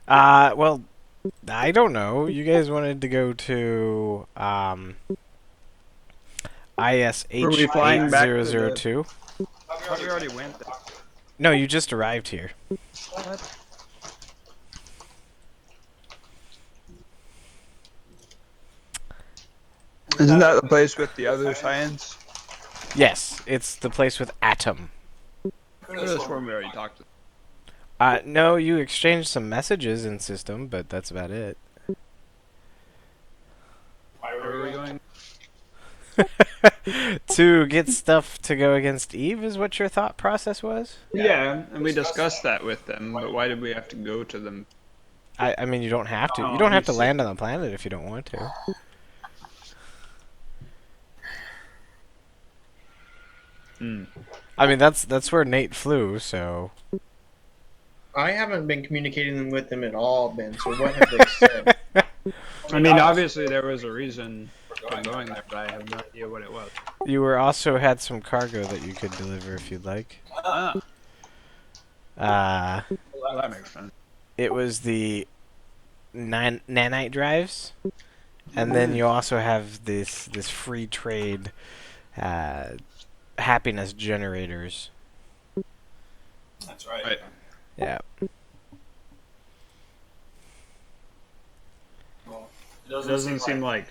Well, I don't know. You guys wanted to go to Were we ISH flying back to the... 8002. I thought we already went there. No, you just arrived here. What? Isn't that the place with the other science? Yes, it's the place with Atom. I could have sworn we already talked to No, you exchanged some messages in system, but that's about it. them. Where were we going? To get stuff to go against Eve is what your thought process was? Yeah, and we discussed that with them, but why did we have to go to them? I mean, you don't have to. You Oh, don't you have to see. land on the planet if you don't want to. Hmm. I mean, that's where Nate flew, so... I haven't been communicating with them at all, Ben. So what have they said? I mean, obviously there was a reason for going there, but I have no idea what it was. You were also had some cargo that you could deliver if you'd like. Ah, Uh, well, that makes sense. it was the nanite drives, and then you also have this free trade uh, happiness generators. That's right. Right. Yeah. Well, It doesn't seem like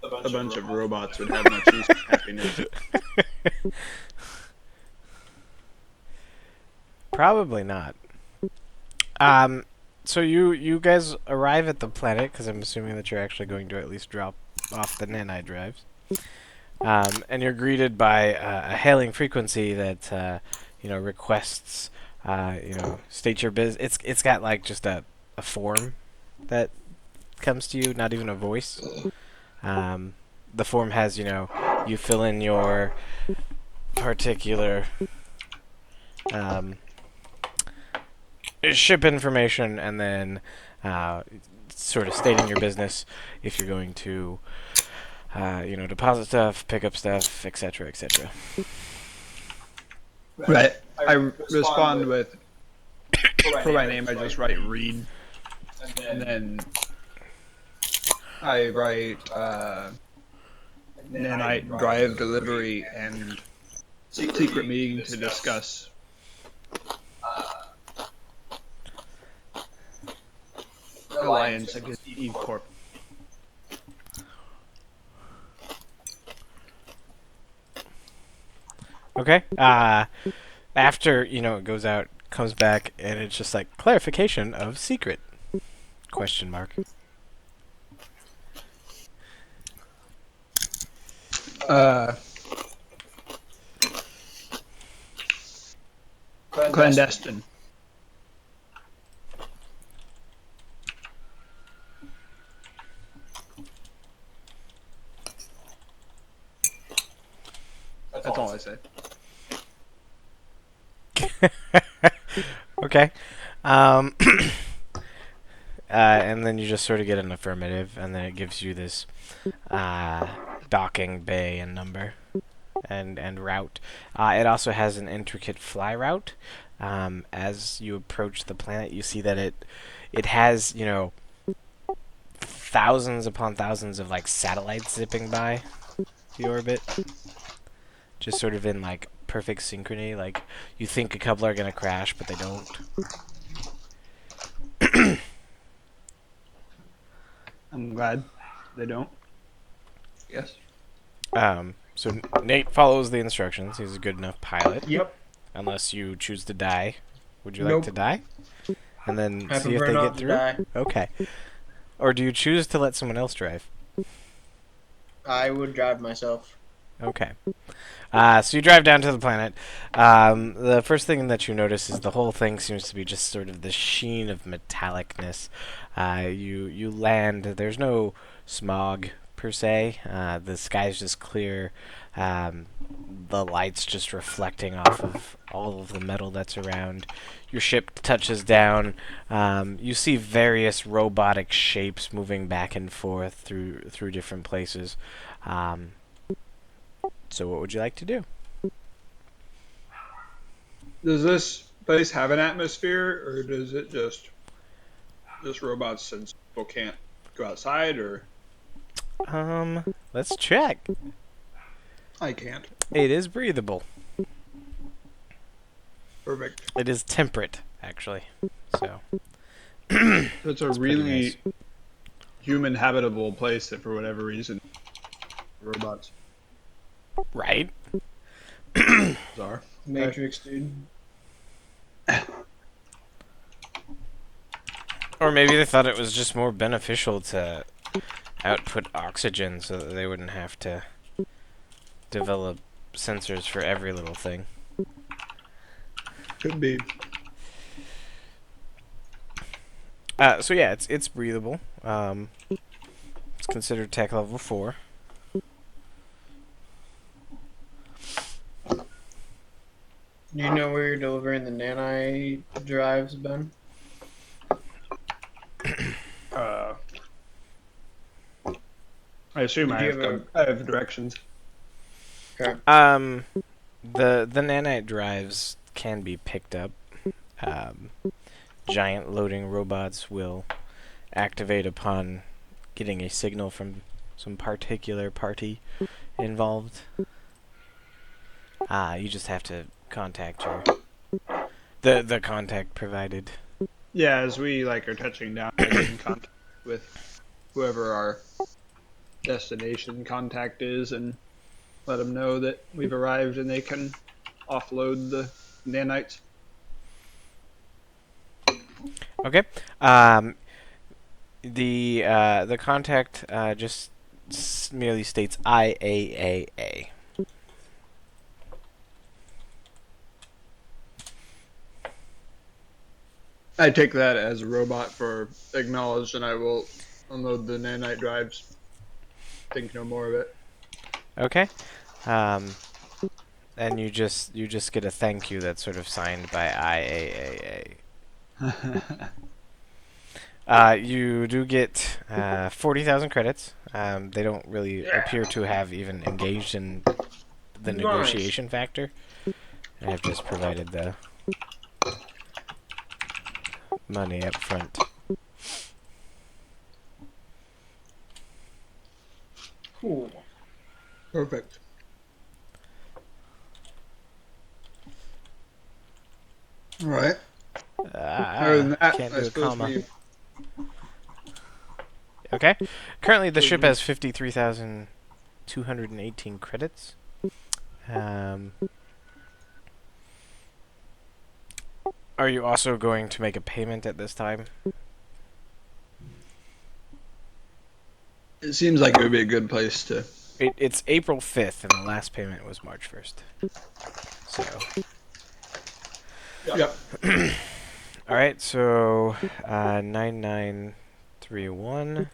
a a bunch of robots would have much use for happiness. Probably not. So you guys arrive at the planet because I'm assuming that you're actually going to at least drop off the nanite drives. And you're greeted by a hailing frequency that requests state your business. It's got like just a form that comes to you, not even a voice. The form has you fill in your particular ship information and then sort of stating your business if you're going to deposit stuff, pick up stuff, etc., etc. Right. I respond with, for my name, I just write Reid, and then I write nanite drive delivery and secret meeting to discuss alliance against Eve Corp. Okay. After it goes out, comes back, and it's just like clarification of secret? Question mark. Uh, clandestine. That's all I say. Okay. And then you just sort of get an affirmative, and then it gives you this docking bay and number and route. It also has an intricate fly route. As you approach the planet, you see that it has thousands upon thousands of like satellites zipping by the orbit, just sort of in like perfect synchrony. Like you think a couple are gonna crash, but they don't. I'm glad they don't. Yes. So Nate follows the instructions. He's a good enough pilot. Yep. Unless you choose to die. Would you like Nope. to die? And then I see if prefer they not get to through? die. Okay. Or do you choose to let someone else drive? I would drive myself. Okay. So you drive down to the planet. The first thing that you notice is the whole thing seems to be just sort of the sheen of metallicness. You land. There's no smog per se. The sky's just clear. The lights just reflecting off of all of the metal that's around. Your ship touches down. You see various robotic shapes moving back and forth through different places. So what would you like to do? Does this place have an atmosphere, or does it just Just robots since people can't go outside, or Let's check. I can't. It is breathable. Perfect. It is temperate, actually. So So it's a it's pretty really nice. human habitable place that for whatever reason robots Right? are. Matrix, dude. Or maybe they thought it was just more beneficial to output oxygen so that they wouldn't have to develop sensors for every little thing. Could be. So yeah, it's breathable. It's considered tech level 4. Do you know where you're delivering the nani drives, Ben? Uh, I assume Did I you have, have I have directions. Okay. The nanite drives can be picked up. Um, Giant loading robots will activate upon getting a signal from some particular party involved. You just have to contact the contact provided. Yeah, as we are touching down, I get in contact with whoever our destination contact is, and let them know that we've arrived and they can offload the nanites. Okay. The contact just merely states IAAA. I take that as a robot for acknowledged, and I will unload the nanite drives. Think no more of it. Okay. And you just get a thank you that's sort of signed by IAAA. You do get 40,000 credits. They don't really appear to have even engaged in the Nice. negotiation factor. I have just provided the money up front. Cool. Perfect. All right. Other than that, Can't I do a suppose comma. we. Okay. Currently, the ship has 53,218 credits. Are you also going to make a payment at this time? It seems like it would be a good place to. It's April 5th, and the last payment was March 1st. So, Yep. all right. So, 9931.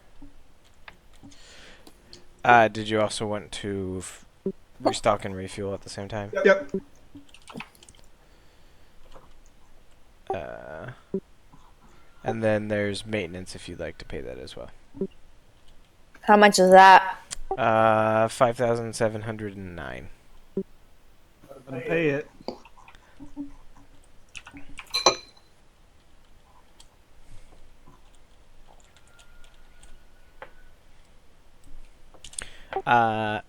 Did you also want to restock and refuel at the same time? Yep. And then there's maintenance if you'd like to pay that as well. How much is that? 5,709. I'll pay it. Uh,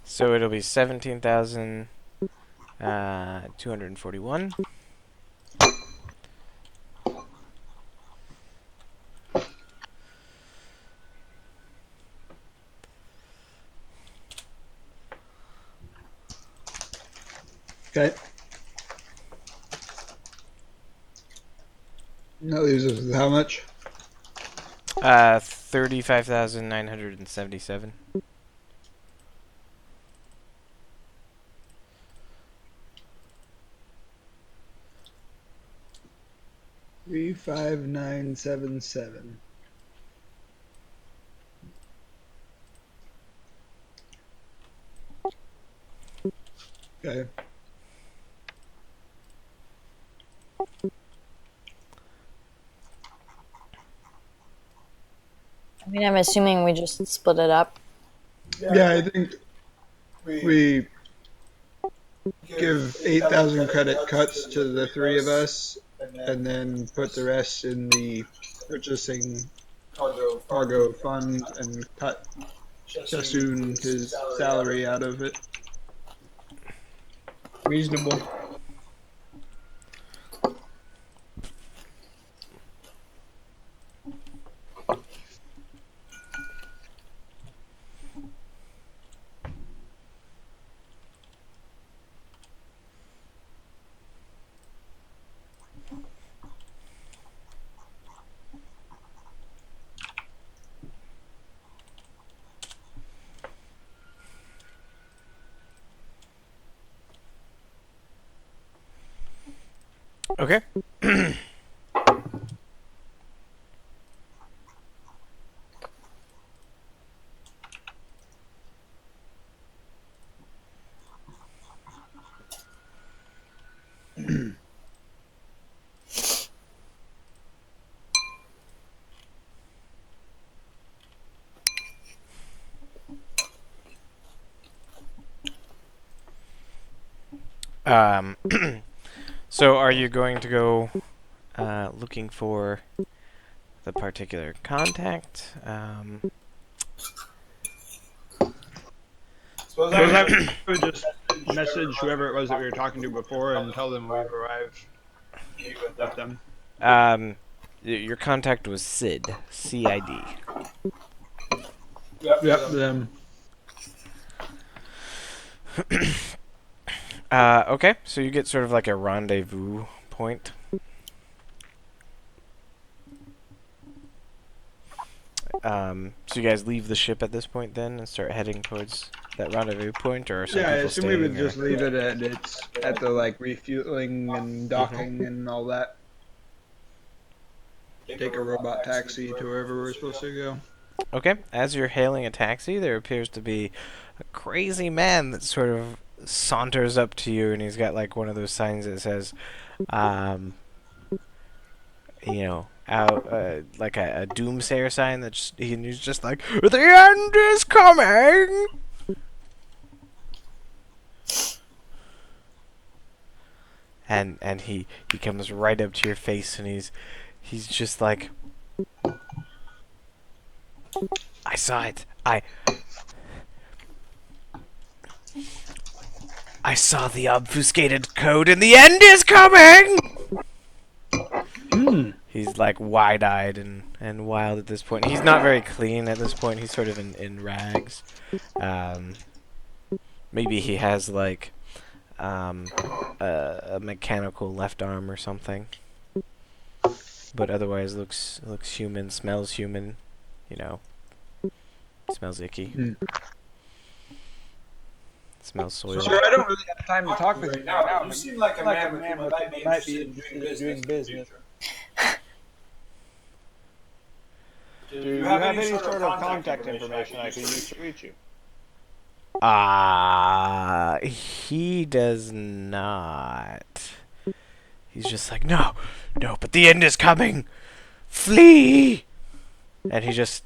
so it'll be 17,241. Okay. That leaves us with how much? 35,977. 35977. Okay. I mean, I'm assuming we just split it up. Yeah, I think we give 8,000 credit cuts to the three of us, and then put the rest in the purchasing cargo fund and cut Shassoon his salary out of it. Reasonable. Okay. Um, so are you going to go looking for the particular contact? Suppose Because I I would would just message whoever it was that we were talking to before and tell them we've arrived meet with with them. them. Your contact was Sid, C-I-D. Yep, them. Okay, so you get sort of like a rendezvous point. So you guys leave the ship at this point then and start heading towards that rendezvous point, or some Yeah, I people assume we would staying, just or... leave it at it's at the like refueling and docking and all that. Take a robot taxi to wherever we're supposed to go. Okay, as you're hailing a taxi, there appears to be a crazy man that sort of saunters up to you, and he's got like one of those signs that says, out like a doomsayer sign. He's just like, the end is coming. And he comes right up to your face, and he's just like, I saw it. I saw the obfuscated code, and the end is coming. He's like wide-eyed and wild at this point. He's not very clean at this point. He's sort of in rags. Maybe he has like a mechanical left arm or something. But otherwise looks human, smells human, you know. Smells icky. Smells soil. Sure, I don't really have time to talk with you now, right now. but you seem like a man who might be interested in doing business. Do you have any sort of contact information I can use to reach you? He does not. He's just like, no, but the end is coming. Flee! And he just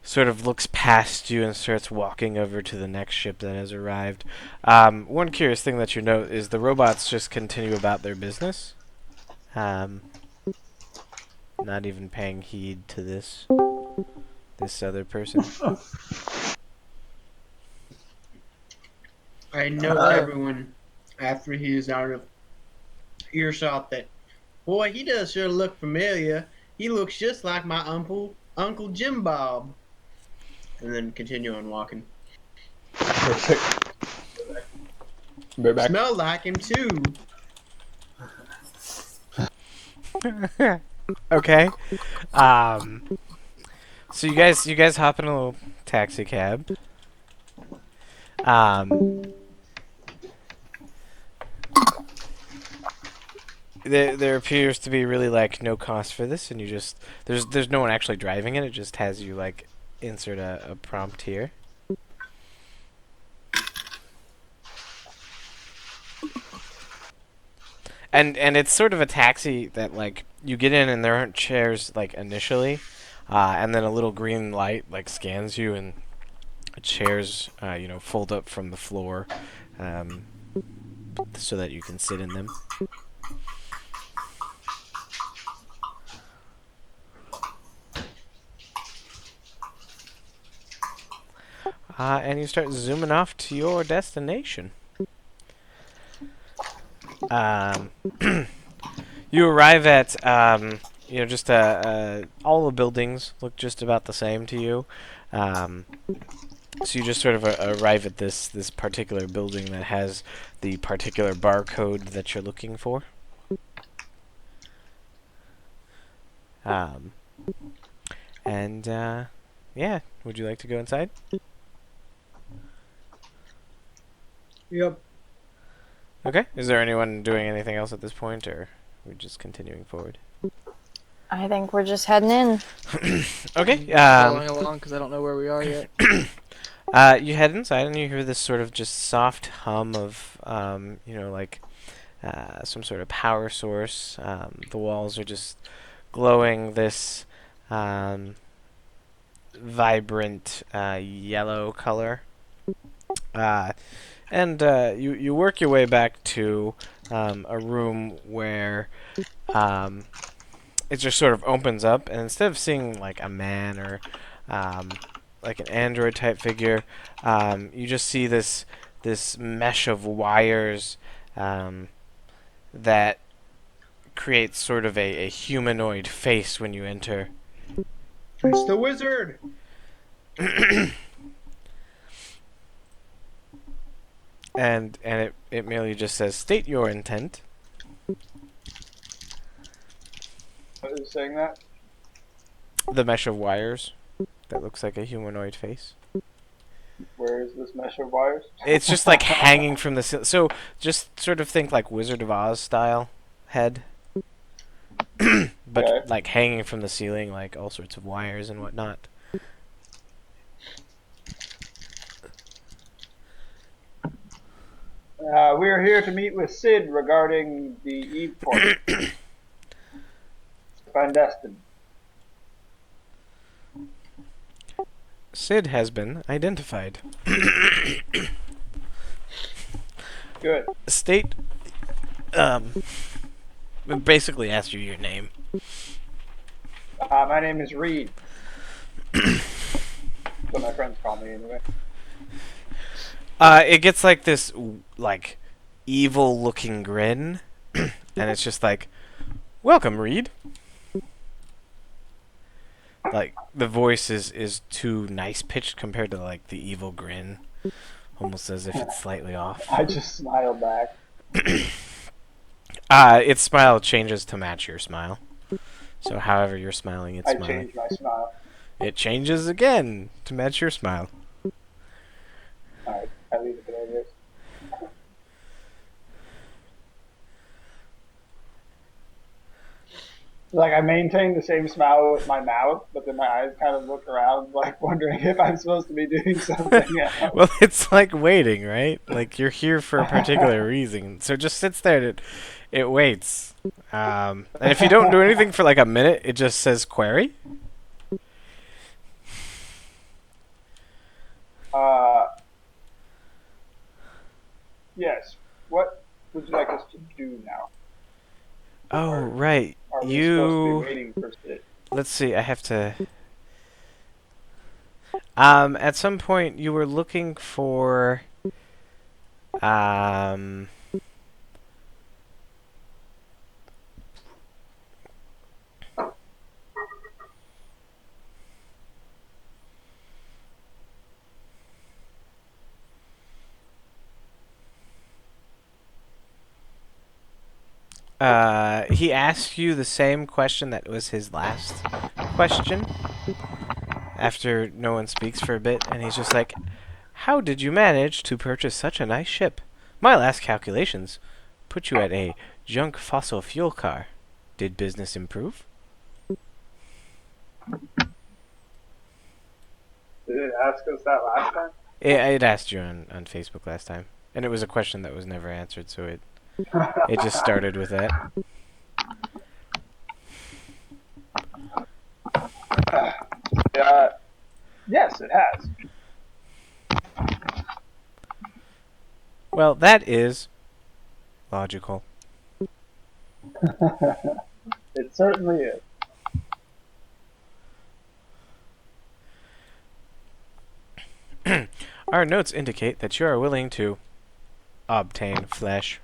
sort of looks past you and starts walking over to the next ship that has arrived. One curious thing that you note is the robots just continue about their business. Not even paying heed to this other person. I know everyone after he is out of earshot that, boy, he does sure look familiar. He looks just like my Uncle Jim Bob. And then continue on walking. Perfect. Be back. Smell like him too. Okay. So you guys hop in a little taxi cab. There appears to be really like no cost for this, and you just there's no one actually driving it. It just has you like insert a prompt here. And it's sort of a taxi that like you get in and there aren't chairs like initially. and then a little green light like scans you, and chairs, fold up from the floor, um, so that you can sit in them. And you start zooming off to your destination. Um, you arrive at, just all the buildings look just about the same to you. So you just sort of arrive at this particular building that has the particular barcode that you're looking for. And yeah, would you like to go inside? Yep. Okay. Is there anyone doing anything else at this point, or are we just continuing forward? I think we're just heading in. Okay. Following along because I don't know where we are yet. You head inside and you hear this sort of just soft hum of, some sort of power source. The walls are just glowing this vibrant yellow color. And you work your way back to a room where it just sort of opens up, and instead of seeing like a man or like an android type figure, you just see this mesh of wires that creates sort of a humanoid face when you enter. It's the wizard. And it merely just says, "State your intent." What is saying that? The mesh of wires that looks like a humanoid face. Where is this mesh of wires? It's just like hanging from the ceiling. So just sort of think like Wizard of Oz style head. But Okay. like hanging from the ceiling, like all sorts of wires and whatnot. We are here to meet with Sid regarding the Eve Force. Clandestine. Sid has been identified. Good. State, basically asked you your name. My name is Reid. What my friends call me anyway. It gets like this, like, evil-looking grin, and it's just like, "Welcome, Reid." Like, the voice is too nice-pitched compared to, like, the evil grin. Almost as if it's slightly off. I just smiled back. Its smile changes to match your smile. So however you're smiling, it's I smiling. changed my smile. It changes again to match your smile. Alright, I leave it there. It is. Like, I maintain the same smile with my mouth, but then my eyes kind of look around, like, wondering if I'm supposed to be doing something else. Well, it's like waiting, right? Like, you're here for a particular reason. So it just sits there and it waits. And if you don't do anything for like a minute, it just says query. Yes. What would you like us to do now? Oh, right. Are we supposed to You... be waiting for Sid? Let's see, I have to... At some point you were looking for... he asked you the same question that was his last question. After no one speaks for a bit, and he's just like, "How did you manage to purchase such a nice ship? My last calculations put you at a junk fossil fuel car. Did business improve?" Did it ask us that last time? It asked you on Facebook last time, and it was a question that was never answered, so it just started with that. Yes, it has. Well, that is logical. It certainly is. Our notes indicate that you are willing to obtain flesh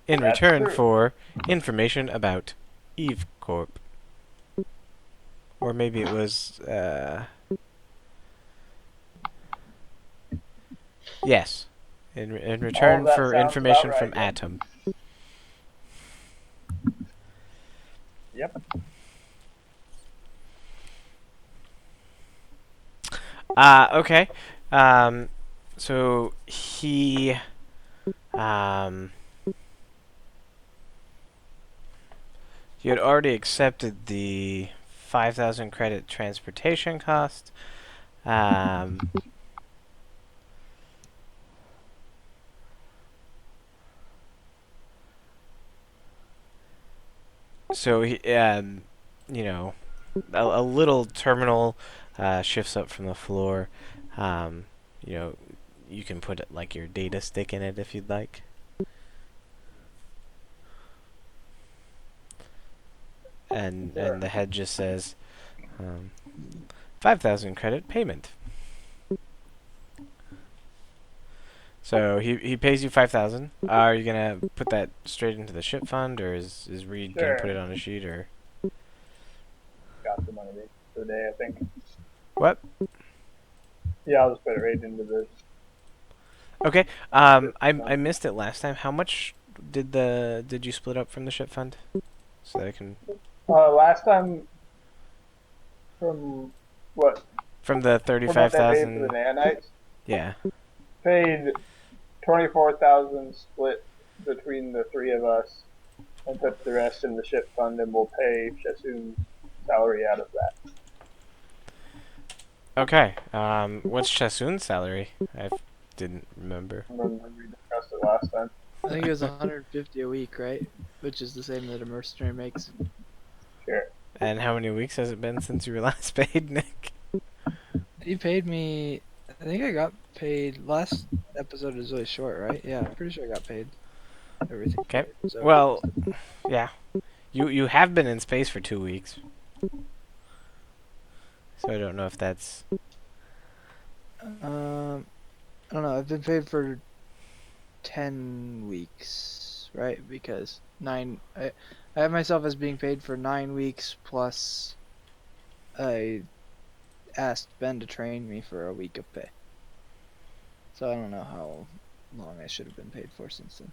in That's return true. for information about Eve Corp. Or maybe it was, yes. In All of return that for sounds about information right. from Yeah. Atom. Yep. Okay. So he, um, you had already accepted the 5,000 credit transportation cost. Um, so he, you know, a little terminal shifts up from the floor. Um, you know, you can put like your data stick in it if you'd like. And the head just says, 5,000 credit payment. So he pays you 5,000. Are you gonna put that straight into the ship fund, or is Reid gonna put it Sure. on a sheet, or Got the money for the day, I think. what? Yeah, I'll just put it right into this. Okay. I missed it last time. How much did you split up from the ship fund, so that I can Last time, from what? from the From what they paid for the 35,000? nanites, Yeah. paid 24,000 split between the three of us, and put the rest in the ship fund, and we'll pay Shassoon's salary out of that. Okay. What's Shassoon's salary? I didn't remember. Remember we discussed it last time. I think it was 150 a week, right? Which is the same that a mercenary makes. Sure. And how many weeks has it been since you were last paid, Nick? He paid me. I think I got paid. Last episode was really short, right? Yeah, I'm pretty sure I got paid everything. Okay. So, Well, yeah. You have been in space for 2 weeks. So I don't know if that's I don't know. I've been paid for 10 weeks, right? Because I have myself as being paid for 9 weeks plus I asked Ben to train me for a week of pay. So I don't know how long I should have been paid for since then.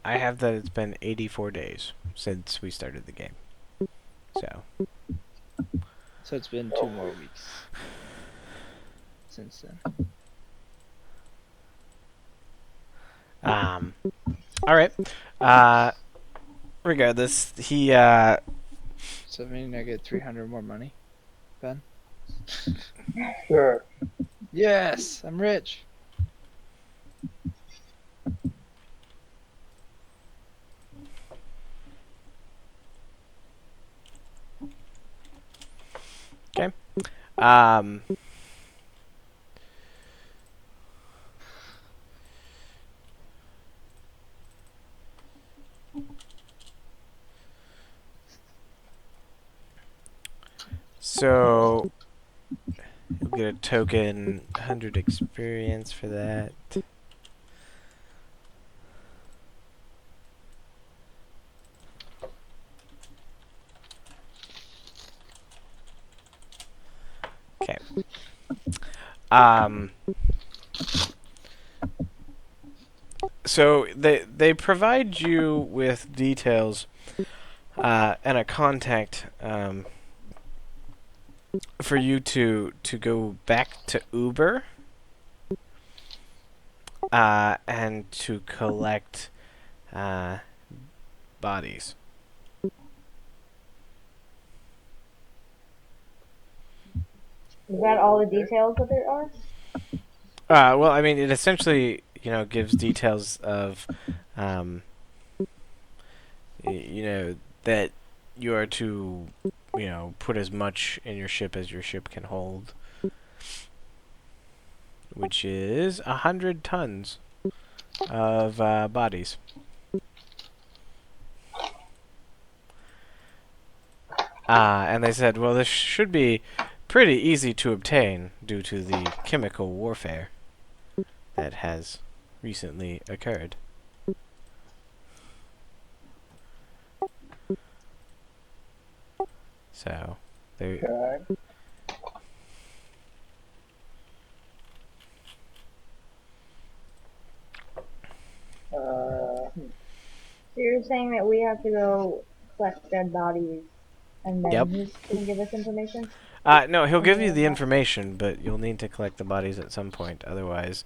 I have that it's been 84 days since we started the game. So, So it's been 2 more weeks since then. all right. Regardless, he So meaning I get 300 more money, Ben? Sure. Yes, I'm rich. um so you'll get a token 100 experience for that. Okay. So they provide you with details and a contact for you to go back to Uber and to collect bodies. Is that all the details that there are? Well, I mean, it essentially, gives details of, you know, that you are to, put as much in your ship as your ship can hold, which is 100 tons of bodies. And they said, well, this should be pretty easy to obtain due to the chemical warfare that has recently occurred. So, they... Okay. So you're saying that we have to go collect dead bodies, and then Yep. he's gonna give us information? No, he'll give you the information, but you'll need to collect the bodies at some point. Otherwise,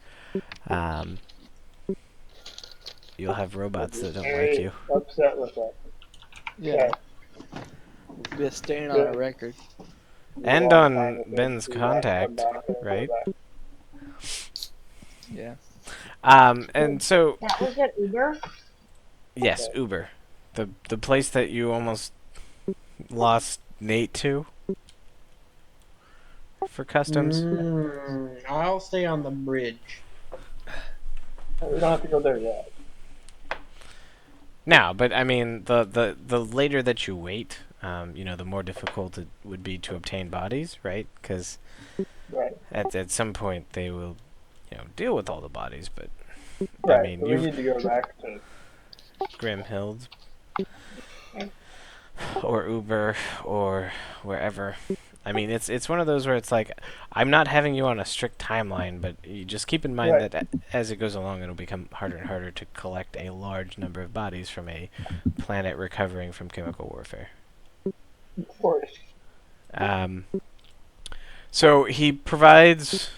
you'll have robots that don't like Very you. upset with that. Yeah. Be a stain on our record. And Long on time if Ben's they do that, contact, come back and go right? back. Yeah. And so, That was at Uber? yes, Uber. The place that you almost lost Nate to for customs. I'll stay on the bridge. We don't have to go there yet. No, but I mean, the later that you wait, the more difficult it would be to obtain bodies, right? Because Right. at some point they will, deal with all the bodies. But Right. I mean, but we need to go back to. Grimhild or Uber or wherever. I mean, it's one of those where it's like, I'm not having you on a strict timeline, but you just keep in mind Right. that as it goes along, it'll become harder and harder to collect a large number of bodies from a planet recovering from chemical warfare. Of course. So he provides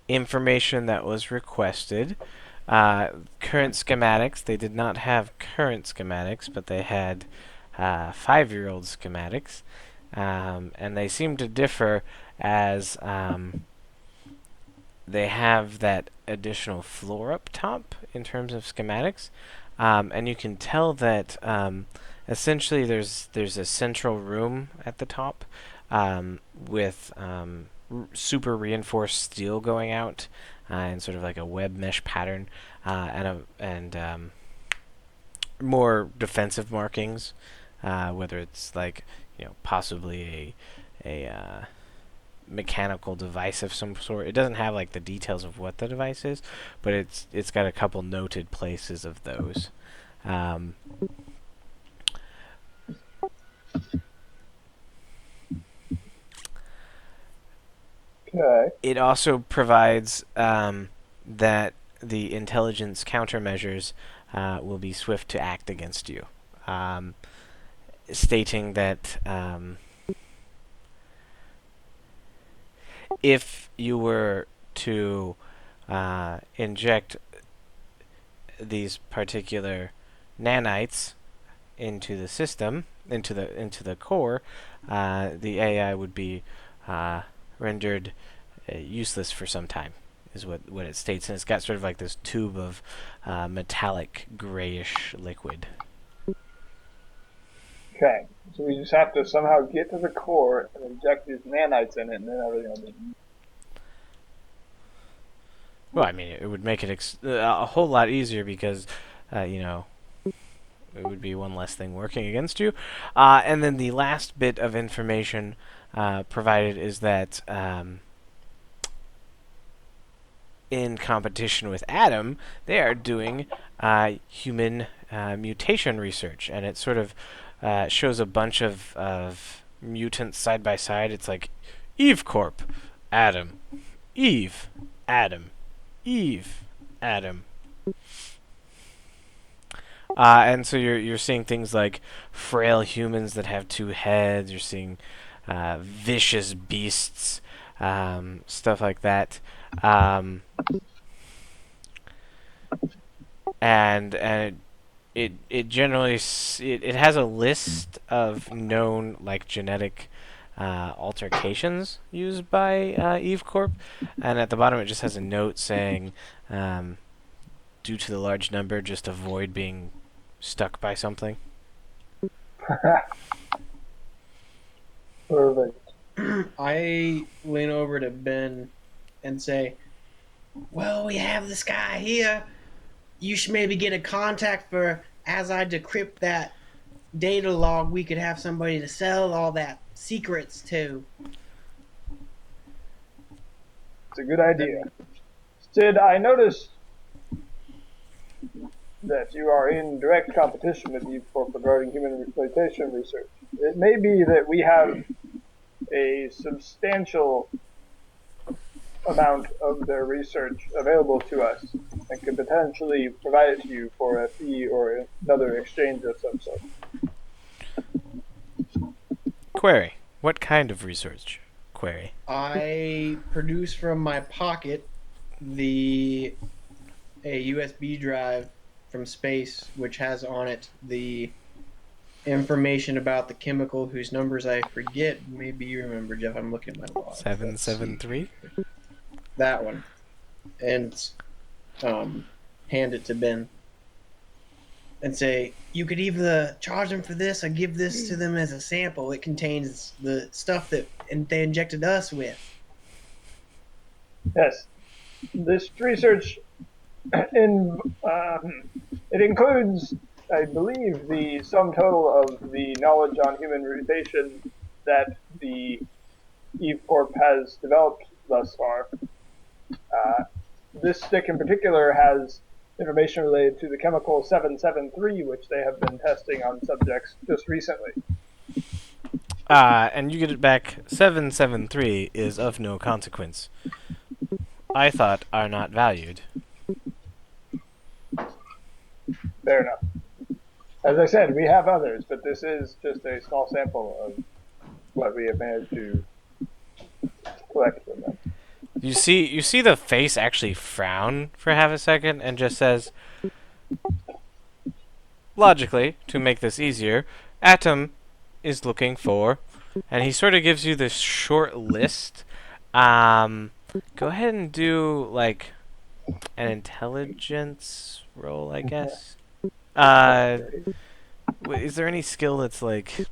information that was requested. Current schematics. They did not have current schematics, but they had 5-year-old schematics. And they seem to differ as they have that additional floor up top in terms of schematics. And you can tell that essentially there's a central room at the top with super reinforced steel going out and sort of like a web mesh pattern and more defensive markings, whether it's like possibly a mechanical device of some sort. It doesn't have like the details of what the device is, but it's got a couple noted places of those. Okay. It also provides that the intelligence countermeasures will be swift to act against you, stating that if you were to inject these particular nanites into the system, into the core, the AI would be rendered useless for some time, is what it states, and it's got sort of like this tube of metallic grayish liquid. Okay. So we just have to somehow get to the core and inject these nanites in it, and then everything will be. Well, I mean, it would make it a whole lot easier because, it would be one less thing working against you. And then the last bit of information provided is that in competition with Adam, they are doing human mutation research, and it sort of shows a bunch of mutants side by side. It's like Eve Corp, Adam, Eve, Adam, Eve, Adam. And so you're seeing things like frail humans that have 2 heads. You're seeing vicious beasts, stuff like that. And it generally it has a list of known like genetic altercations used by Eve Corp, and at the bottom it just has a note saying, due to the large number, just avoid being stuck by something. Perfect. I lean over to Ben and say, well, we have this guy here. You should maybe get a contact for, as I decrypt that data log, we could have somebody to sell all that secrets to. It's a good idea. Sid, I noticed that you are in direct competition with Eve Corp regarding human exploitation research. It may be that we have a substantial amount of their research available to us and could potentially provide it to you for a fee or another exchange of some sort. Query. What kind of research? Query. I produce from my pocket a USB drive from space, which has on it the information about the chemical whose numbers I forget. Maybe you remember, Jeff. I'm looking at my log. 773? That one. And hand it to Ben. And say, you could either charge them for this or give this to them as a sample. It contains the stuff that they injected us with. Yes, this research it includes, I believe, the sum total of the knowledge on human mutation that the Eve Corp has developed thus far. This stick in particular has information related to the chemical 773, which they have been testing on subjects just recently. And you get it back. 773 is of no consequence. I thought are not valued. Fair enough. As I said, we have others, but this is just a small sample of what we have managed to collect from them. You see the face actually frown for half a second and just says, logically, to make this easier, Atom is looking for, and he sort of gives you this short list. Go ahead and do like an intelligence roll, I guess. Is there any skill that's like?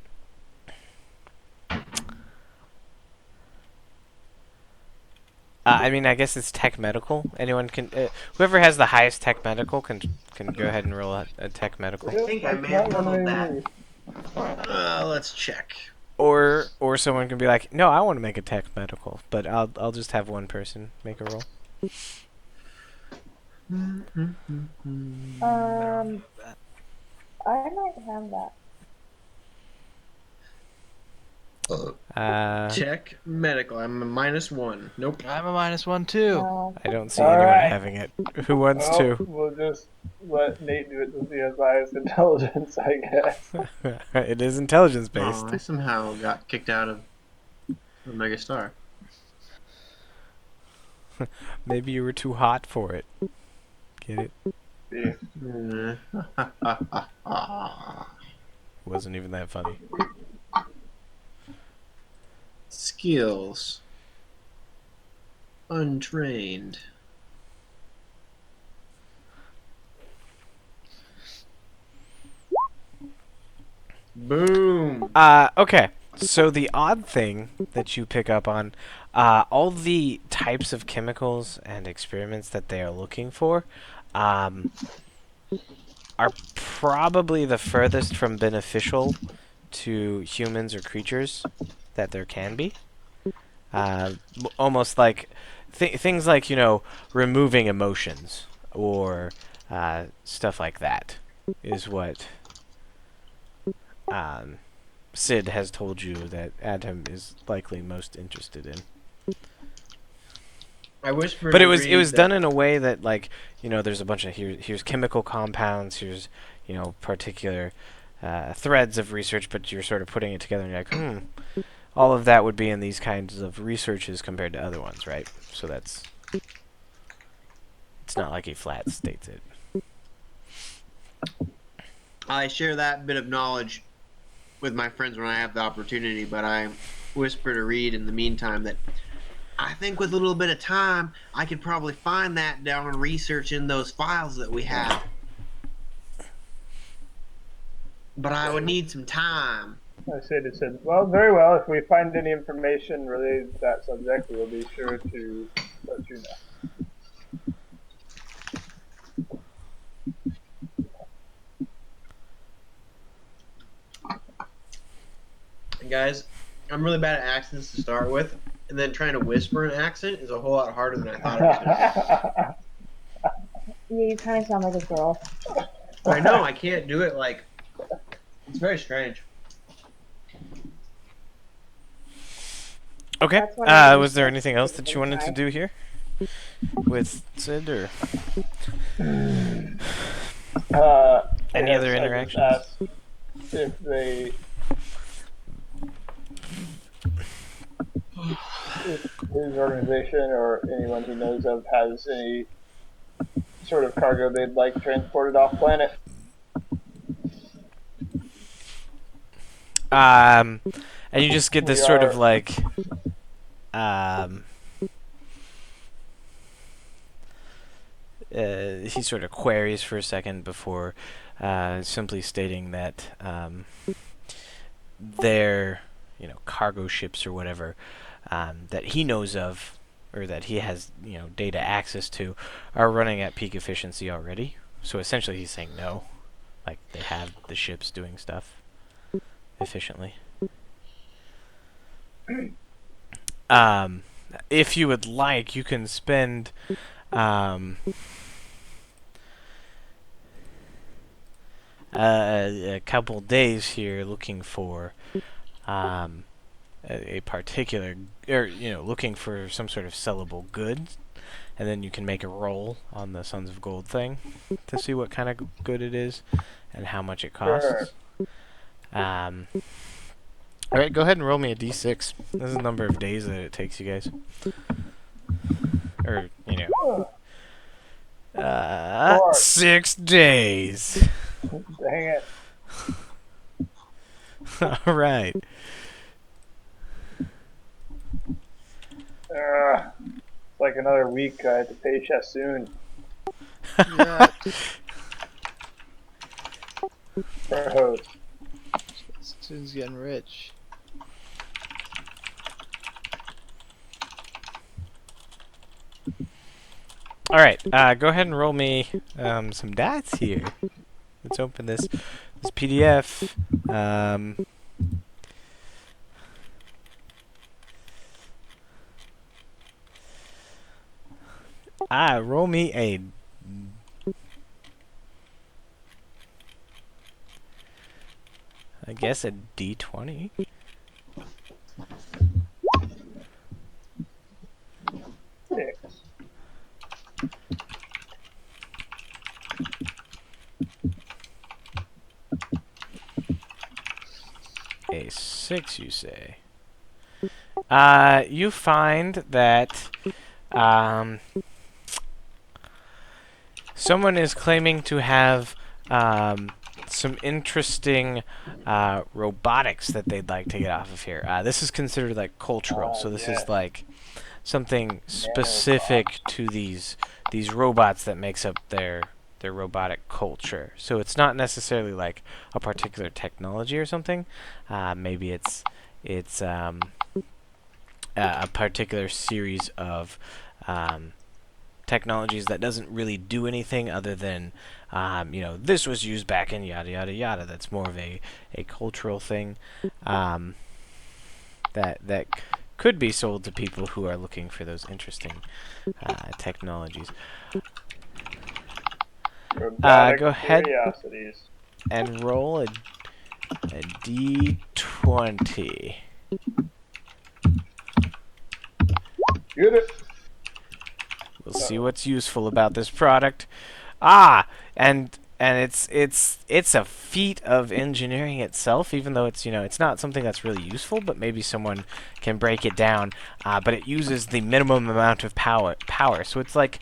I mean, I guess it's tech medical. Anyone can, whoever has the highest tech medical can go ahead and roll a tech medical. I think I may have leveled that. Let's check. Or someone can be like, no, I want to make a tech medical, but I'll just have one person make a roll. I might have that. Check medical. I'm a -1. Nope. I'm a -1 too. No. I don't see All anyone right. having it. Who wants Well, to? we'll just let Nate do it to see his highest intelligence, I guess. It is intelligence Oh, based. I somehow got kicked out of Omega Star. Maybe you were too hot for it. Get it? Yeah. Wasn't even that funny. Skills. Untrained. Boom. Okay. So the odd thing that you pick up on, all the types of chemicals and experiments that they are looking for, are probably the furthest from beneficial to humans or creatures that there can be. Almost like things like, removing emotions or stuff like that is what Sid has told you that Atom is likely most interested in. I whispered. But it was done in a way that, like, there's a bunch of here's chemical compounds, here's particular threads of research, but you're sort of putting it together and you're like, all of that would be in these kinds of researches compared to other ones, right? So it's not like he flat states it. I share that bit of knowledge with my friends when I have the opportunity, but I whisper to Reid in the meantime that I think with a little bit of time, I could probably find that down and research in those files that we have. but I would need some time. I said, well, very well. If we find any information related to that subject, we'll be sure to let you know. And guys, I'm really bad at accents to start with, and then trying to whisper an accent is a whole lot harder than I thought it was going to be. Yeah, you kind of sound like a girl. I know, I can't do it like... It's very strange. Okay. That's what I Was there think. anything else that you wanted to do here with Sid, or any other I just interactions? asked if his organization or anyone he knows of has any sort of cargo they'd like transported off planet. And you just get this We sort of are- like, he sort of queries for a second before simply stating that their, cargo ships or whatever that he knows of, or that he has, data access to, are running at peak efficiency already. So essentially he's saying no. Like, they have the ships doing stuff efficiently. If you would like, you can spend a couple days here looking for a particular, or looking for some sort of sellable goods, and then you can make a roll on the Sons of Gold thing to see what kind of good it is and how much it costs. All right, go ahead and roll me a d6. This is the number of days that it takes you guys. Or, 6 days. Dang it. All right. It's like another week I had to pay Shassoon Yeah. for a host. Soon's getting rich. All right, go ahead and roll me some dots here. Let's open this PDF. Roll me I guess a D20. Six. A 6, you say? You find that someone is claiming to have some interesting robotics that they'd like to get off of here. This is considered like cultural, so this is like something specific to these robots that makes up their robotic culture. So it's not necessarily like a particular technology or something. Maybe it's a particular series of technologies that doesn't really do anything other than this was used back in yada yada yada. That's more of a cultural thing that could be sold to people who are looking for those interesting technologies. Robotic Go ahead curiosities. and roll a D20. Get it. We'll see what's useful about this product. And it's a feat of engineering itself, even though it's not something that's really useful, but maybe someone can break it down. But it uses the minimum amount of power. So it's like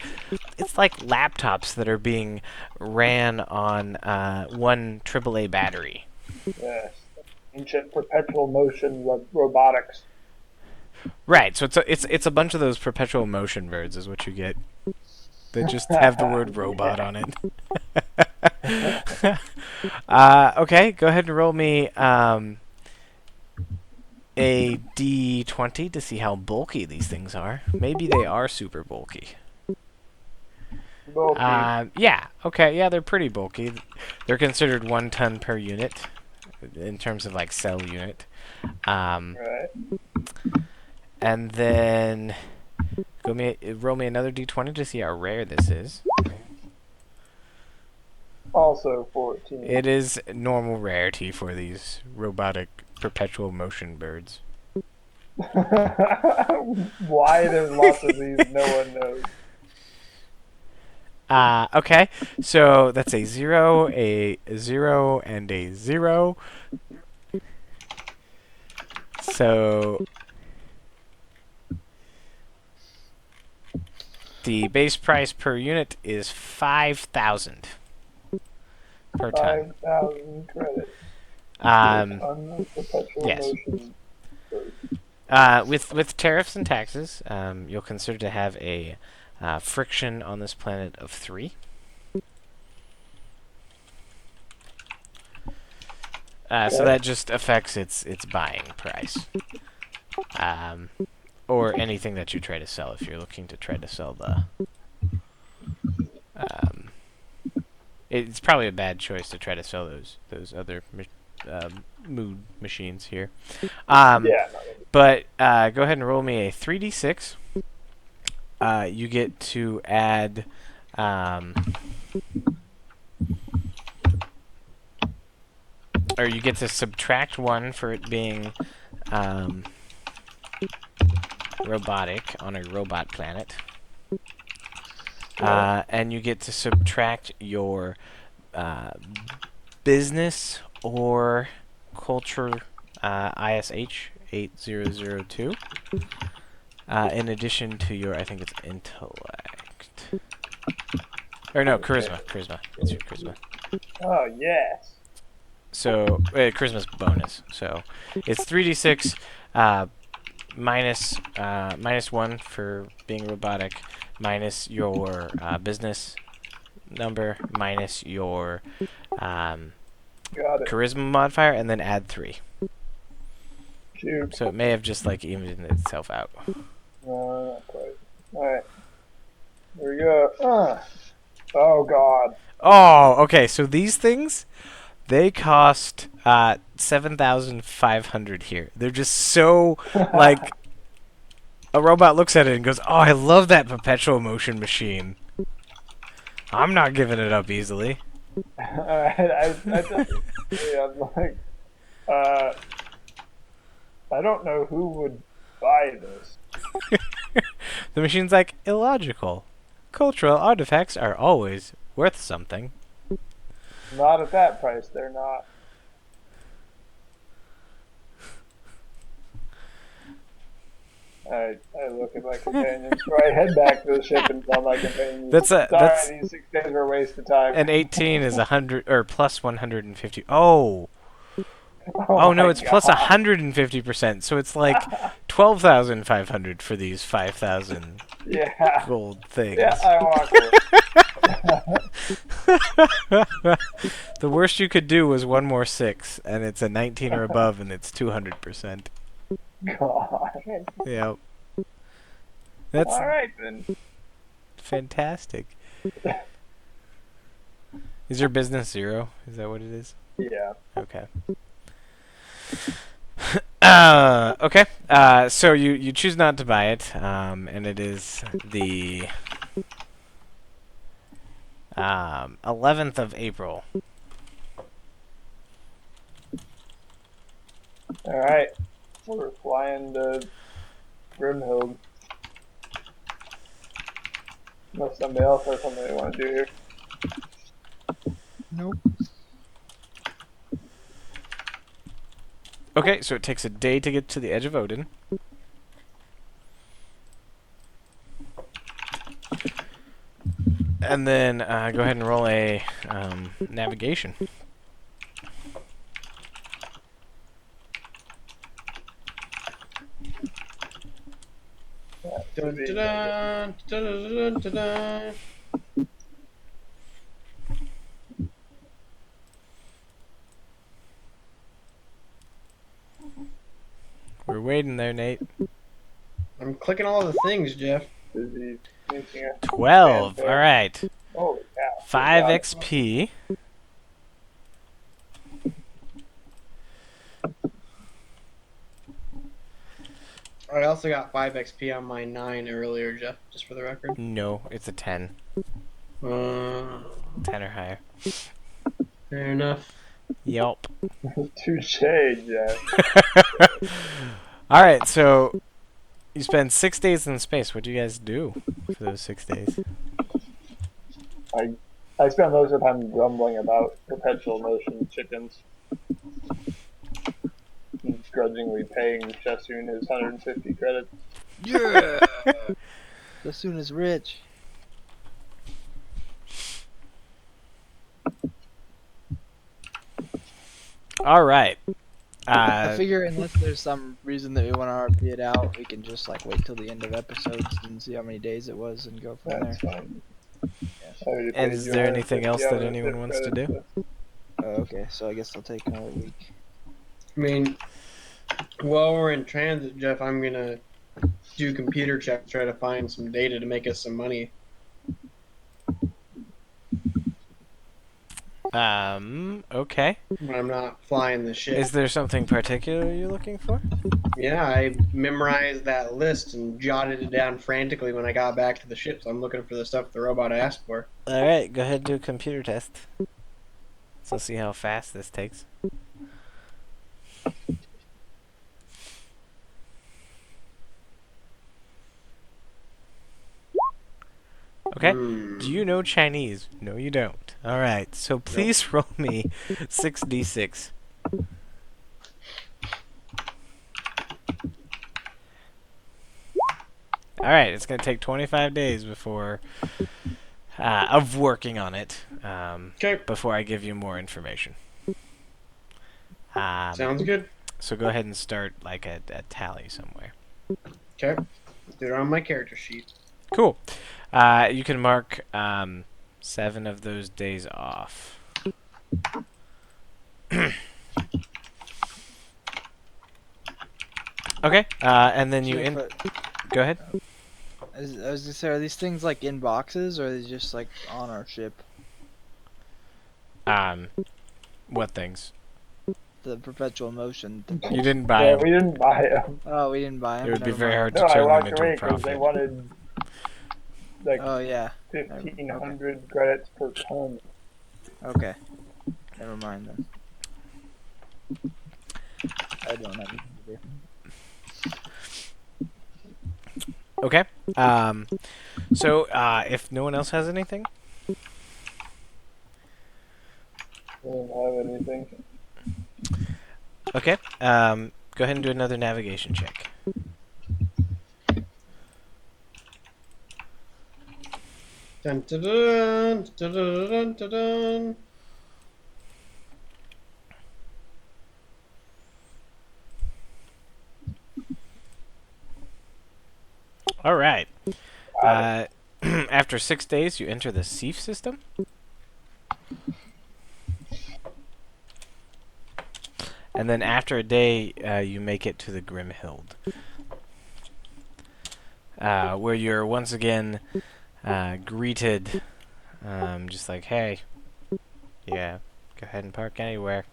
laptops that are being ran on one AAA battery. Yes. Ancient perpetual motion robotics. Right. So it's a bunch of those perpetual motion birds is what you get. That just have the word robot on it. Okay, go ahead and roll me a d20 to see how bulky these things are. Maybe they are super bulky. Bulky. Yeah, okay, yeah, they're pretty bulky. They're considered 1 ton per unit in terms of like cell unit. Right. And then roll me another d20 to see how rare this is. Also 14. It is normal rarity for these robotic perpetual motion birds. Why there's lots of these, no one knows. Okay, so that's a 0, a 0, and a 0. So the base price per unit is 5,000 per ton. 5,000 credits. Um, On perpetual yes. motion. with tariffs and taxes, you'll consider to have a friction on this planet of 3. So that just affects its buying price, or anything that you try to sell. If you're looking to try to sell the, it's probably a bad choice to try to sell those other mood machines here. Yeah. But go ahead and roll me a 3d6. You get to add. Or you get to subtract 1 for it being robotic on a robot planet. And you get to subtract your business or culture ISH 8002 in addition to your, I think it's intellect. Or no, charisma. Charisma. It's your charisma. Oh, yes. So, charisma's bonus. So, it's 3d6 minus 1 for being robotic, minus your business number, minus your Got it. charisma modifier, and then add 3. Shoot. So it may have just like evened itself out. No, not quite. Alright. Here we go. Oh, God. Oh, okay. So these things, they cost 7,500 here. They're just so like a robot looks at it and goes, "Oh, I love that perpetual motion machine. I'm not giving it up easily." Alright, I'm like, I don't know who would buy this. The machine's like, illogical. Cultural artifacts are always worth something. Not at that price, they're not. I look at my companions, so I head back to the ship and tell my companions, sorry, these 6 days were a waste of time. And 18 is 100 or plus 150. Oh no, it's God. plus 150%. So it's like 12,500 for these 5,000 Yeah. gold things. Yeah, I walk away. The worst you could do was one more 6, and it's a 19 or above, and it's 200%. God. Yep. That's Alright then. fantastic. Is your business 0? Is that what it is? Yeah. Okay. Okay. So you choose not to buy it, and it is the 11th of April. Alright. We're flying to Grimhild. Unless somebody else has something they want to do here. Nope. Okay, so it takes a day to get to the edge of Odin. And then go ahead and roll a navigation. Dun, dun, dun, dun, dun, dun, dun. We're waiting there, Nate. I'm clicking all the things, Jeff. Busy making a 12. fanfare. All right. Holy cow. 5 Got it. XP. I also got 5 XP on my 9 earlier, Jeff, just for the record. No, it's a 10. 10 or higher. Fair enough. Yelp. Touche, Jeff. All right, so you spend 6 days in space. What do you guys do for those 6 days? I spent most of the time grumbling about perpetual motion chickens. And grudgingly paying Shassoon his 150 credits. Yeah. As soon as rich. All right. I figure unless there's some reason that we want to RP it out, we can just like wait till the end of episodes and see how many days it was and go from there. That's fine. And is there anything else that anyone wants to do? Oh, okay, so I guess I'll take another week. I mean, while we're in transit, Jeff, I'm gonna do computer checks, try to find some data to make us some money. Okay. When I'm not flying the ship. Is there something particular you're looking for? Yeah, I memorized that list and jotted it down frantically when I got back to the ship, so I'm looking for the stuff the robot asked for. All right, go ahead and do a computer test. So let's see how fast this takes. Okay. Hmm. Do you know Chinese? No, you don't. All right. So please roll me 6d6. All right. It's gonna take 25 days before of working on it. Okay. Before I give you more information. Sounds good. So go ahead and start like a tally somewhere. Okay. Do it on my character sheet. Cool. You can mark 7 of those days off. Okay. And then you go ahead. I was gonna say, are these things like in boxes or are they just like on our ship? What things? The perpetual motion. You didn't buy Yeah, them. we didn't buy them. Oh, we didn't buy them. It would be Never very mind. hard No, to I turn them walked into away a because they profit. wanted like Oh yeah. 1,500 credits per ton. Okay. Never mind then. I don't have anything to do. Okay. So if no one else has anything, I don't have anything. okay. Go ahead and do another navigation check. Dun, dun, dun, dun, dun, dun, dun, dun. All right. After 6 days, you enter the Seif system. And then after a day, you make it to the Grimhild, where you're once again greeted, just like, hey, yeah, go ahead and park anywhere.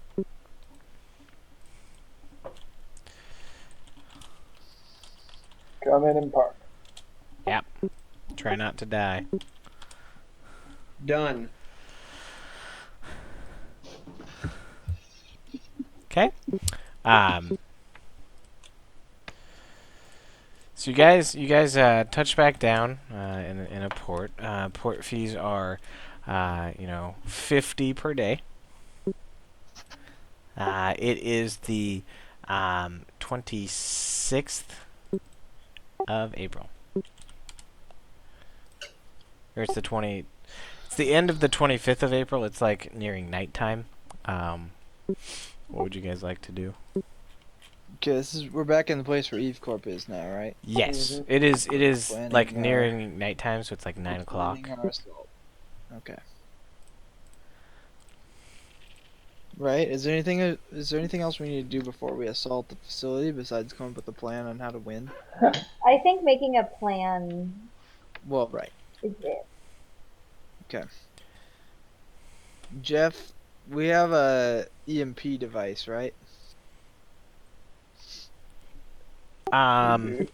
Come in and park. Yep. Try not to die. Done. Okay. So you guys touch back down in a port. Port fees are 50 per day. It is the 26th of April. Or it's the 20. It's the end of the 25th of April. It's like nearing nighttime. What would you guys like to do? Okay, we're back in the place where Eve Corp is now, right? Yes, it is. It is Planning like our- nearing nighttime, so it's like 9 o'clock. Planning our assault. Okay. Right? Is there anything else we need to do before we assault the facility besides come up with a plan on how to win? I think making a plan Well, right. is it. Okay. Jeff, we have a EMP device, right? Um, Were we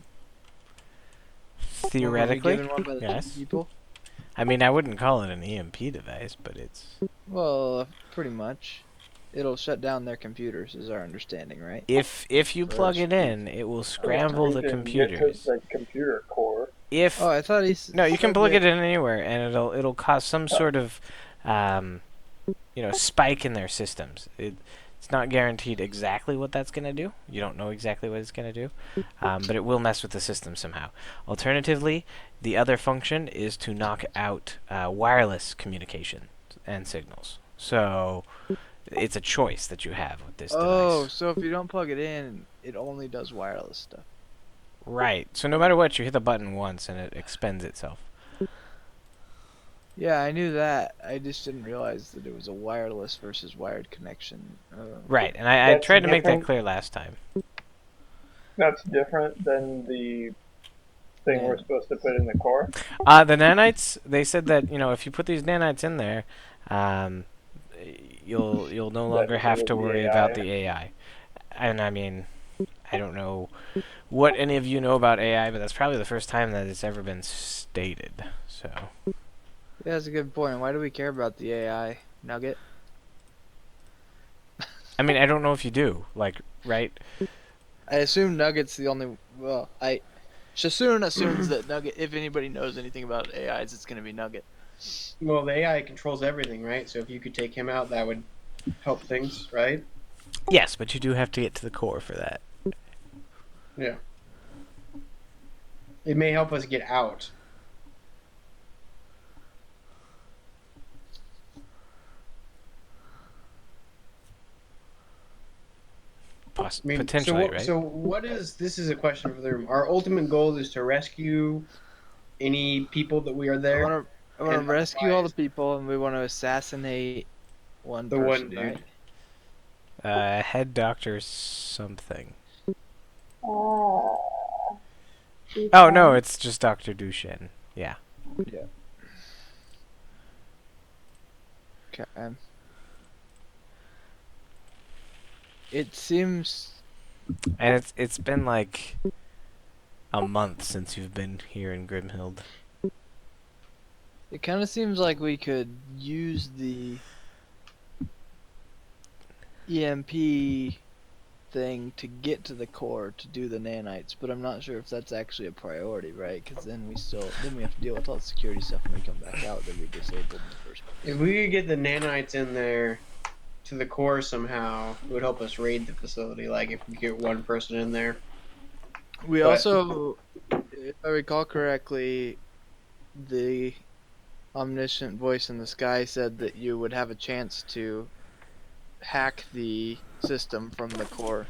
theoretically, given one by the yes. people? I mean, I wouldn't call it an EMP device, but it's Well, pretty much. It'll shut down their computers, is our understanding, right? if you plug it in, it will scramble We the can get to computers. the computer core. If Oh, I thought no, you can said plug that- it in anywhere, and it'll cause some sort of spike in their systems. It's not guaranteed exactly what that's going to do. You don't know exactly what it's going to do, but it will mess with the system somehow. Alternatively, the other function is to knock out wireless communication and signals. So it's a choice that you have with this Oh, device. so if you don't plug it in, it only does wireless stuff. Right. So no matter what, you hit the button once and it expends itself. Yeah, I knew that. I just didn't realize that it was a wireless versus wired connection. Right. And I That's tried to make that different. clear last time. That's different than the thing Yeah. we're supposed to put in the core. The nanites, they said that, if you put these nanites in there, um, you'll no longer have to with the worry AI. about the AI. And I mean, I don't know what any of you know about AI, but that's probably the first time that it's ever been stated. So, Yeah, that's a good point. Why do we care about the AI, Nugget? I mean, I don't know if you do, right? I assume Nugget's the only. Well, Shassoon assumes that Nugget. If anybody knows anything about AIs, it's gonna be Nugget. Well, the AI controls everything, right? So if you could take him out, that would help things, right? Yes, but you do have to get to the core for that. Yeah. It may help us get out. I mean, Potentially, right? So what is this? Is a question for the room. Our ultimate goal is to rescue any people that we are there. I want And to rescue all the otherwise- people, and we want to assassinate one The person, one dude. right? Head doctor something. Uh, Oh no, it's just Dr. Dushin. Yeah. Okay. It seems. And it's been like a month since you've been here in Grimhild. It kind of seems like we could use the EMP thing to get to the core to do the nanites, but I'm not sure if that's actually a priority, right? Because then we have to deal with all the security stuff when we come back out that we disabled in the first place. If we could get the nanites in there to the core somehow, it would help us raid the facility. Like if we get one person in there. We But- also, if I recall correctly, the omniscient voice in the sky said that you would have a chance to hack the system from the core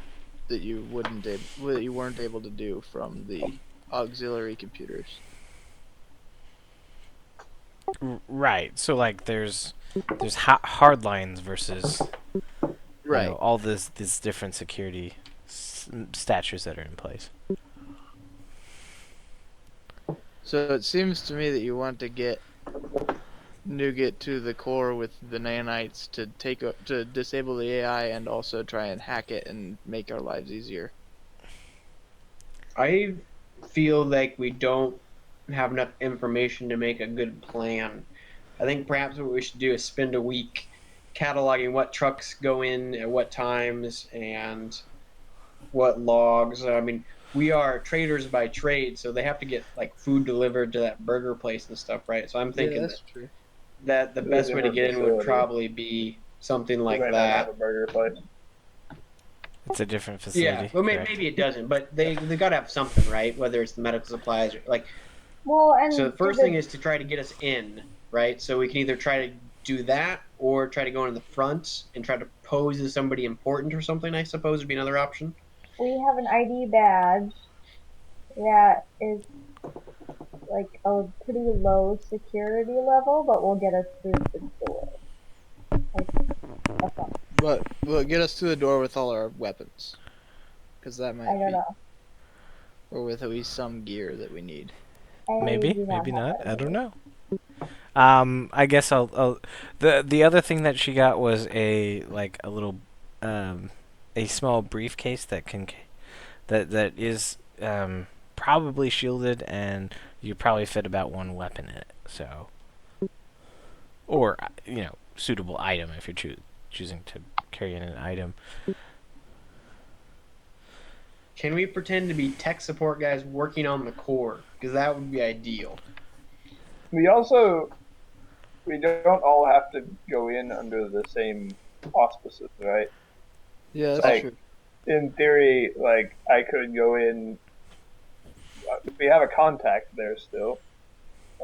that you weren't able to do from the auxiliary computers. Right. So like there's hard lines versus Right. all this different security statures that are in place. So it seems to me that you want to get Nugget to the core with the nanites to disable the AI and also try and hack it and make our lives easier. I feel like we don't have enough information to make a good plan. I think perhaps what we should do is spend a week cataloging what trucks go in at what times and what logs. I mean, we are traders by trade, so they have to get like food delivered to that burger place and stuff, right? So I'm thinking true. that the It best is way in to our get in would facility. probably be something We like might not have that. a burger place. It's a different facility. Yeah, well, correct? maybe it doesn't, but they got to have something, right? Whether it's the medical supplies or like. well, and So the first thing is to try to get us in, right? So we can either try to do that or try to go in the front and try to pose as somebody important or something. I suppose would be another option. we have an ID badge that is like a pretty low security level, but will get us through the door. Like, that's all. But will it get us to the door with all our weapons? Because that might I don't be, know. or with at least some gear that we need. Maybe, do maybe have not. that I don't idea. know. I guess I'll. The other thing that she got was a little, a small briefcase that is probably shielded, and you probably fit about one weapon in it. So, or suitable item if you're choosing to carry in an item. Can we pretend to be tech support guys working on the core? Because that would be ideal. We don't all have to go in under the same auspices, right? Yeah, that's Like, true. in theory, like, I could go in. We have a contact there still.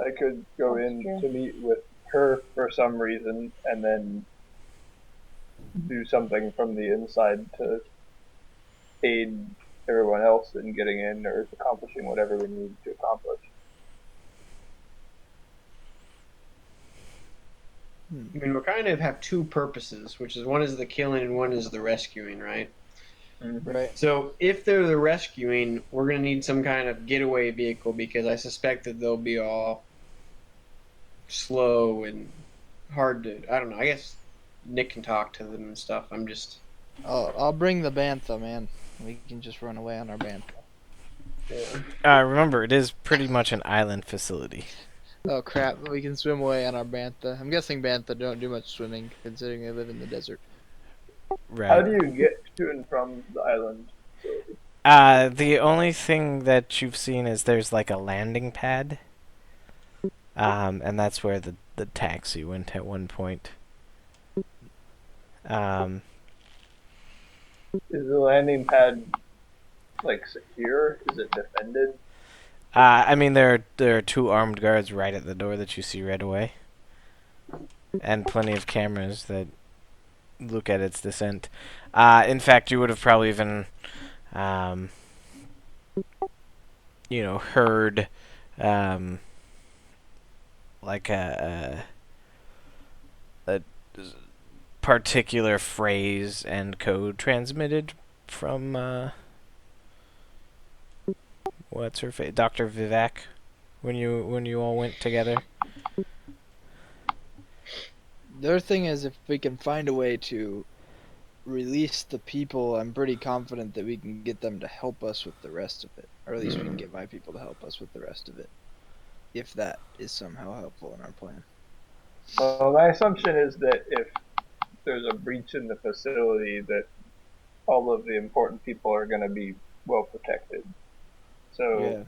I could go That's in true. to meet with her for some reason, and then do something from the inside to aid everyone else in getting in or accomplishing whatever we need to accomplish. I mean, we kind of have two purposes, which is one is the killing and one is the rescuing, right? Right. So if they're the rescuing, we're going to need some kind of getaway vehicle because I suspect that they'll be all slow and hard to. I don't know. I guess Nick can talk to them and stuff. I'm just. I'll bring the bantha, man. We can just run away on our bantha. Remember, it is pretty much an island facility. Oh crap! We can swim away on our bantha. I'm guessing bantha don't do much swimming, considering they live in the desert. Right. How do you get to and from the island? The only thing that you've seen is there's like a landing pad. And that's where the taxi went at one point. Is the landing pad like secure? Is it defended? I mean, there are two armed guards right at the door that you see right away, and plenty of cameras that look at its descent. In fact, you would have probably even, heard, like a particular phrase and code transmitted from what's her face, Dr. Vivek, when you all went together. The other thing is, if we can find a way to release the people, I'm pretty confident that we can get them to help us with the rest of it. Or at least we can get my people to help us with the rest of it. If that is somehow helpful in our plan. Well, my assumption is that if there's a breach in the facility, that all of the important people are going to be well protected. So Yeah.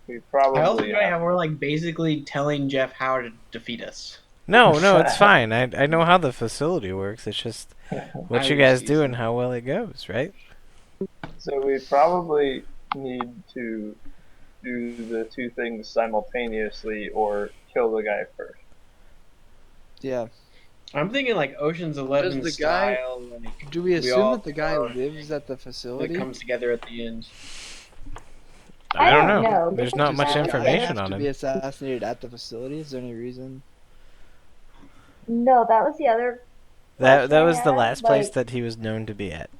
we I also probably enjoy how we're like basically telling Jeff how to defeat us. No, it's fine. I know how the facility works. It's just what I you guys see. do and how well it goes, right? So we probably need to do the two things simultaneously or kill the guy first. Yeah. I'm thinking like Ocean's 11 the guy- style. Like, Do we we assume all that the guy are- lives at the that facility? comes together at the end. I don't don't know. know. There's This not is much bad. information have on to him. be assassinated at the facility? Is there any reason? No, that was the other. That question I was the had, last place like- that he was known to be at.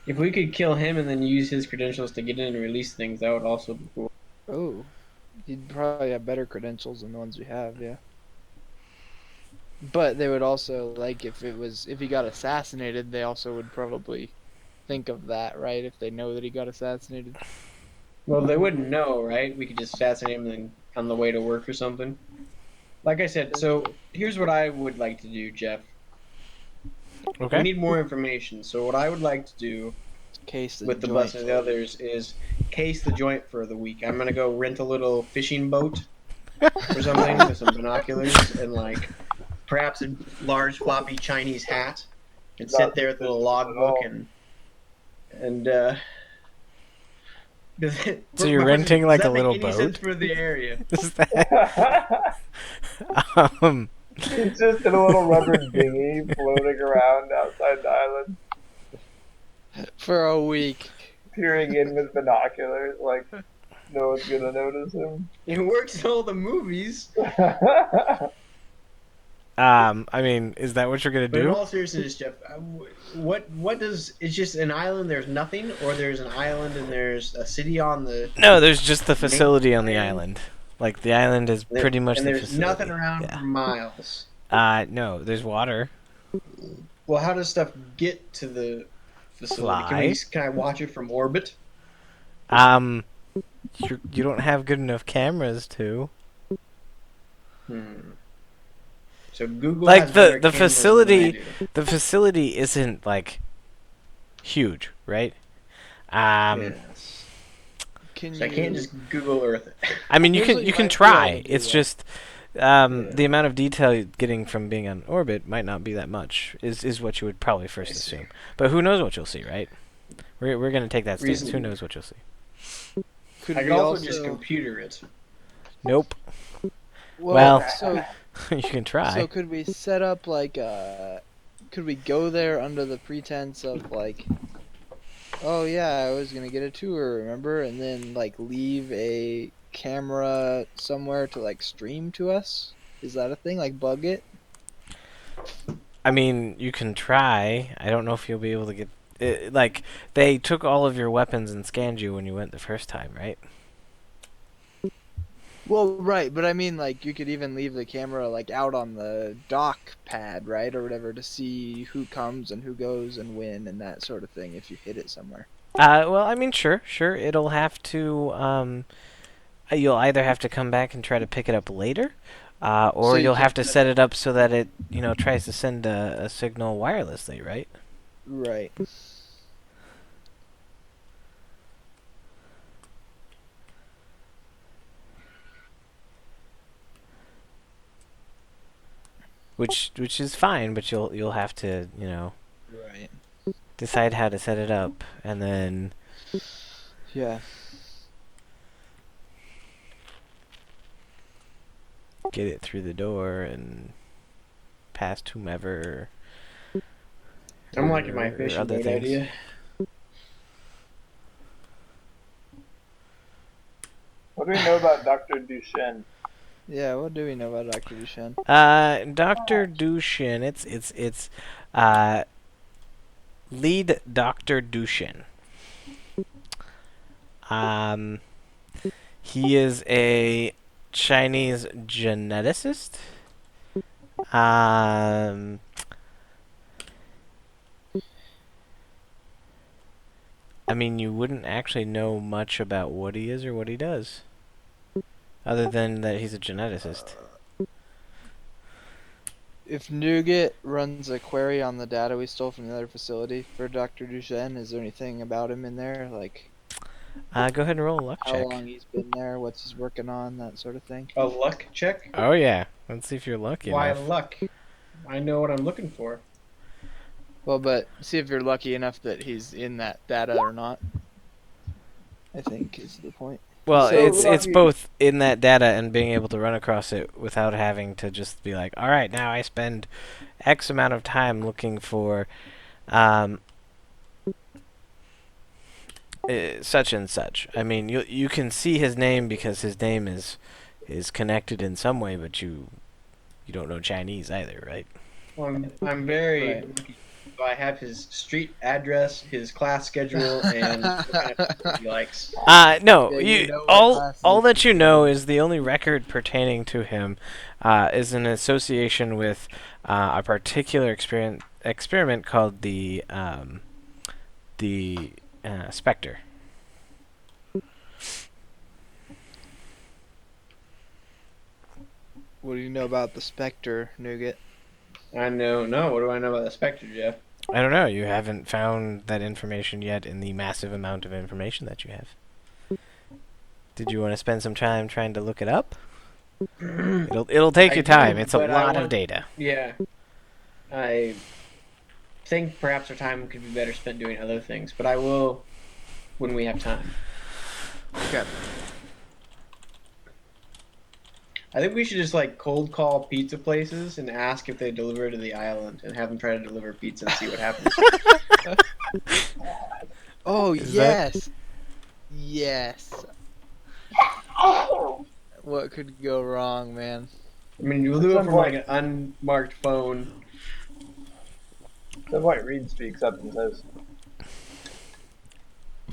If we could kill him and then use his credentials to get in and release things, that would also be cool. Oh, he'd probably have better credentials than the ones we have, yeah. But they would also, like, if he got assassinated, they also would probably think of that, right? If they know that he got assassinated. Well, they wouldn't know, right? We could just assassinate him and then on the way to work or something. Like I said, so here's what I would like to do, Jeff. We Okay. need more information. So what I would like to do Case the with the joint. bus and the others is case the joint for the week. I'm gonna go rent a little fishing boat or something with some binoculars and like perhaps a large floppy Chinese hat and sit there with a little logbook and So you're renting, like, a little does that make any boat? sense for the area? Is that It's just in a little rubber dinghy floating around outside the island, For a week. peering in with binoculars, like no one's gonna notice him. It works in all the movies. I mean, is that what you're gonna But in do? all seriousness, Jeff, what does it's just an island? There's nothing, or there's an island and there's a city on the No, there's just the main facility on the land, island. Like the island is pretty much and the there's nothing facility. around Yeah. for miles. No, there's water. Well, how does stuff get to the facility? Fly. Can I watch it from orbit? Um, you don't have good enough cameras to. So Google Like has better the cameras than I facility, do. the facility isn't like huge, right? Yes. Can So I can't just Google Earth it. I mean, you Here's can what you you can might be able try. to do, It's though. just the amount of detail you're getting from being on orbit might not be that much. Is what you would probably first I see. assume. But who knows what you'll see, right? We're gonna take that stance. Reason- Who knows what you'll see? Could I we can also just computer it. Nope. Well, Well, so you can try. so could we set up like could we go there under the pretense of like, oh yeah, I was gonna get a tour, remember, and then like leave a camera somewhere to like stream to us? Is that a thing? Like bug it? I mean, you can try. I don't know if you'll be able to get. Like they took all of your weapons and scanned you when you went the first time, right? Well, right, but I mean, like, you could even leave the camera, like, out on the dock pad, right, or whatever, to see who comes and who goes and when and that sort of thing if you hit it somewhere. Well, I mean, sure. It'll have to. You'll either have to come back and try to pick it up later, or So you you'll can have to set it up so that it, tries to send a signal wirelessly, right? Right. Which is fine, but you'll have to, Right. decide how to set it up, and then Yeah. get it through the door and past whomever. I'm liking my or fishing other boat things. idea. What do we know about Dr. Duchenne? Yeah, what do we know about Dr. Duchenne? Dr. Dushin, it's lead Dr. Dushin. He is a Chinese geneticist. I mean, you wouldn't actually know much about what he is or what he does, other than that he's a geneticist. If Nugget runs a query on the data we stole from the other facility for Dr. Duchenne, is there anything about him in there? Like, Go ahead and roll a luck how check. long he's been there, what's he's working on, that sort of thing? A luck check? Oh yeah, let's see if you're lucky Why enough. luck? I know what I'm looking for. Well, but see if you're lucky enough that he's in that data or not. I think is the point. Well, So it's lucky- both in that data and being able to run across it without having to just be like, all right, now I spend X amount of time looking for such and such. I mean, you can see his name because his name is connected in some way, but you don't know Chinese either, right? Well, I'm very Right. lucky. So I have his street address, his class schedule, and what kind of food he likes. No, Yeah, you you know what all class all he that you know is the only record pertaining to him is an association with a particular experiment called the Spectre. What do you know about the Spectre, Nugget? I know. No, what do I know about the Spectre, Jeff? I don't know. You haven't found that information yet in the massive amount of information that you have. Did you want to spend some time trying to look it up? It'll take I you time. do, It's a but I lot of want- data. Yeah. I think perhaps our time could be better spent doing other things, but I will when we have time. Okay. I think we should just like cold call pizza places and ask if they deliver to the island and have them try to deliver pizza and see what happens. Oh, Is that- yes. Yes. What could go wrong, man? I mean, you At do it some from point- like an unmarked phone. At some point, Reid speaks up and says,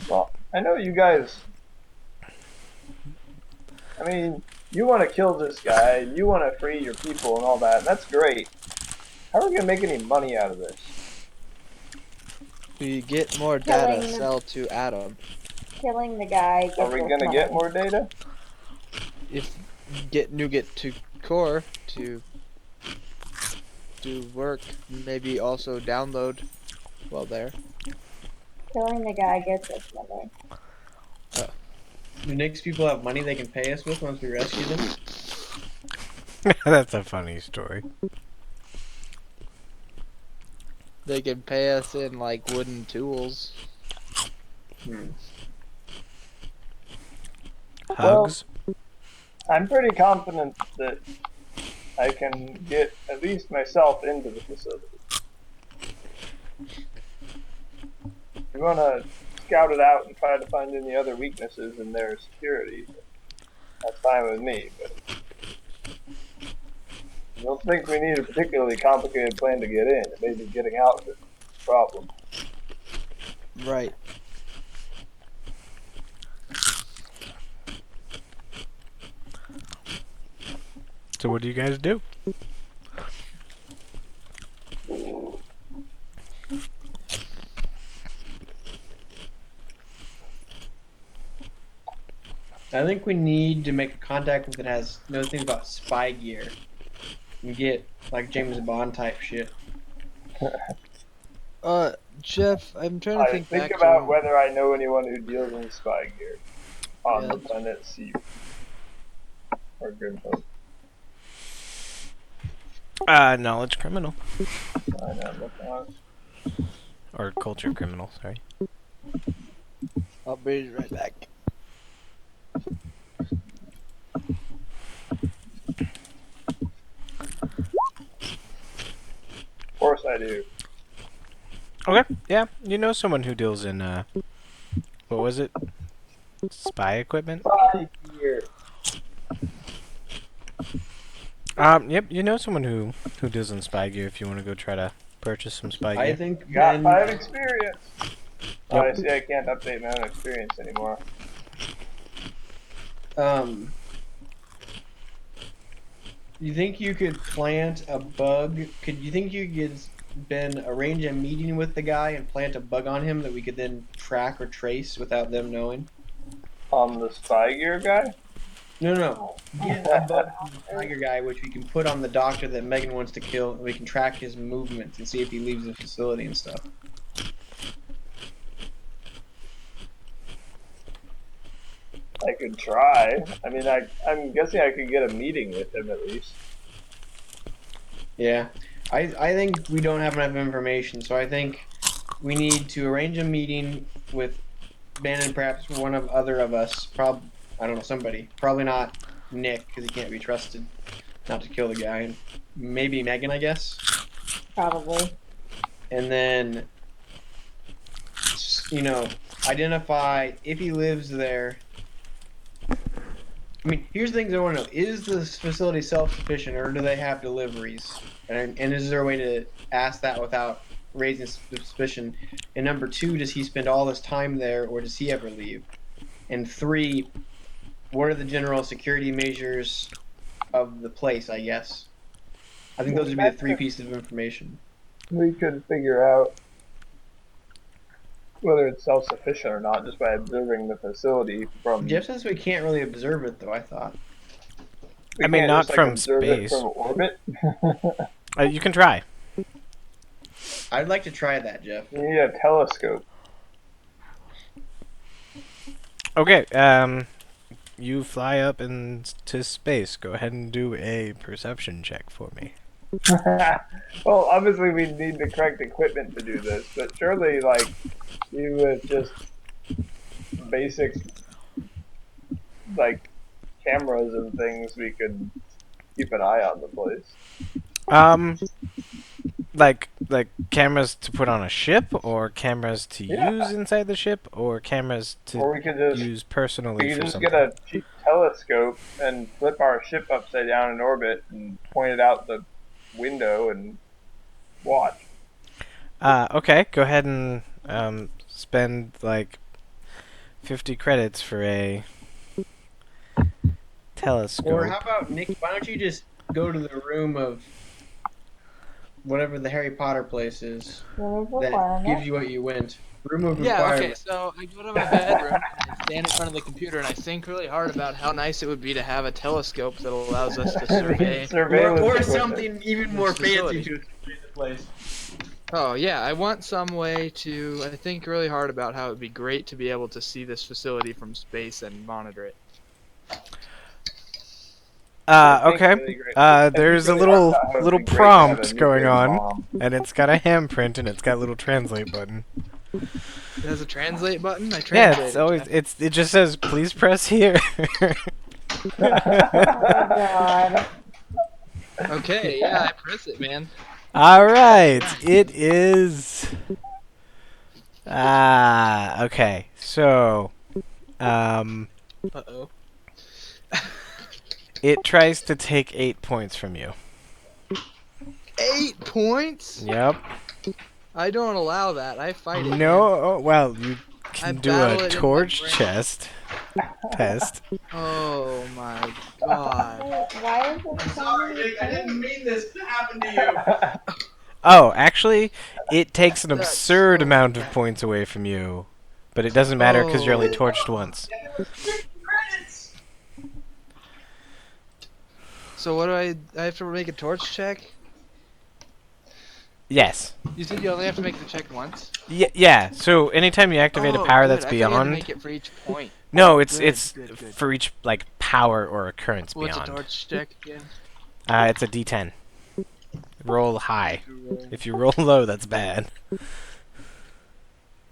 "Well, I know you guys. I mean, you want to kill this guy, you want to free your people and all that. That's great. How are we gonna make any money out of this? We get more data, Killing the- sell to Adam. Killing the guy Are gets we us gonna money. get more data? If get Nugget to core to do work, maybe also download while there. Killing the guy gets us money. Do Nick's people have money they can pay us with once we rescue them? That's a funny story. They can pay us in like wooden tools. Hugs. I'm pretty confident that I can get at least myself into the facility. We want to scout it out and try to find any other weaknesses in their security. That's fine with me, but I don't think we need a particularly complicated plan to get in. Maybe getting out is the problem. Right. So what do you guys do? I think we need to make a contact that has knows things about spy gear and get like James Bond type shit. Jeff, I'm trying to I think think back about to whether I know anyone who deals in spy gear on Yeah, the planet Sea or Grimhook. Knowledge criminal. I know, look on. Or culture criminal, sorry. I'll be right back. Of course I do. Okay, yeah. You know someone who deals in, what was it? Spy equipment? Spy gear. Yep, you know someone who deals in spy gear if you want to go try to purchase some spy gear. I think Got then 5 experience. Oh, I Yep. see I can't update my own experience anymore. you think you could plant a bug? Could you think you could Ben arrange a meeting with the guy and plant a bug on him that we could then track or trace without them knowing? On the spy gear guy? No. Get a bug from the tiger guy, which we can put on the doctor that Megan wants to kill, and we can track his movements and see if he leaves the facility and stuff. I could try. I mean, I'm guessing I could get a meeting with him at least. Yeah, I think we don't have enough information, so I think we need to arrange a meeting with Ben and perhaps one of other of us. I don't know, somebody. Probably not Nick, because he can't be trusted not to kill the guy. And maybe Megan, I guess. Probably. And then, identify if he lives there. I mean, here's the things I want to know. Is this facility self-sufficient, or do they have deliveries? And is there a way to ask that without raising suspicion? And number 2, does he spend all his time there, or does he ever leave? And 3, what are the general security measures of the place, I guess? I think those would be the 3 pieces of information. We could figure out whether it's self-sufficient or not just by observing the facility from. Jeff says we can't really observe it, though, I thought. We I mean, can't not just, from observe space. it from orbit. You can try. I'd like to try that, Jeff. You need a telescope. Okay, you fly up into space. Go ahead and do a perception check for me. Well, obviously we need the correct equipment to do this, but surely, like, you with just basic, like, cameras and things, we could keep an eye on the place. Like, like cameras to put on a ship, or cameras to Yeah. use inside the ship, or cameras to Or we could just use personally we could for just something? get a cheap telescope and flip our ship upside down in orbit and point it out the window and watch. Okay, go ahead and spend like 50 credits for a telescope. Or how about Nick? Why don't you just go to the room of whatever the Harry Potter place is Room of that requirement. gives you what you went? Room of Yeah, okay, requirement. so I go to my bedroom, and I stand in front of the computer, and I think really hard about how nice it would be to have a telescope that allows us to survey. Surveillance Or equipment. something even more fancy Facility. to explain the place. Oh, yeah, I want some way to. I think really hard about how it would be great to be able to see this facility from space and monitor it. Okay. There's a little prompt going on, and it's got a handprint and it's got a little translate button. It has a translate button. I Yeah, translated. it's always it just says please press here. Oh god. Okay, yeah, I press it, man. All right, it is. Okay. So, Uh-oh. it tries to take 8 points from you. 8 points? Yep. I don't allow that. I fight it. No. Well, you I can do battle a it in my torch brain. chest test. Man. Oh my god. Wait, why is this so many things? mean this to happen to you. Oh, actually, it takes an That's absurd so amount of bad. points away from you, but it doesn't matter because you're only Oh. torched once. So what do I have to make a torch check? Yes. You said you only have to make the check once? Yeah. So anytime you activate a power good. that's I thought you had to beyond, make it for each point. no, it's Good. for each like power or occurrence What's beyond. a torch check again? It's a D10. Roll high. If you roll low, that's bad.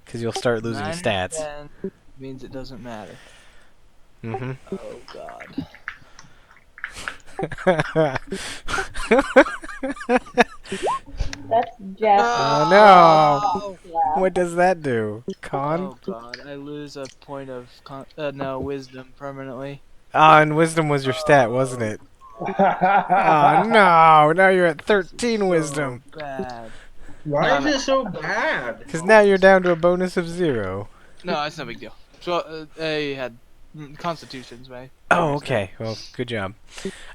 Because you'll start losing 9 or stats. 10 means it doesn't matter. Mm-hmm. Oh god. That's Jeff. Oh no! Yeah. What does that do? Con? Oh god, I lose a point of wisdom permanently. Ah, and wisdom was your stat, wasn't it? Oh no! Now you're at 13 wisdom. So bad. Why is it so bad? Because now you're down to a bonus of 0. No, it's no big deal. So I had constitutions, right? Oh, okay. Well, good job.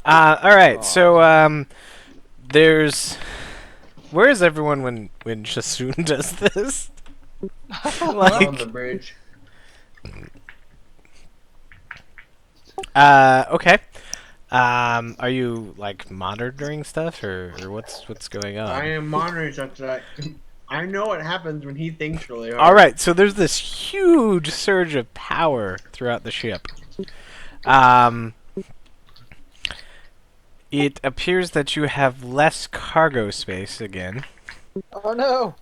Alright, so, there's... Where is everyone when Shassoon does this? On the bridge. Okay. Are you, like, monitoring stuff, or what's going on? I am monitoring such that I know what happens when he thinks really hard. Alright, so there's this huge surge of power throughout the ship. It appears that you have less cargo space again. Oh no!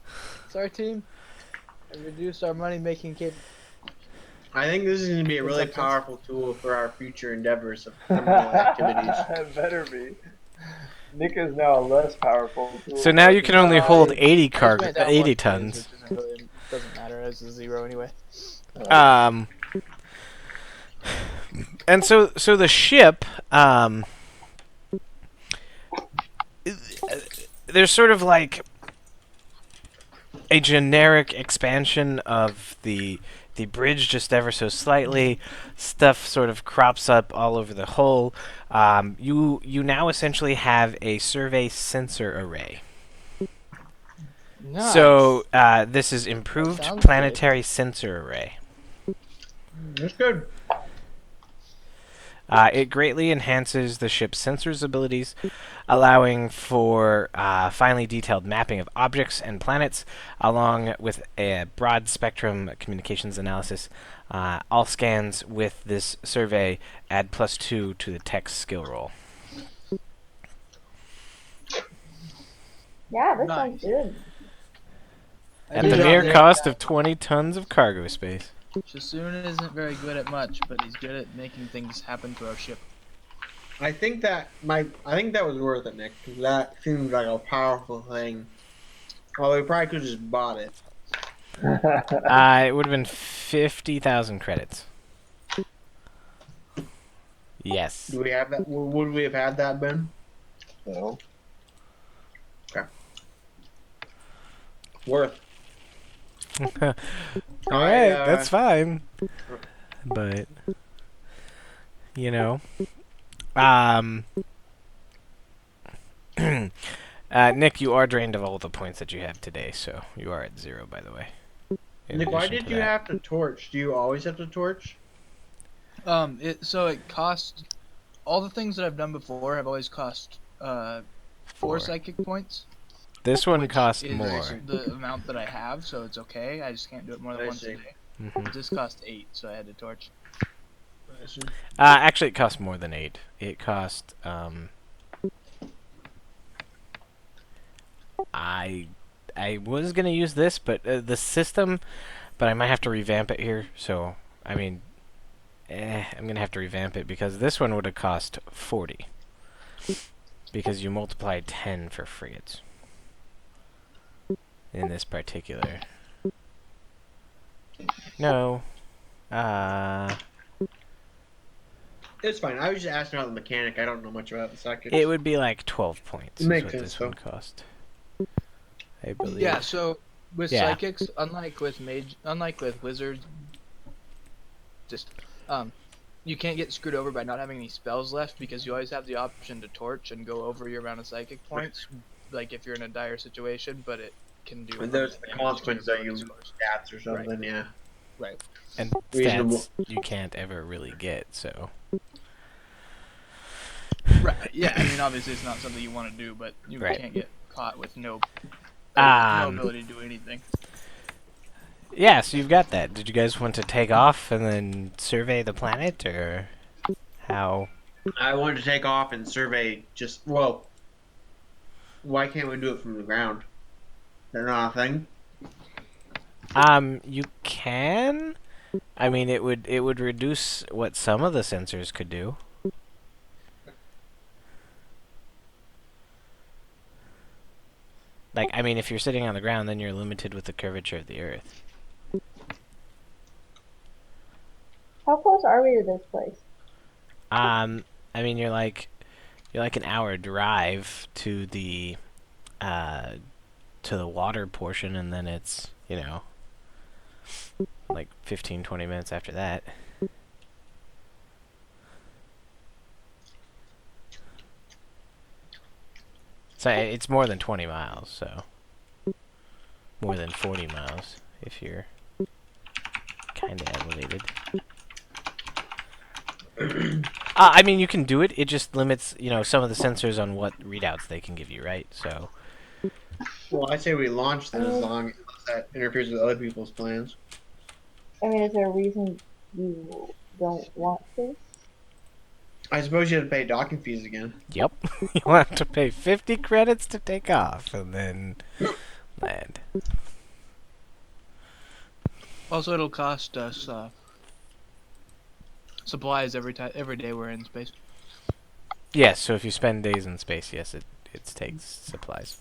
Sorry, team. I reduced our money-making capability. I think this is going to be a really powerful tool for our future endeavors of criminal activities. It better be. Nick is now a less powerful tool. So now you can only hold 80 I just cargo, went down 80 one phase, tons. which doesn't matter as a 0 anyway. And so the ship, there's sort of like a generic expansion of the bridge just ever so slightly. Stuff sort of crops up all over the hull. You now essentially have a survey sensor array. Nice. So this is improved sounds planetary sensor array. That's good. It greatly enhances the ship's sensors abilities, allowing for finely detailed mapping of objects and planets, along with a broad spectrum communications analysis. All scans with this survey add +2 to the tech skill roll. Yeah, this Nice. sounds good. At Good the job, mere Nick. cost of 20 tons of cargo space. Shassoon isn't very good at much, but he's good at making things happen to our ship. I think that was worth it, Nick. 'Cause that seems like a powerful thing. Well, we probably could have just bought it. It would have been 50,000 credits. Yes. Do we have that? Would we have had that, Ben? So, Worth. All right, that's fine. But you know, Nick, you are drained of all the points that you have today, so you are at 0, by the way. Nick, why did you have to torch? Do you always have to torch? So it costs all the things that I've done before have always cost 4 psychic points. This one which costs is more. The amount that I have, so it's okay. I just can't do it more than once a day. This cost 8, so I had to torch. Actually, it costs more than 8. It cost I was gonna use this, but the system, but I might have to revamp it here. So I mean, I'm gonna have to revamp it because this one would have cost 40 because you multiply 10 for frigates in this particular. No. It's fine. I was just asking about the mechanic. I don't know much about the psychics. It would be like 12 points. Makes is what sense, this one cost. I believe. Yeah. So with Yeah. psychics, unlike with wizards, just you can't get screwed over by not having any spells left because you always have the option to torch and go over your amount of psychic points. Like if you're in a dire situation, but it can do. And there's the damage consequence to your that you lose ability stats or something. Yeah. Right. And Reasonable. stats you can't ever really get, so. Right. Yeah. I mean, obviously, it's not something you want to do, but you Right. can't get caught with no Um, ability to do anything. Yeah, so you've got that. Did you guys want to take off and then survey the planet, or how? I wanted to take off and survey. Why can't we do it from the ground? They're not a thing. You can. I mean, it would reduce what some of the sensors could do. Like, I mean, if you're sitting on the ground, then you're limited with the curvature of the Earth. How close are we to this place? I mean, you're like an hour drive to the water portion, and then it's, like 15, 20 minutes after that. So it's more than 20 miles, so more than 40 miles if you're kind of elevated. I mean, you can do it. It just limits, some of the sensors on what readouts they can give you, right? So. Well, I say we launch them unless that interferes with other people's plans. I mean, is there a reason you don't want to? I suppose you have to pay docking fees again. Yep. You'll have to pay 50 credits to take off and then land. Also, it'll cost us supplies every day we're in space. Yes, so if you spend days in space, yes, it takes supplies.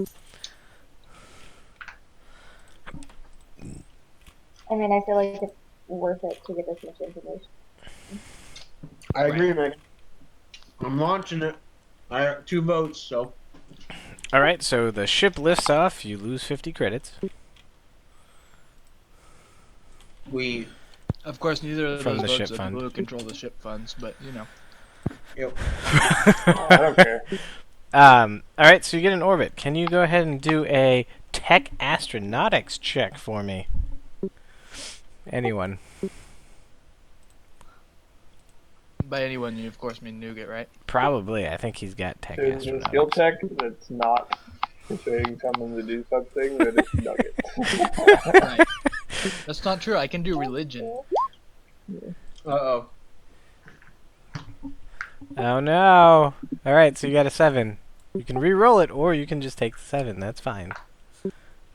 I mean, I feel like it's worth it to get this much information. I agree, man. I'm launching it. I have 2 votes, so. Alright, so the ship lifts off, you lose 50 credits. Of course, neither of From those the votes ship are fund. people who control the ship funds, but Yep. I don't care. Alright, so you get an orbit. Can you go ahead and do a tech astronautics check for me? Anyone? by anyone you of course mean Nugget, right? Probably. I think he's got tech There's a skill astronautics. check that's not persuading someone to do something that is Nugget. Right. That's not true. I can do religion. Uh-oh. Oh no! Alright, so you got a 7. You can re-roll it, or you can just take the 7. That's fine.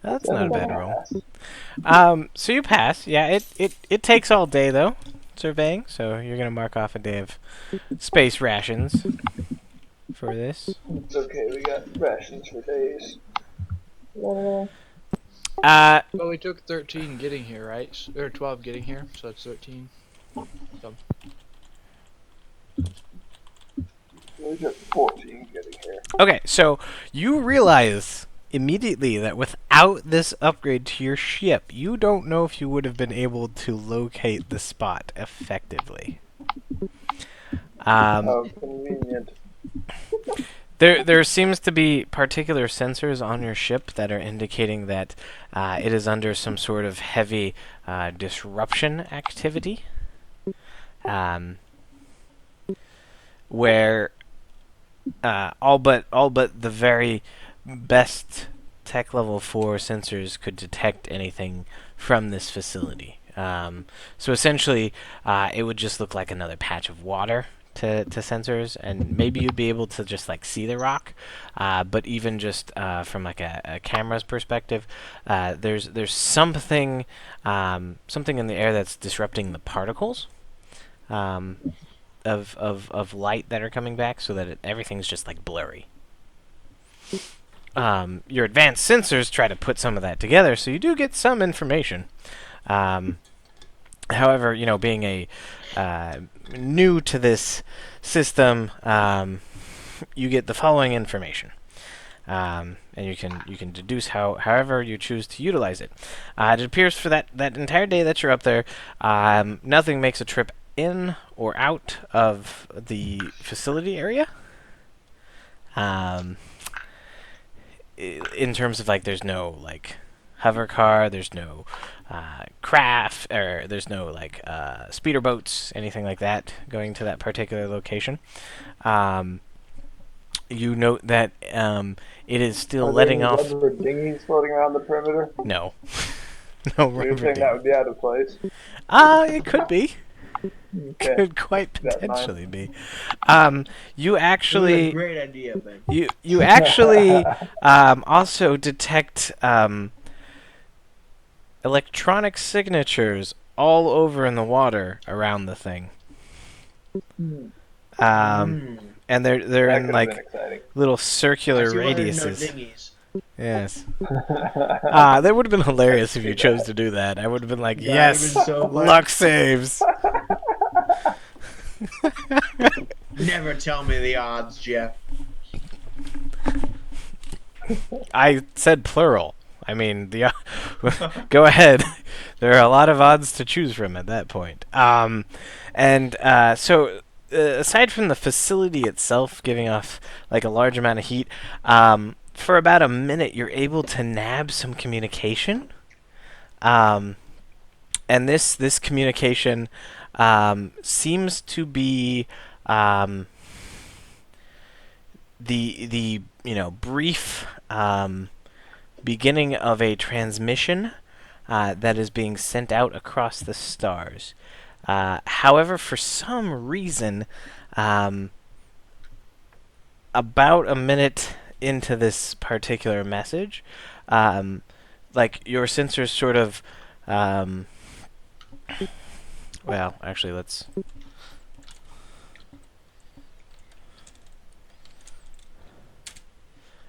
That's not a bad roll. So you pass. Yeah, it takes all day though, surveying. So you're gonna mark off a day of space rations for this. It's okay, we got rations for days. Well, we took 13 getting here, right? Or 12 getting here, so that's 13. So, We took 14 getting here. Okay, so you realize immediately that without this upgrade to your ship, you don't know if you would have been able to locate the spot effectively. How convenient. There seems to be particular sensors on your ship that are indicating that it is under some sort of heavy disruption activity, where all but the very best tech level 4 sensors could detect anything from this facility. So essentially, it would just look like another patch of water to sensors, and maybe you'd be able to just like see the rock. But even just from like a camera's perspective, there's something in the air that's disrupting the particles. Of light that are coming back, so that everything's just like blurry. Your advanced sensors try to put some of that together, so you do get some information. However, being a new to this system, you get the following information, and you can deduce however you choose to utilize it. It appears for that entire day that you're up there, nothing makes a trip in or out of the facility area. In terms of like, there's no like hover car, there's no craft, or there's no like speeder boats, anything like that going to that particular location. You note that it is still letting there off. rubber dinghies floating around the perimeter? No, no You're rubber saying that would be out of place? It could be. Okay. Could quite That's potentially fine. be. You It was a actually. great idea, Ben. You actually also detect electronic signatures all over in the water around the thing. And they're That in could have like been exciting. little I circular see why there's no radiuses. dinghies. Yes. That would have been hilarious if you chose to do that. I would have been like, Yeah, yes, it would've been so funny. luck saves. Never tell me the odds, Jeff. I said plural. I mean, go ahead. There are a lot of odds to choose from at that point. So aside from the facility itself giving off like a large amount of heat, for about a minute you're able to nab some communication. And this communication seems to be the brief beginning of a transmission that is being sent out across the stars. However, for some reason, about a minute into this particular message, like your sensors sort of, well, actually, let's.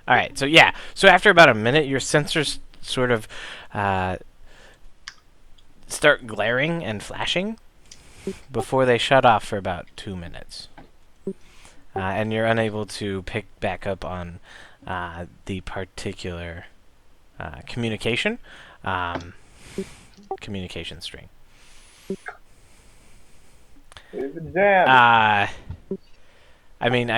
All right, so yeah, so after about a minute, your sensors sort of start glaring and flashing before they shut off for about 2 minutes. And you're unable to pick back up on the particular communication string. We've been jammed. I mean,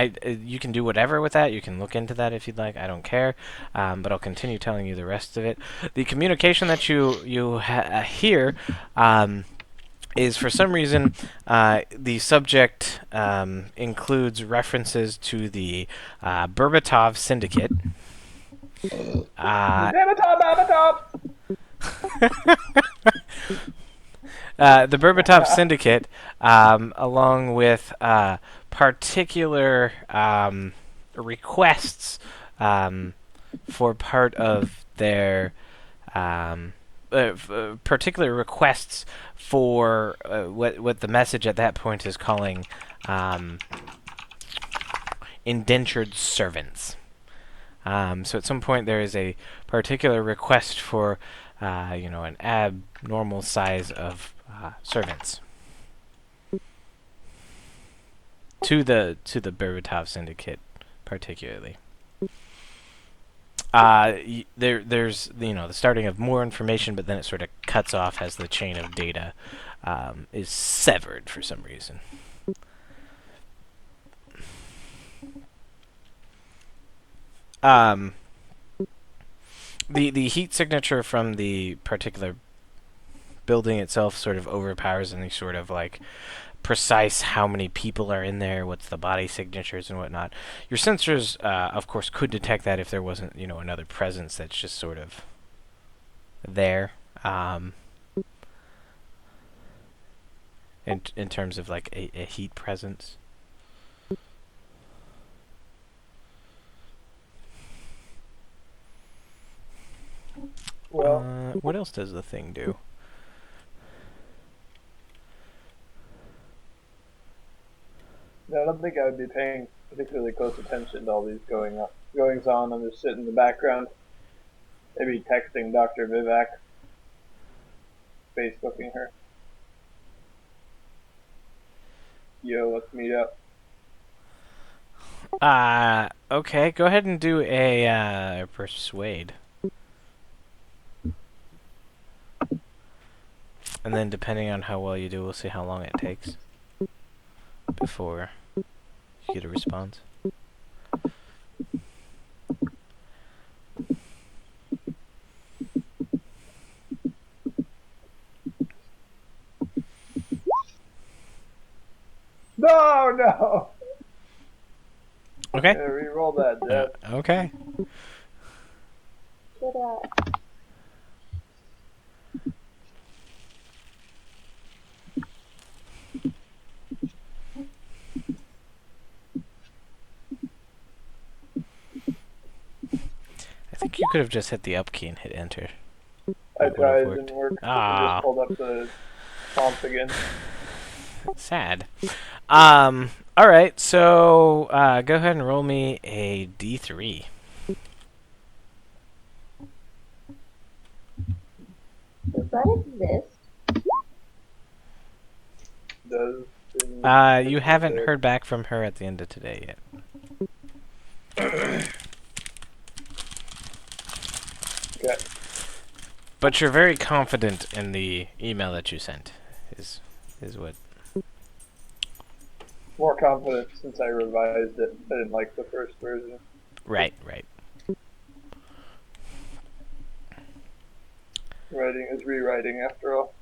you can do whatever with that. You can look into that if you'd like. I don't care. But I'll continue telling you the rest of it. The communication that you hear is, for some reason, the subject includes references to the Berbatov Syndicate. The Berbatov Syndicate, along with particular requests for part of their particular requests for what the message at that point is calling indentured servants. So at some point there is a particular request for, an abnormal size of servants to the Berbatov Syndicate, particularly. There's the starting of more information, but then it sort of cuts off as the chain of data is severed for some reason. The heat signature from the particular building itself sort of overpowers any sort of like precise how many people are in there, what's the body signatures and whatnot. Your sensors, of course, could detect that if there wasn't, another presence that's just sort of there. In terms of like a heat presence. Well, What else does the thing do? I don't think I would be paying particularly close attention to all these goings on. I'm just sitting in the background, maybe texting Dr. Vivek, Facebooking her. Yo, let's meet up. Okay, go ahead and do a persuade. And then depending on how well you do, we'll see how long it takes before you get a response. No! Okay. Yeah, re-roll that, Jeff. Okay. Get out. I think you could have just hit the up key and hit enter. I That would've tried, it worked. didn't work. I Ah. just pulled up the prompt again. Sad. All right. So go ahead and roll me a d3. Does that exist? Does You haven't heard back from her at the end of today yet. Okay. But you're very confident in the email that you sent. Is what? More confident since I revised it. I didn't like the first version. Right. Writing is rewriting after all.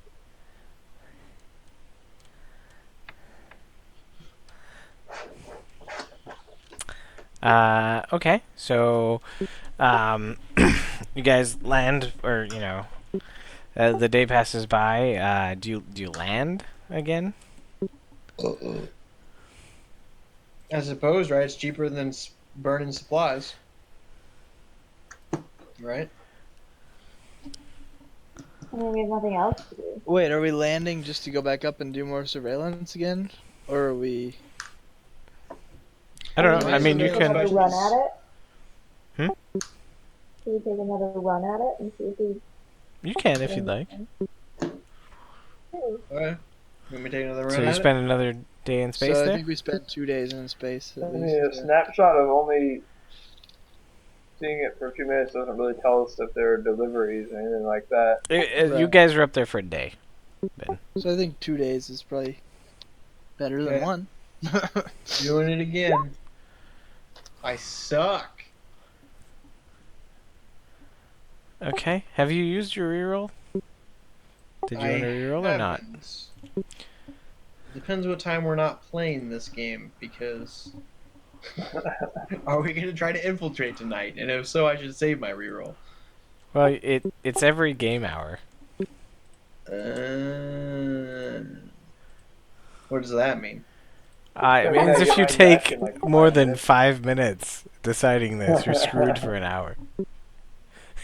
Okay. So, you guys land, or the day passes by. Do you land again? I suppose, right? It's cheaper than burning supplies. Right? I mean, we have nothing else to do. Wait, are we landing just to go back up and do more surveillance again? Or are we... I don't know. Why I mean, you isn't Take can. another run at it. Hmm? Should we take another run at it and see if we... You can if you'd like. Okay. Let me take another run So you at spend another day in space so I there? think we spent 2 days in space. I At mean, least. a snapshot of only seeing it for a few minutes doesn't really tell us if there are deliveries or anything like that. You Right. guys are up there for a day. Ben. So I think 2 days is probably better than Okay. one. it. Doing it again. I suck. Okay. Have you used your reroll? Did you want to reroll or not? haven't. Depends what time we're not playing this game, because are we going to try to infiltrate tonight? And if so, I should save my reroll. Well, it's every game hour. What does that mean? It Okay, means if yeah, you I'm take back in, like, more 5 than minutes. 5 minutes deciding this, you're screwed for an hour.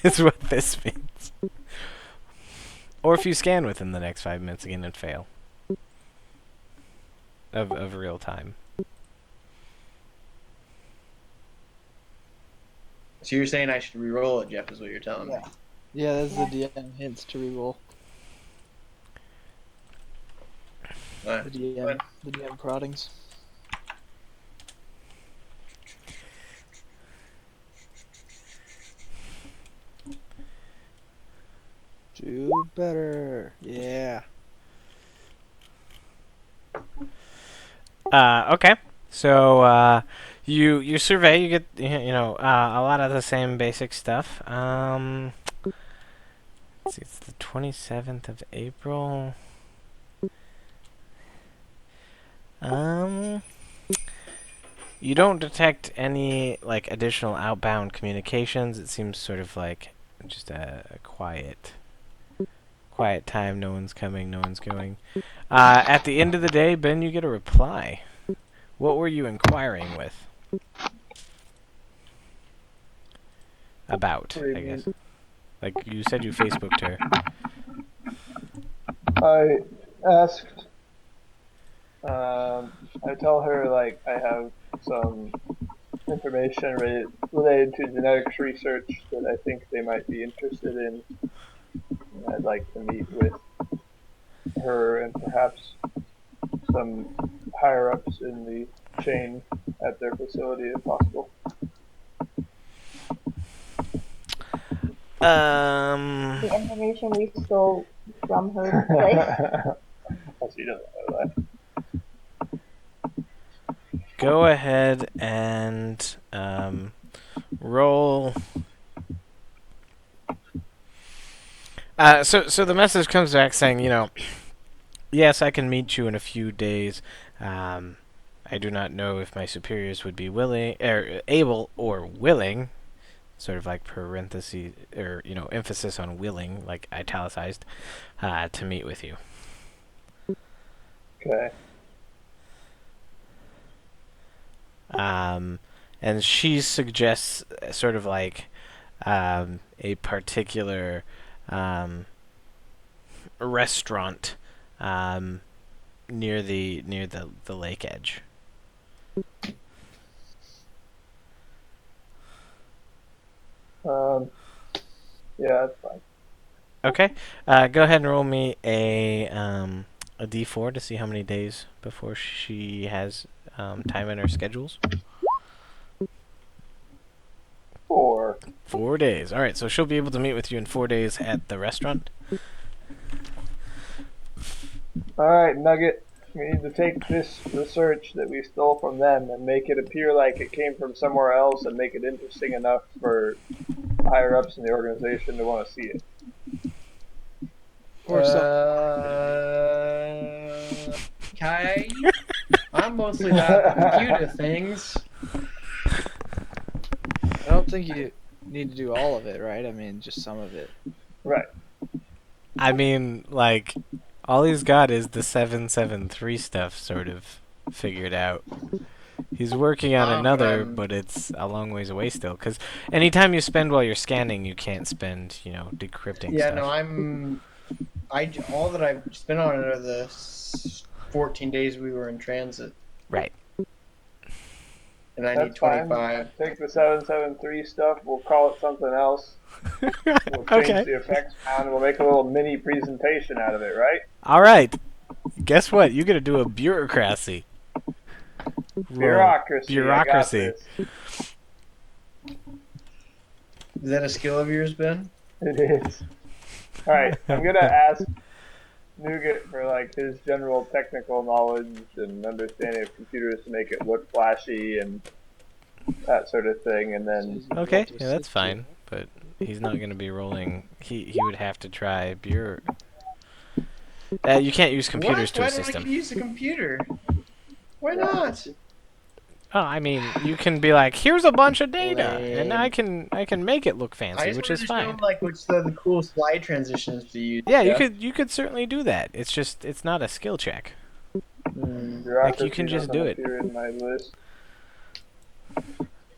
Is what this means. Or if you scan within the next 5 minutes again and fail. Of real time. So you're saying I should re-roll it, Jeff? Is what you're telling me? Yeah, that's the DM hints to reroll. Alright. The DM proddings. Do better. Yeah. Okay. So you survey. You get a lot of the same basic stuff. Let's see, it's the 27th of April. You don't detect any like additional outbound communications. It seems sort of like just a quiet time. No one's coming. No one's going. At the end of the day, Ben, you get a reply. What were you inquiring with? About, What do you I guess. mean? Like you said, you Facebooked her. I asked. I tell her like I have some information related to genetics research that I think they might be interested in. And I'd like to meet with her and perhaps some higher ups in the chain at their facility if possible. The information we stole from her place. Oh, she doesn't know that. Go ahead and roll. So the message comes back saying, yes, I can meet you in a few days. I do not know if my superiors would be willing, or able, or willing. Sort of like parentheses, or emphasis on willing, like italicized, to meet with you. Okay. And she suggests sort of like a particular restaurant near the lake edge. Yeah, that's fine. Okay. Go ahead and roll me a D4 to see how many days before she has time in her schedules. 4. 4 days. All right, so she'll be able to meet with you in 4 days at the restaurant. Alright, Nugget. We need to take this research that we stole from them and make it appear like it came from somewhere else and make it interesting enough for higher ups in the organization to want to see it. Or some. Okay. I'm mostly about computer things. I don't think you need to do all of it, right? I mean, just some of it. Right. I mean, like, all he's got is the 773 stuff sort of figured out. He's working on another, but it's a long ways away still. Because anytime you spend while you're scanning, you can't spend, decrypting Yeah, stuff. no, all that I've spent on it are the 14 days we were in transit. Right. And I That's need 25. Fine. Take the 773 stuff, we'll call it something else. We'll change Okay. the effects around and we'll make a little mini presentation out of it, right? All right. Guess what? You got to do a bureaucracy. Bureaucracy. Bureaucracy. I got this. Is that a skill of yours, Ben? It is. Alright, I'm gonna ask Nugget for like his general technical knowledge and understanding of computers to make it look flashy and that sort of thing, and then Okay, yeah, that's fine. But he's not going to be rolling. He would have to try bureau. You can't use computers to Why assist don't I him. use the computer? Why not? Oh, I mean, you can be like, here's a bunch of data, and Lame. I can make it look I fancy, just which wanted is to show fine. him, like, which the cool slide transitions to use. Yeah, you could certainly do that. It's just it's not a skill check. bureaucracy you can just doesn't do it. appear in my list.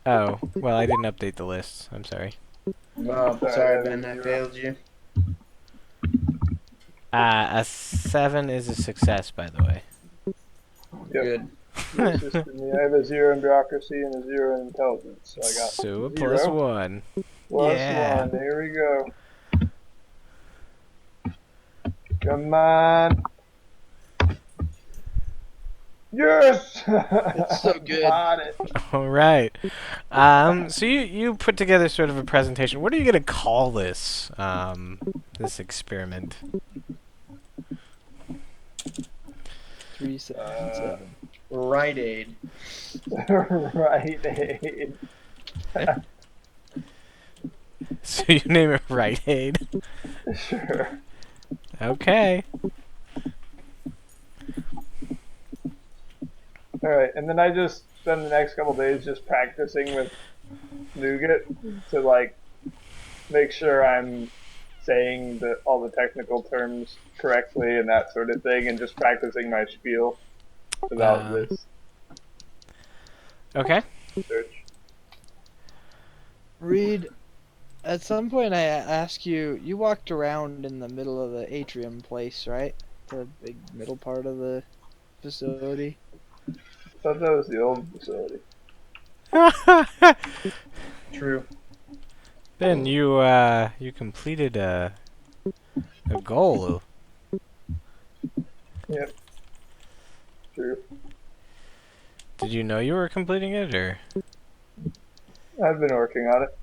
Oh, well, I didn't update the lists. I'm sorry. Oh, sorry, Ben, I failed you. A 7 is a success, by the way. Yep. Good. Just me. I have a 0 in bureaucracy and a 0 in intelligence. So I got So a 0 +1. plus Yeah. 1. Here we go. Come on. Yes! It's so good. Got it. All right. So you put together sort of a presentation. What are you gonna call this this experiment? 377. Rite Aid. Right. So you name it Right Aid. Sure. Okay. Alright, and then I just spend the next couple days just practicing with Nugget to, like, make sure I'm saying all the technical terms correctly and that sort of thing, and just practicing my spiel about this Okay. research. Reid, at some point I asked you, you walked around in the middle of the atrium place, right? The big middle part of the facility. I thought that was the old facility. True. Ben, you completed a goal. Yep. True. Did you know you were completing it, or? I've been working on it.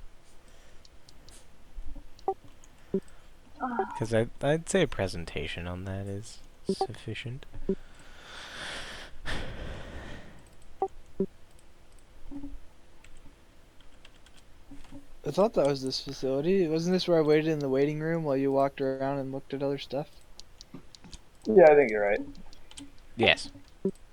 Because I'd say a presentation on that is sufficient. I thought that was this facility. Wasn't this where I waited in the waiting room while you walked around and looked at other stuff? Yeah, I think you're right. Yes.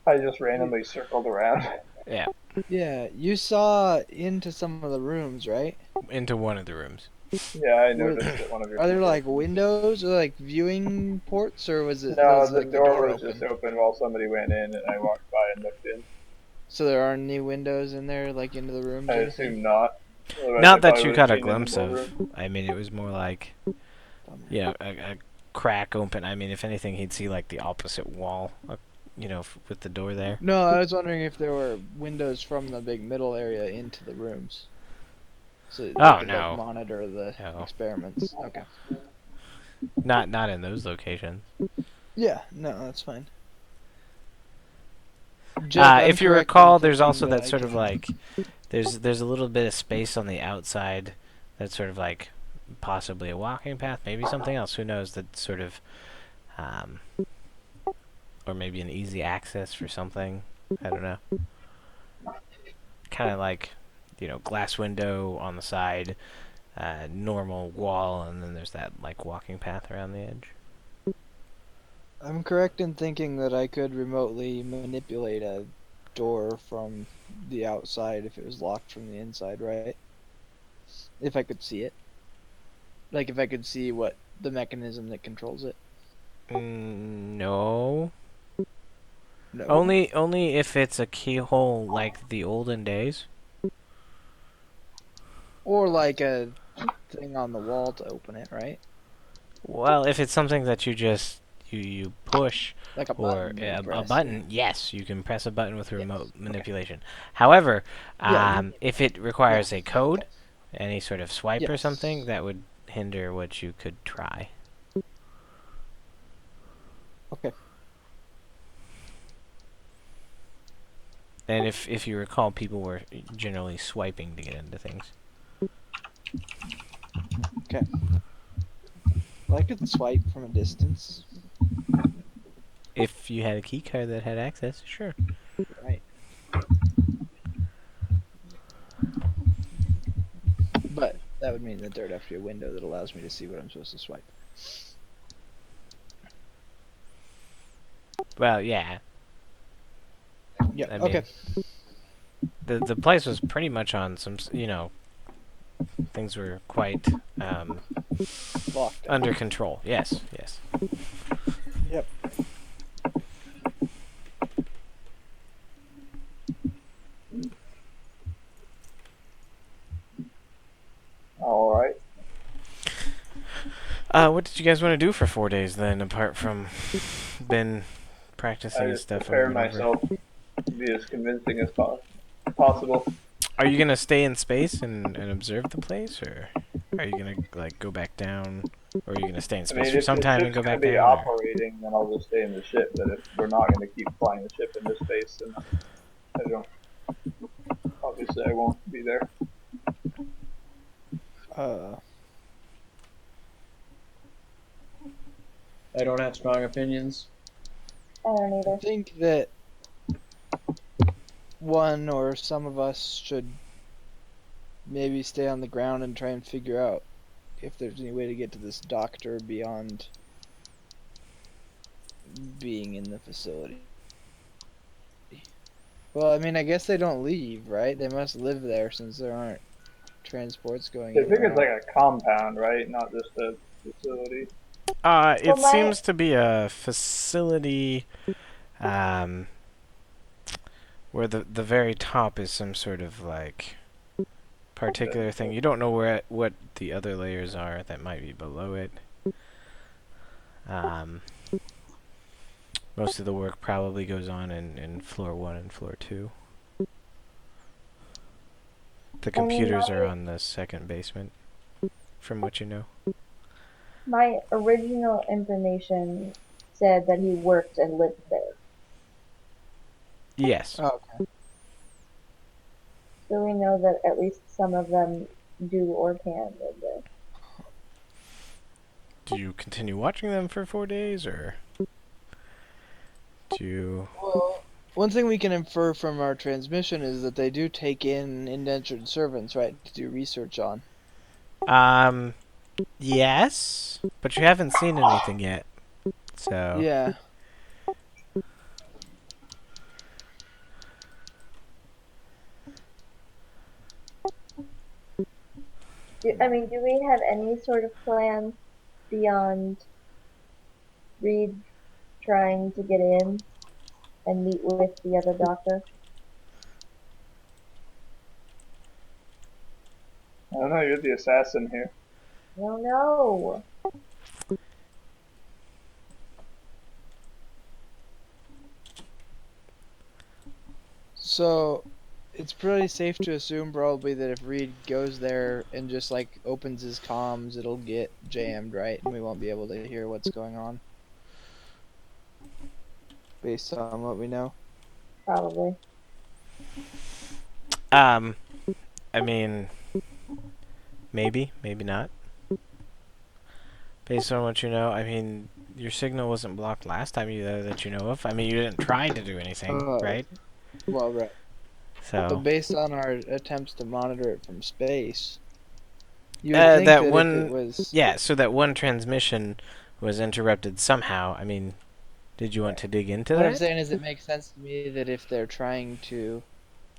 I just randomly circled around. Yeah. Yeah, you saw into some of the rooms, right? Into one of the rooms. Yeah, I noticed that one of your Are there people- like windows or like viewing ports, or was it? No, was, the like, door was open? just open while somebody went in, and I walked by and looked in. So there aren't any windows in there, like into the rooms. I or anything? assume not. Otherwise, Not I that probably you would've got a seen it in glimpse the of. room. I mean, it was more like, you know, a crack open. I mean, if anything, he'd see like the opposite wall, you know, with the door there. No, I was wondering if there were windows from the big middle area into the rooms. So they Oh, could, no. like, monitor the No. experiments. Okay. Not in those locations. Yeah, no, that's fine. Jeff, I'm if you correct in recall, there's thinking also that I sort of can- like, there's a little bit of space on the outside that's sort of like possibly a walking path, maybe something else. Who knows? That sort of, or maybe an easy access for something. I don't know. Kind of like, you know, glass window on the side, normal wall, and then there's that like walking path around the edge. I'm correct in thinking that I could remotely manipulate a door from the outside if it was locked from the inside, right? If I could see it. Like if I could see what the mechanism that controls it. No. No. Only if it's a keyhole like the olden days. Or like a thing on the wall to open it, right? Well, if it's something that you just you push, Like a or button. you a press. button, yes, you can press a button with remote manipulation. However, Yeah, if it requires a code, any sort of swipe or Yes. something, that would hinder what you could try. Okay. And if you recall, people were generally swiping to get into things. Well, I could swipe from a distance. If you had a key card that had access, sure. Right. But that would mean that there'd have to be a window that allows me to see what I'm supposed to swipe. Well, yeah. Yeah. I Okay. The place was pretty much on some, you know, things were quite Locked. under control. Yes, yes. Yep. All right. What did you guys want to do for 4 days then, apart from been practicing I and just stuff? prepare over and over? myself be as convincing as possible. Are you gonna stay in space and observe the place, or are you gonna like go back down, or are you gonna stay in I space mean, for if some the time and ship's go going back to be down? Or? operating, then I'll just stay in the ship. But if we're not going to keep flying the ship into space, then I don't. Obviously, I won't be there. I don't have strong opinions. I don't I either. think that one or some of us should maybe stay on the ground and try and figure out if there's any way to get to this doctor beyond being in the facility. Well, I mean, I guess they don't leave, right? They must live there since there aren't transports going I in think or it's out. like a compound, right? Not just a facility. It Well, seems to be a facility, um, where the very top is some sort of like particular thing. You don't know what the other layers are that might be below it. Most of the work probably goes on in floor 1 and floor 2. The I mean, computers are on the second basement, from what you know. my original information said that he worked and lived there. Yes. Oh, okay. So we know that at least some of them do or can live there. Do you continue watching them for 4 days, or do you... Well, one thing we can infer from our transmission is that they do take in indentured servants, right, to do research on. Yes, but you haven't seen anything yet. So... Yeah. Do we have any sort of plan beyond Reid trying to get in and meet with the other doctor? I don't know. You're the assassin here. I don't know. So, it's pretty safe to assume probably that if Reid goes there and just like opens his comms, it'll get jammed, right? And we won't be able to hear what's going on. Based on what we know. Probably. I mean, maybe not. Based on what you know, I mean, your signal wasn't blocked last time that you know of. I mean, you didn't try to do anything, right? Well, right. But So, based on our attempts to monitor it from space, you would think that if it was... yeah, so that one transmission was interrupted somehow. I mean, did you want to dig into What I'm that? saying is it makes sense to me that if they're trying to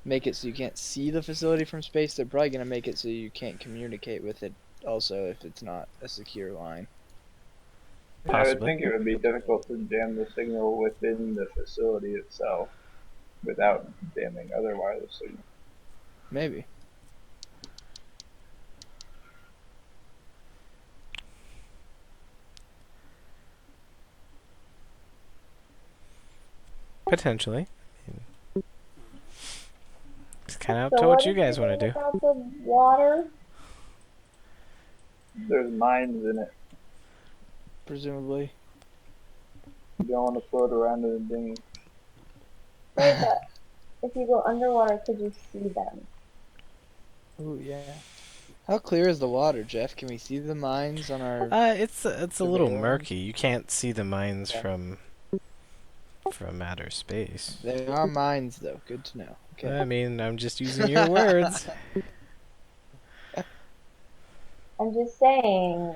make it so you can't see the facility from space, they're probably going to make it so you can't communicate with it also if it's not a secure line. Yeah, I would Possibly. think it would be difficult to jam the signal within the facility itself without jamming other wireless signals. Maybe. Potentially. It's kind of up So to what you did guys want to think do. about the water? There's mines in it. Presumably. You don't want to float around in a dinghy. Wait, but if you go underwater, could you see them? Ooh, yeah. How clear is the water, Jeff? Can we see the mines on our... It's a little surveillance? murky. You can't see the mines Yeah. from outer space. They are mines, though. Good to know. Okay. I mean, I'm just using your words. I'm just saying.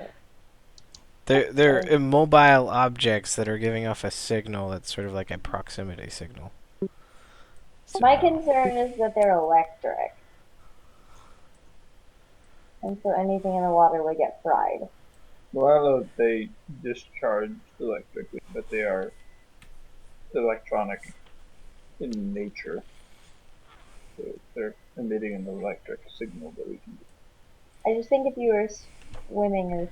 They're immobile objects that are giving off a signal that's sort of like a proximity signal. My So- concern is that they're electric. And so anything in the water would get fried. Well, I don't know if they discharge electrically, but they are electronic in nature. So they're emitting an electric signal that we can. I just think if you were swimming or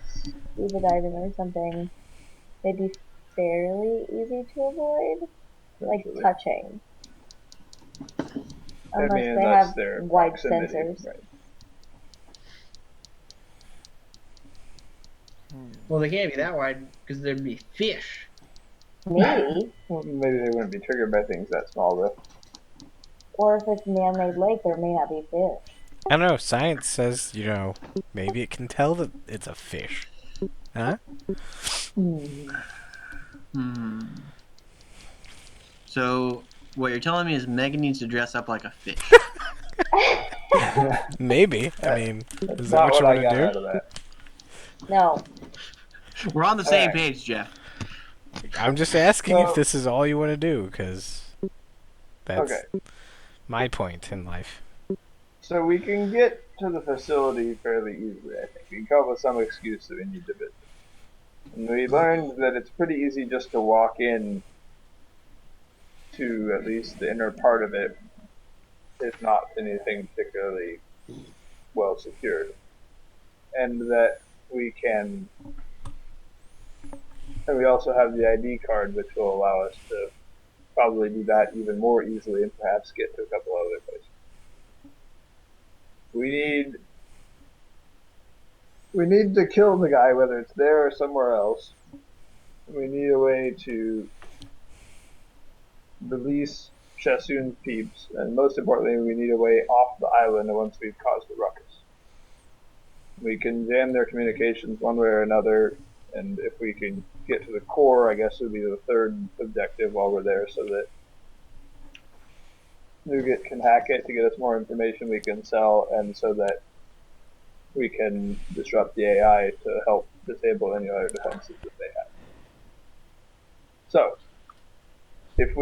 scuba diving or something, they'd be fairly easy to avoid. Like Potentially. touching. I Unless mean, they that's have their wide proximity, sensors. right? Well, they can't be that wide because there'd be fish. Maybe. Well, maybe they wouldn't be triggered by things that small, though. Or if it's a man-made lake, there may not be fish. I don't know. Science says, maybe it can tell that it's a fish. Huh? Hmm. So what you're telling me is Megan needs to dress up like a fish. Maybe. I mean, That's is that not what you what want I to got do? out of that. No. We're on the same Alright. page, Jeff. I'm just asking if So, this is all you want to do, because that's okay. my point in life. So we can get to the facility fairly easily, I think. We can come up with some excuse that we need to visit. And we learned that it's pretty easy just to walk in to at least the inner part of it, if not anything particularly well secured. And that we can, and we also have the ID card, which will allow us to probably do that even more easily and perhaps get to a couple other places. We need to kill the guy, whether it's there or somewhere else. We need a way to release Shassoon's peeps, and most importantly, we need a way off the island once we've caused a ruckus. We can jam their communications one way or another, and if we can get to the core, I guess it would be the third objective while we're there, so that Nugget can hack it to get us more information we can sell, and so that we can disrupt the AI to help disable any other defenses that they have. So, if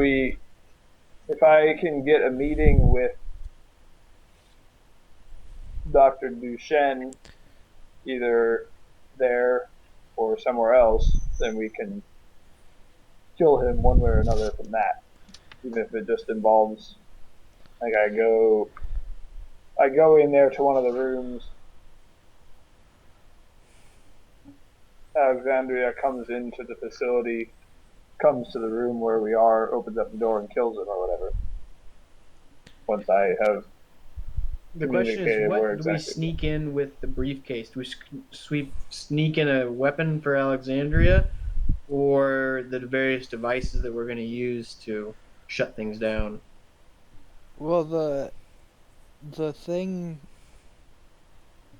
I can get a meeting with Dr. Duchenne, either there or somewhere else, then we can kill him one way or another from that. Even if it just involves, like, I go in there to one of the rooms. Alexandria comes into the facility, comes to the room where we are, opens up the door and kills him or whatever. Once I have The question is, communicated what where do we exactly. sneak in with the briefcase? Do we sneak in a weapon for Alexandria, or the various devices that we're going to use to shut things down? Well, the thing,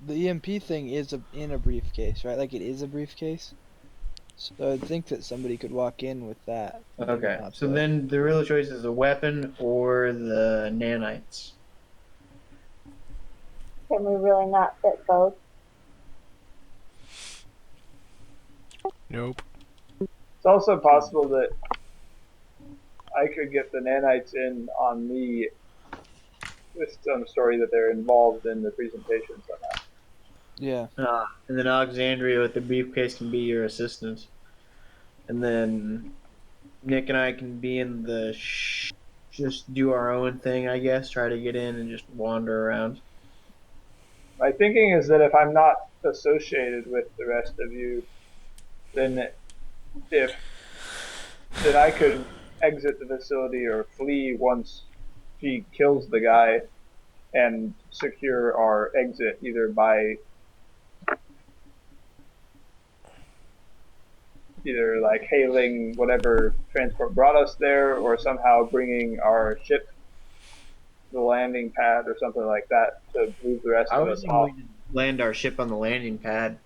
the EMP thing is in a briefcase, right? Like it is a briefcase. So I'd think that somebody could walk in with that. Maybe Okay, not, so though. then the real choice is a weapon or the nanites. Can we really not fit both? Nope. It's also possible that I could get the nanites in on me with some story that they're involved in the presentation somehow. Yeah. And then Alexandria with the briefcase can be your assistant. And then Nick and I can be in the just do our own thing, I guess. Try to get in and just wander around. My thinking is that if I'm not associated with the rest of you, then if then I could exit the facility or flee once she kills the guy and secure our exit either by like hailing whatever transport brought us there or somehow bringing our ship to the landing pad or something like that to move the rest I of was us off. going to land our ship on the landing pad.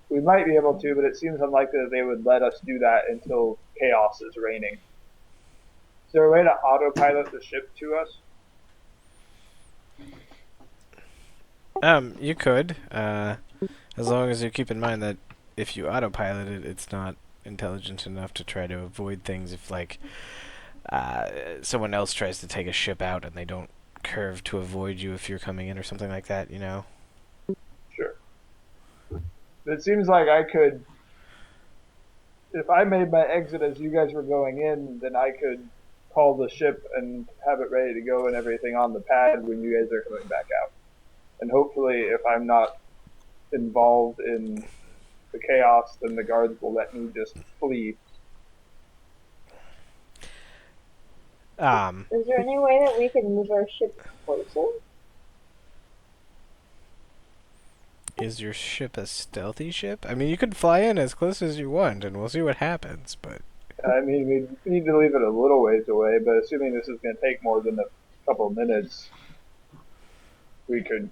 We might be able to, but it seems unlikely that they would let us do that until chaos is reigning. Is there a way to autopilot the ship to us? You could, as long as you keep in mind that if you autopilot it, it's not intelligent enough to try to avoid things if, like, someone else tries to take a ship out and they don't curve to avoid you if you're coming in or something like that, Sure. But it seems like I could, if I made my exit as you guys were going in, then I could call the ship and have it ready to go and everything on the pad when you guys are coming back out. And hopefully, if I'm not involved in the chaos, then the guards will let me just flee. Is there any way that we can move our ship closer? Is your ship a stealthy ship? I mean, you could fly in as close as you want, and we'll see what happens, but... I mean, we need to leave it a little ways away, but assuming this is going to take more than a couple of minutes, we could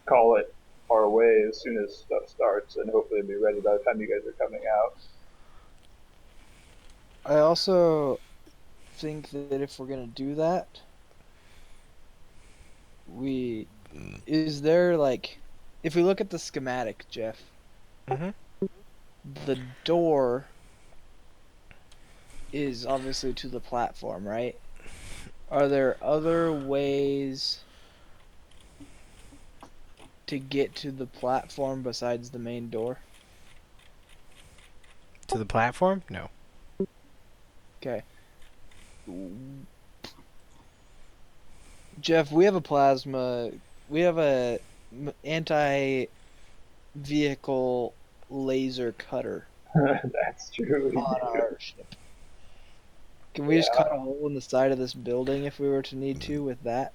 call it our way as soon as stuff starts, and hopefully be ready by the time you guys are coming out. I also think that if we're gonna do that, is there like, if we look at the schematic, Jeff, Mhm. the door is obviously to the platform, right? Are there other ways to get to the platform besides the main door? To the platform? No. Okay. Jeff, we have a plasma. We have a anti-vehicle laser cutter That's true. on our ship. Can we just cut a hole in the side of this building if we were to need to with that?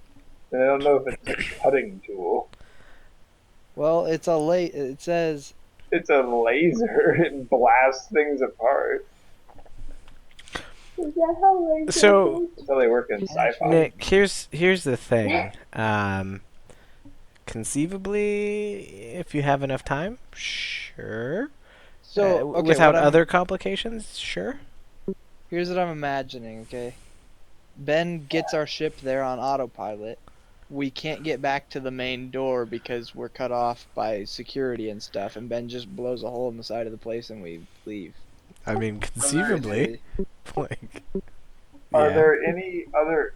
I don't know if it's a cutting tool. Well, it's a It says It's a laser. It blasts things apart. Is that how lasers So- work? That's how they work in sci-fi. Nick, here's the thing. Conceivably, if you have enough time, sure. so. Okay, without what other complications, sure. here's what I'm imagining. Okay, Ben gets our ship there on autopilot. We can't get back to the main door because we're cut off by security and stuff, and Ben just blows a hole in the side of the place and we leave. I mean, conceivably, like, Are yeah. there any other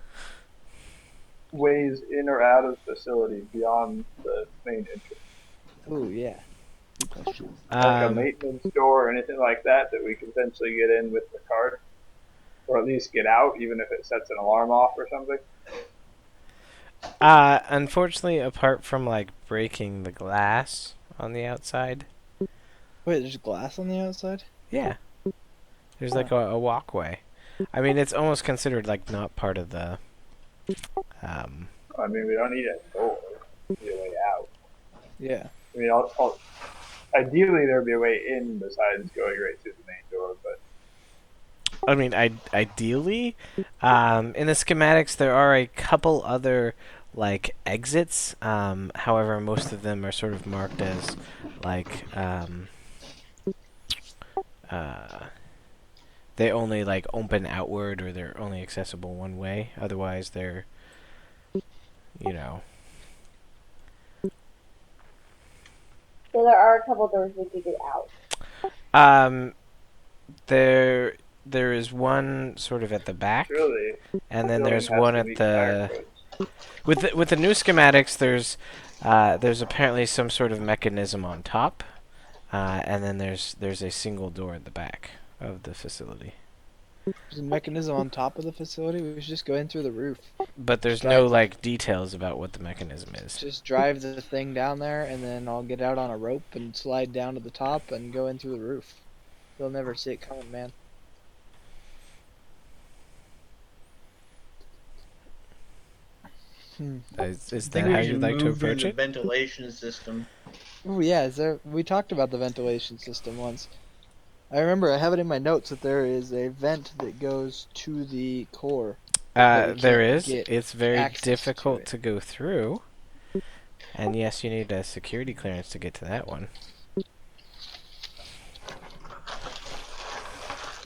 ways in or out of the facility beyond the main entrance? Oh yeah. Good question. Like a Um, maintenance door or anything like that that we can potentially get in with the cart? Or at least get out, even if it sets an alarm off or something? unfortunately, apart from like breaking the glass on the outside, Wait, there's glass on the outside? yeah, there's like a walkway. I mean, it's almost considered like not part of the. I mean, we don't need a door. We need a way out. Yeah. I mean, ideally there'd be a way in besides going right through the main door, but I mean, ideally, in the schematics there are a couple other like exits. However, most of them are sort of marked as like they only like open outward or they're only accessible one way. Otherwise, they're So there are a couple doors we could get out. there is one sort of at the back, surely and then building there's has one to at meet the. fire codes. With the new schematics, there's apparently some sort of mechanism on top, and then there's a single door at the back of the facility. There's a mechanism on top of the facility. We should just go in through the roof. But there's Drive no the- like details about what the mechanism is. Just drive the thing down there, and then I'll get out on a rope and slide down to the top and go in through the roof. They'll never see it coming, man. Is I think that we how should you'd like to move through approach the it? ventilation system. Oh yeah, we talked about the ventilation system once. I remember I have it in my notes that there is a vent that goes to the core. but we There can't is. get It's very access to difficult it. to go through. And yes, you need a security clearance to get to that one.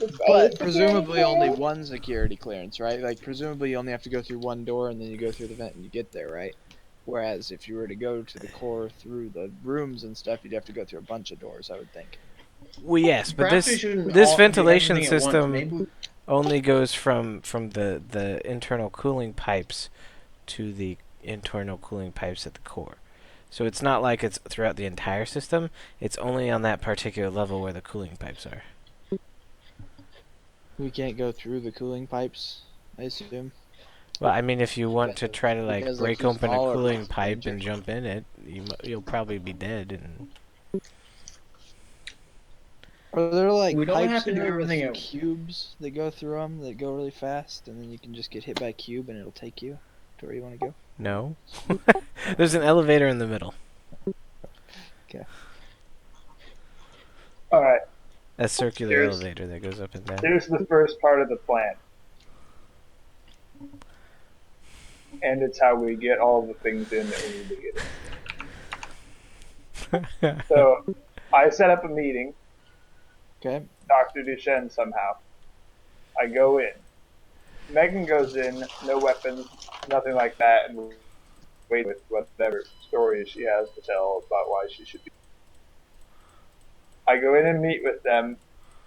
It's a But security presumably only clearance? one security clearance, right? Like presumably you only have to go through one door and then you go through the vent and you get there, right? Whereas if you were to go to the core through the rooms and stuff, you'd have to go through a bunch of doors, I would think. Well, yes, but Perhaps we this shouldn't this all do ventilation everything at once. system Maybe we- only goes from the internal cooling pipes to the internal cooling pipes at the core. So it's not like it's throughout the entire system. It's only on that particular level where the cooling pipes are. We can't go through the cooling pipes, I assume. Well, I mean, if you want to try to like Because they're break too open a small or cooling because pipe danger. and jump in it, you'll probably be dead. And Are there like We don't pipes have to do there with everything at- cubes that go through them that go really fast, and then you can just get hit by a cube and it'll take you to where you want to go? No. There's an elevator in the middle. All right. A circular Here's- elevator that goes up and down. Here's the first part of the plan. And it's how we get all the things in that we need to get in. So, I set up a meeting, Okay. Dr. Duchenne somehow. I go in. Megan goes in, no weapons, nothing like that, and we wait with whatever stories she has to tell about why she should be. I go in and meet with them.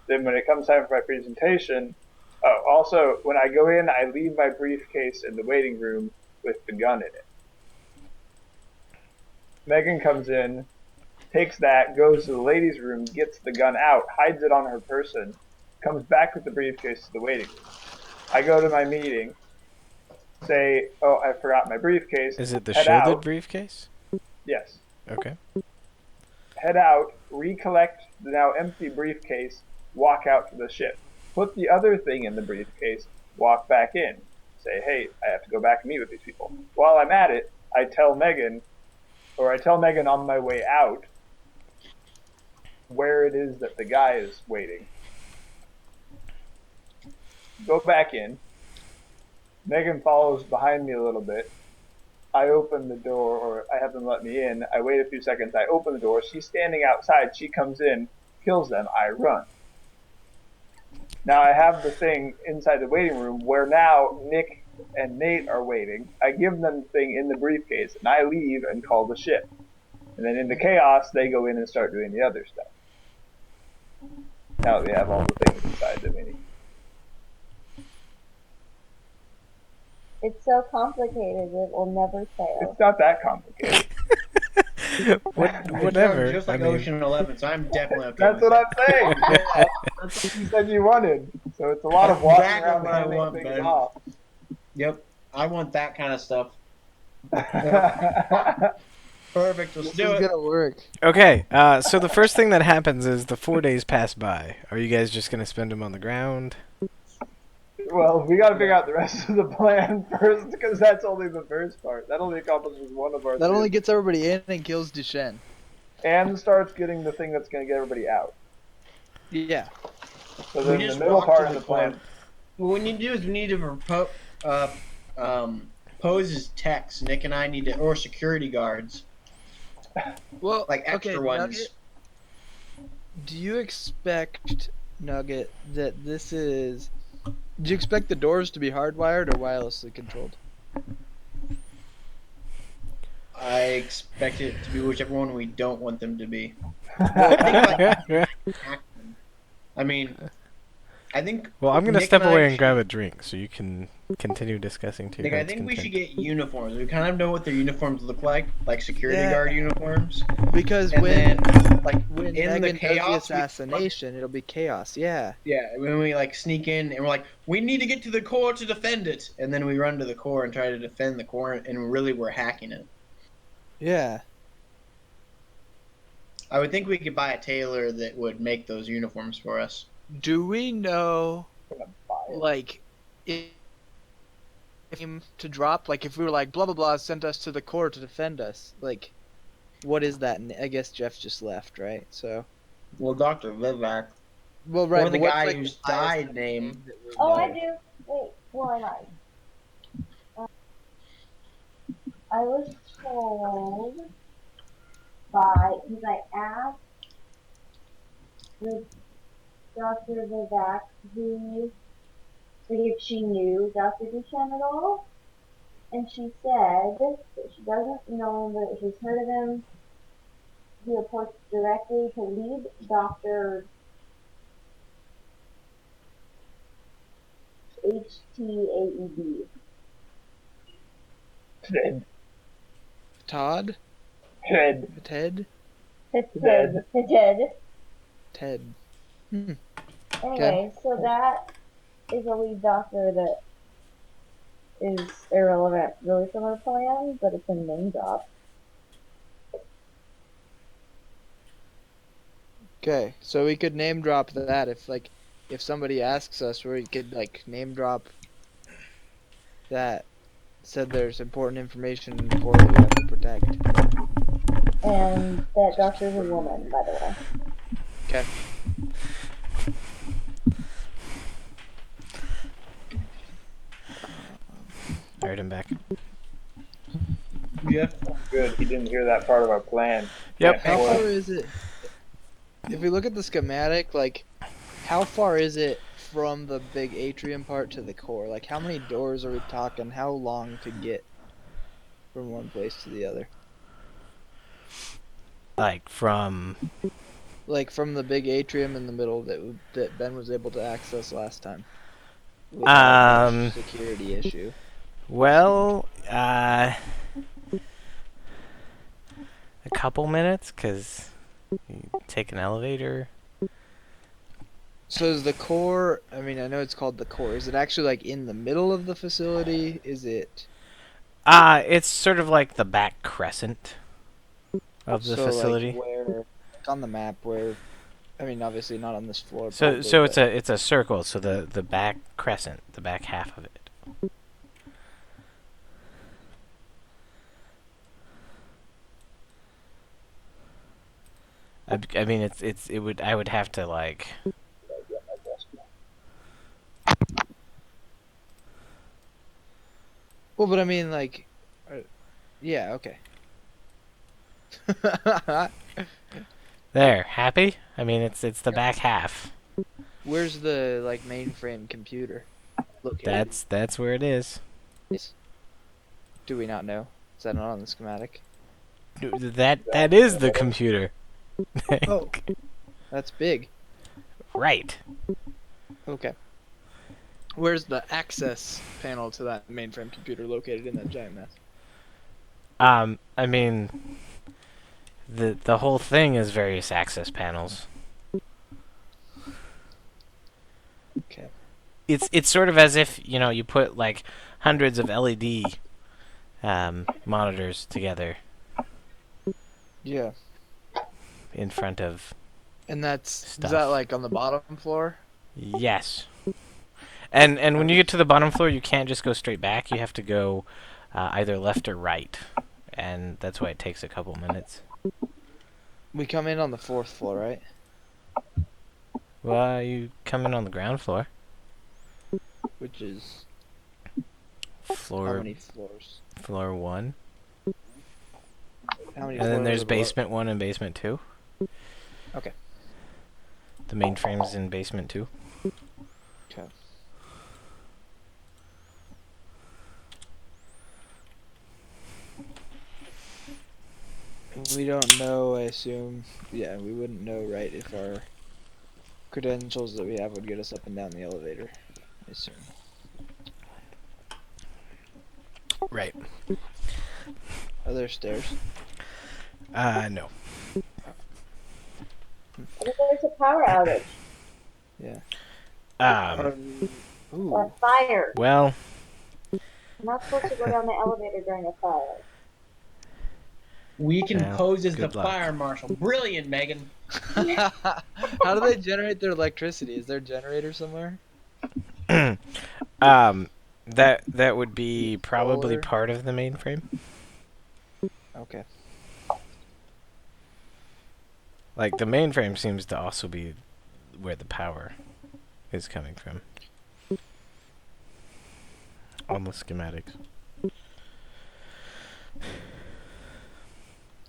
Then when it comes time for my presentation, also, when I go in, I leave my briefcase in the waiting room with the gun in it. Megan comes in, takes that, goes to the ladies' room, gets the gun out, hides it on her person, comes back with the briefcase to the waiting room. I go to my meeting, say, oh, I forgot my briefcase. Is it the head shielded out. briefcase? Yes. Okay. Head out, recollect the now empty briefcase, walk out to the ship. Put the other thing in the briefcase, walk back in. Say, hey, I have to go back and meet with these people. While I'm at it, I tell Megan on my way out where it is that the guy is waiting. Go back in. Megan follows behind me a little bit. I open the door, or I have them let me in. I wait a few seconds. I open the door. She's standing outside. She comes in, kills them. I run. Now I have the thing inside the waiting room where now Nick and Nate are waiting. I give them the thing in the briefcase, and I leave and call the ship. And then in the chaos, they go in and start doing the other stuff. Now that we have all the things inside the mini. It's so complicated it will never fail. It's not that complicated. Whatever. Just like I mean, Ocean 11, so I'm definitely okay That's with what it. I'm saying. That's what you said you wanted. So it's a lot of walking Exactly around what I handing want, things Ben. off. Yep, I want that kind of stuff. Perfect, let's This do is it. gonna work. okay, so the first thing that happens is the 4 days pass by. Are you guys just going to spend them on the ground? Well, we got to figure out the rest of the plan first, because that's only the first part. That only accomplishes one of our That only things. gets everybody in and kills Duchenne. And starts getting the thing that's going to get everybody out. Yeah. So We then the just middle walk part to of the the plan. car. What we need to do is we need to pose as techs. Nick and I need to, or security guards, Well, like extra okay, ones. Nugget, do you expect, Nugget, that this is... Do you expect the doors to be hardwired or wirelessly controlled? I expect it to be whichever one we don't want them to be. I mean, I think. Well, I'm going to Nick step and I away and should- grab a drink so you can continue discussing to your Nick, I heart's think we content. should get uniforms. We kind of know what their uniforms look like security Yeah. guard uniforms. Because And when then, like, when in the Megan chaos, does the assassination, it'll be chaos. Yeah. Yeah, when we sneak in and we're like, we need to get to the core to defend it, and then we run to the core and try to defend the core, and really we're hacking it. Yeah. I would think we could buy a tailor that would make those uniforms for us. Do we know, Buy it. like, if him to drop, like, if we were like, blah, blah, blah, sent us to the core to defend us, like, what is that? I guess Jeff just left, right? So, Well, Dr. Vivek. well, right. Or the but what's, guy like, who's the highest died name. that we Oh, know? I do. Wait, well, I lied. I was told because I asked with Dr. Vivek if she knew Dr. Duchenne at all, and she said that she doesn't know him, but she's heard of him. He reports directly to lead Dr. HTAED. Ted. Todd? Ted. Ted? Ted. Ted. Anyway, so that is a lead doctor that is irrelevant really from our plan, but it's a name drop. Okay, so we could name drop that if somebody asks us, we could like name drop that. Said there's important information in the core that we have to protect. And that doctor's a woman, by the way. Okay. Alright, I'm back. Jeff, Good. He didn't hear that part of our plan. Yep. How Boy. far is it? If we look at the schematic, like, how far is it from the big atrium part to the core? Like, how many doors are we talking? How long to get from one place to the other? Like from Like from the big atrium in the middle that Ben was able to access last time. Without much security issue. well, a couple minutes, because you take an elevator. So is the core? I mean, I know it's called the core. Is it actually like in the middle of the facility? Is it? It's sort of like the back crescent of the So facility. like where like on the map where? I mean, obviously not on this floor. So probably, so but- it's a circle. So the back crescent, the back half of it. I mean I would have to like. Well, but I mean, like, yeah, okay. There, happy? I mean, it's the back half. Where's the like mainframe computer located? That's where it is. Do we not know? Is that not on the schematic? That is the computer. Oh, that's big. Right. Okay. Where's the access panel to that mainframe computer located in that giant mess? I mean, the whole thing is various access panels. Okay. It's sort of as if, you know, you put like hundreds of LED monitors together Yeah. in front of. And is Stuff. that like on the bottom floor? Yes. And when you get to the bottom floor, you can't just go straight back. You have to go either left or right, and that's why it takes a couple minutes. We come in on the 4th floor, right? Well, you come in on the ground floor. Which is Floor how many floors? floor 1. How many And then floors there's are below? basement 1 and basement 2. Okay. The mainframe's in basement 2. Okay. We don't know, I assume. Yeah, we wouldn't know, right, if our credentials that we have would get us up and down the elevator, I assume. Right. Are there stairs? No. What if there's a power outage Yeah. Ooh. or fire? Well, I'm not supposed to go down the elevator during a fire. we can Yeah, pose as the good luck. fire marshal. Brilliant, Megan. How do they generate their electricity? Is there a generator somewhere? that would be probably Solar? part of the mainframe. Okay. Like, the mainframe seems to also be where the power is coming from. On the schematics.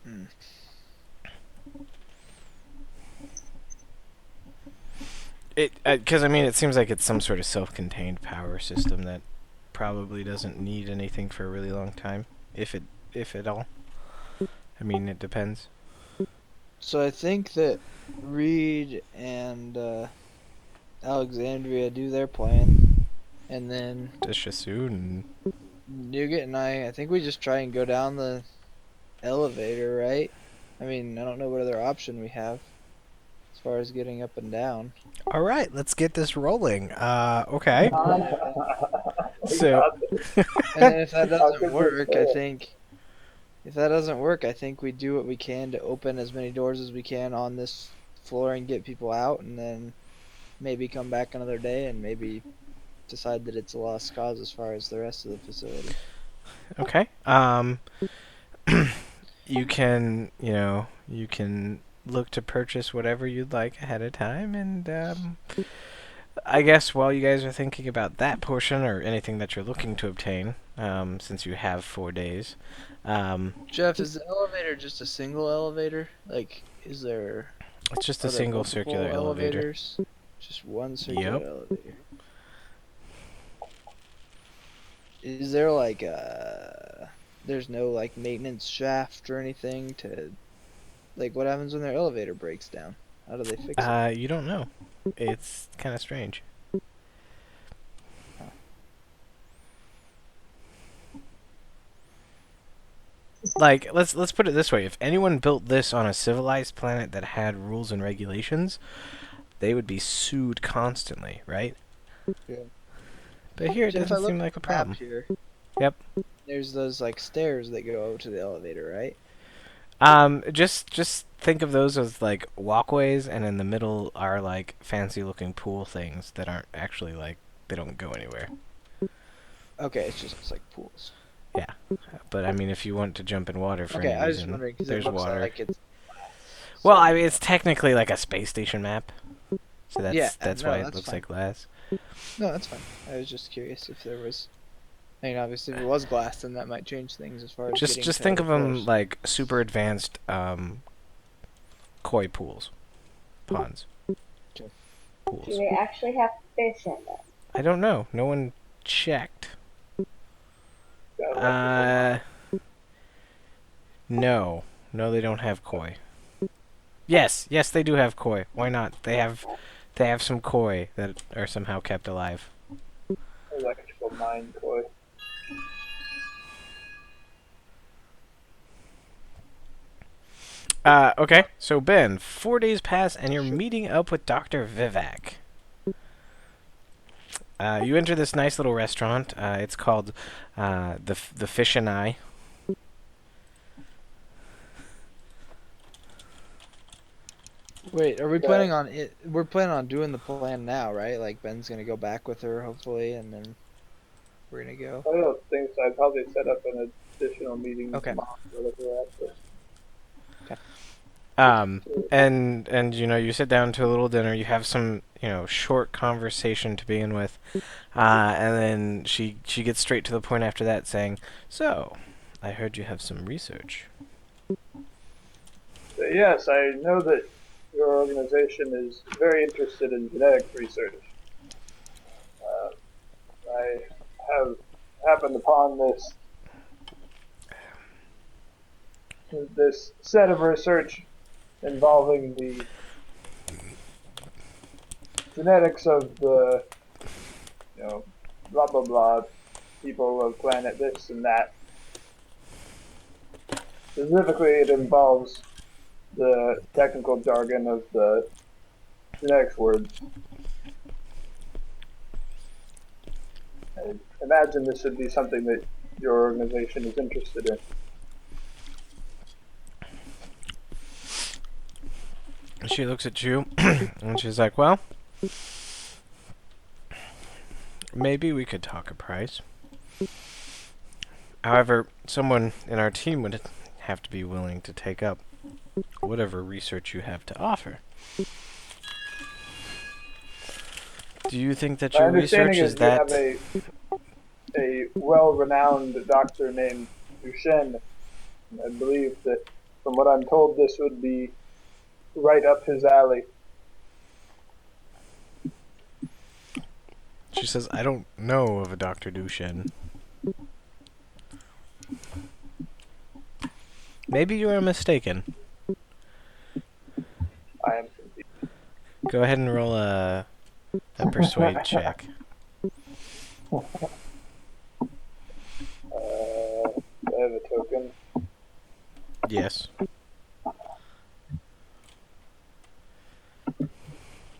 Hmm. Because I mean, it seems like it's some sort of self-contained power system that probably doesn't need anything for a really long time, if at all. I mean, it depends. So I think that Reid and Alexandria do their plan, and then Does Shassoon? Nugget and I think we just try and go down the elevator, right? I mean, I don't know what other option we have as far as getting up and down. All right, let's get this rolling. Okay. We So- got this. And then if that How doesn't could we work, fail? I think we do what we can to open as many doors as we can on this floor and get people out, and then maybe come back another day and maybe decide that it's a lost cause as far as the rest of the facility. Okay. You can look to purchase whatever you'd like ahead of time, and I guess while you guys are thinking about that portion or anything that you're looking to obtain, since you have 4 days, Jeff, is the elevator just a single elevator? Like, is there it's just a are there single multiple circular elevator. elevators? Just one circular Yep. elevator. Is there like there's no like maintenance shaft or anything to like what happens when their elevator breaks down? How do they fix it? You don't know. It's kind of strange. Like, let's put it this way: if anyone built this on a civilized planet that had rules and regulations, they would be sued constantly, right? Yeah. But here it So if I doesn't look seem at like a the map problem. here, Yep. there's those like stairs that go to the elevator, right? Just think of those as like walkways, and in the middle are like fancy looking pool things that aren't actually like they don't go anywhere. Okay, it's just like pools. Yeah, but I mean, if you want to jump in water for Okay, any I was just reason, wondering because it there's looks water. like it's. Well, so- I mean, it's technically like a space station map, so that's Yeah, that's no, why it that's looks fine. like glass. No, that's fine. I was just curious if there was. I mean, obviously, if it was glass, then that might change things as far as Just getting just to think other of them floors. like super advanced koi pools, ponds, Okay. pools. Do they actually have fish in them? I don't know. No one checked. Yeah, No, they don't have koi. Yes, they do have koi. Why not? They have some koi that are somehow kept alive. electrical mine koi. Okay, so Ben, 4 days pass and you're meeting up with Dr. Vivek. You enter this nice little restaurant. It's called the Fish and I. Wait, are we Yeah. planning on it? We're planning on doing the plan now, right? Like Ben's gonna go back with her, hopefully, and then we're gonna go. I don't think so. I'd probably set up an additional meeting Okay. tomorrow, whatever after. And you sit down to a little dinner. You have some short conversation to begin with, and then she gets straight to the point after that, saying, "So, I heard you have some research." Yes, I know that your organization is very interested in genetic research. I have happened upon this set of research involving the genetics of the blah blah blah people of planet this and that. Specifically, it involves the technical jargon of the genetics words. I imagine this would be something that your organization is interested in. She looks at you, and she's like, "Well, maybe we could talk a price. However, someone in our team would have to be willing to take up whatever research you have to offer. Do you think that My your understanding research is is you have that..." a well-renowned doctor named Duchenne. I believe that, from what I'm told, this would be right up his alley. She says, "I don't know of a Dr. Dushin. Maybe you are mistaken. I am confused. Go ahead and roll a persuade check." I have a token. Yes.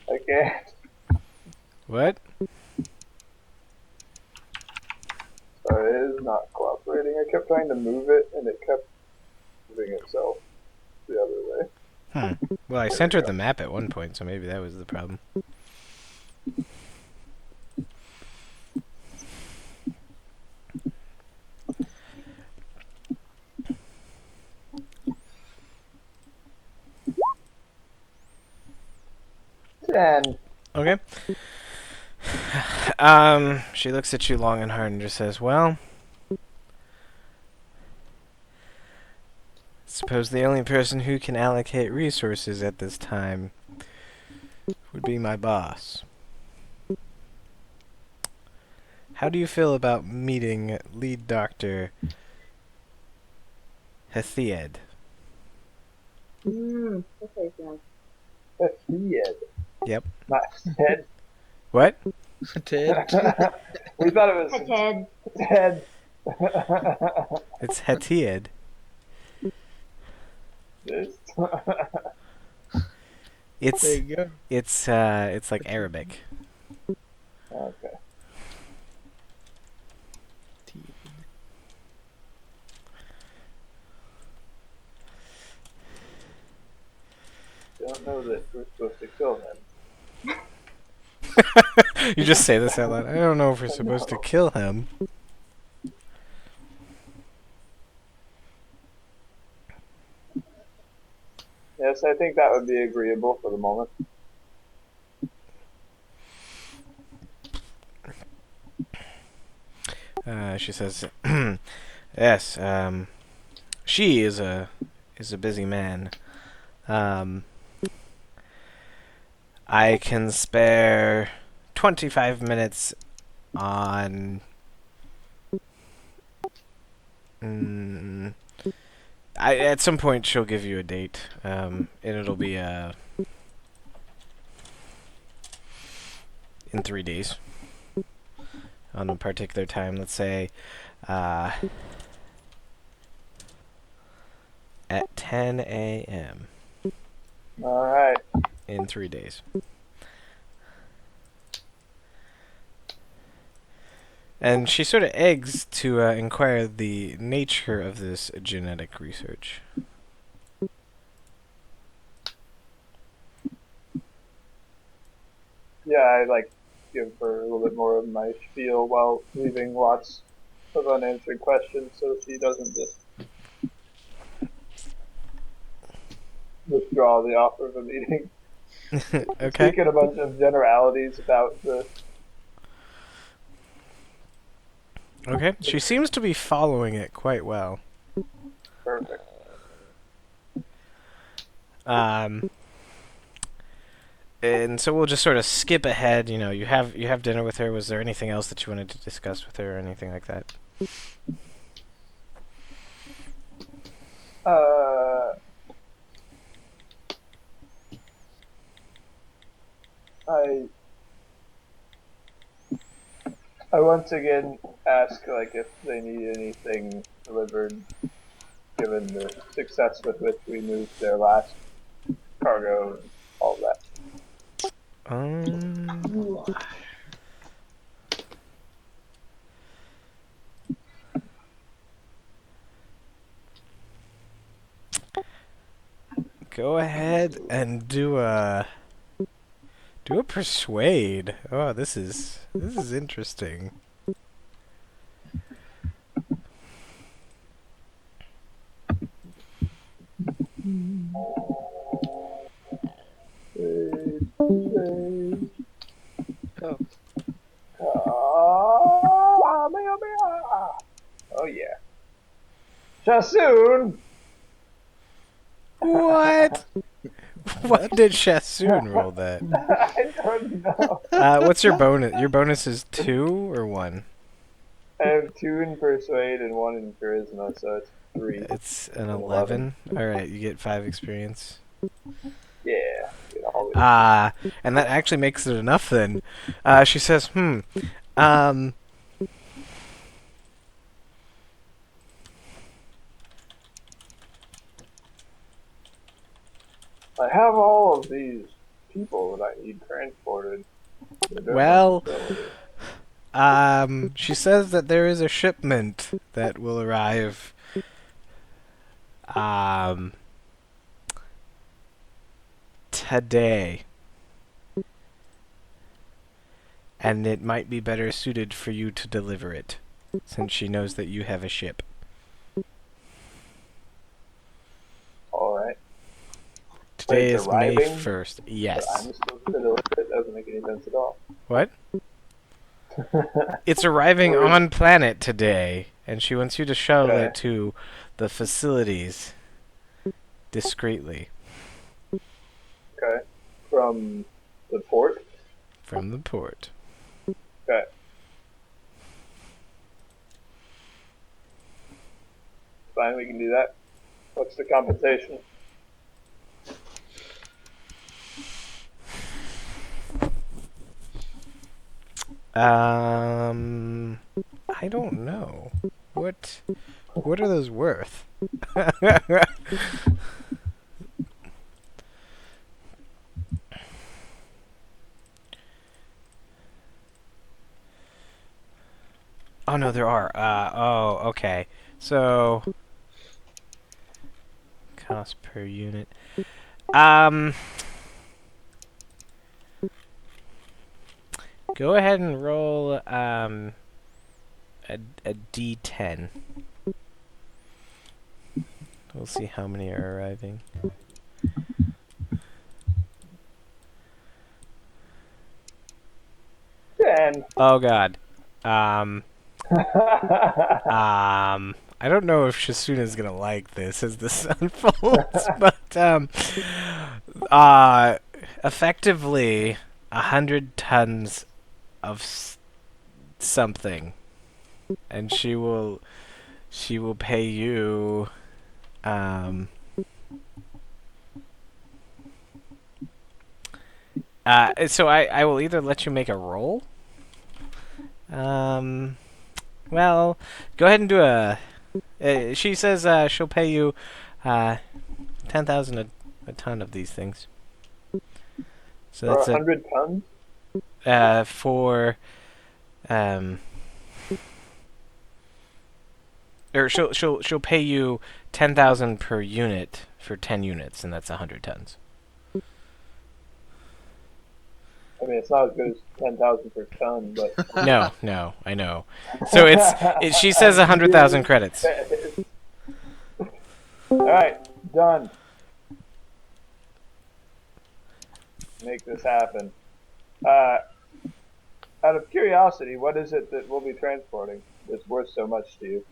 Okay. What? Sorry, it is not cooperating. I kept trying to move it, and it kept moving itself the other way. Well, I sent her the map at one point, so maybe that was the problem. And Okay. She looks at you long and hard and just says, well, suppose the only person who can allocate resources at this time would be my boss. How do you feel about meeting lead doctor Hethied? Okay, John. that's Ted. Yep. Not Ted. What? Ted. We thought it was Hi, Ted. Ted. It's Hethied. This- It's There you go. it's like Arabic. okay. Don't know that we're supposed to kill him. You just say this out loud. I don't know if we're supposed to kill him. Yes, I think that would be agreeable for the moment. She says, "Yes, she is a busy man. I can spare 25 minutes on." At some point she'll give you a date, and it'll be in 3 days. On a particular time, let's say at 10 a.m. All right. in 3 days. And she sort of eggs to inquire the nature of this genetic research. Yeah, I give her a little bit more of my spiel while leaving lots of unanswered questions so she doesn't just withdraw the offer of a meeting. Okay. Speaking a bunch of generalities about the. Okay. She seems to be following it quite well. Perfect. And so we'll just sort of skip ahead. You know, you have dinner with her. Was there anything else that you wanted to discuss with her or anything like that? I once again ask if they need anything delivered, given the success with which we moved their last cargo and all that. Go ahead and do a persuade. Oh, this is interesting. Oh. Oh yeah. Shassoon! What? Why did Shassoon roll that? I don't know. What's your bonus? Your bonus is 2 or 1? I have 2 in persuade and 1 in charisma, so it's 3. It's an 11. All right, you get 5 experience. Yeah. And that actually makes it enough then. She says, I have all of these people that I need transported. Well, she says that there is a shipment that will arrive, today. And it might be better suited for you to deliver it, since she knows that you have a ship. All right. Today it's is May arriving, 1st. But Yes. I'm supposed to deliver it. That doesn't make any sense at all. What? It's arriving Where is- on planet today, and she wants you to shuttle Okay. it to the facilities discreetly Okay. From the port. from the port. Okay. Fine, we can do that. What's the compensation? I don't know. What are those worth? Oh no, there are. Oh, okay. So cost per unit. Go ahead and roll a D10. We'll see how many are arriving. Ten. Oh God. I don't know if Shassoon is gonna like this as this unfolds, but effectively 100 tons of something, and she will pay you so I will either let you make a roll. Well, go ahead and do a. She says she'll pay you 10,000 a ton of these things. So For that's 100 tons? for or she'll pay you 10,000 per unit for 10 units, and that's 100 tons. I mean, it's not as good as 10,000 per ton, but... No, I know. So she says 100,000 credits. Alright, done. Make this happen. Out of curiosity, what is it that we'll be transporting that's worth so much to you?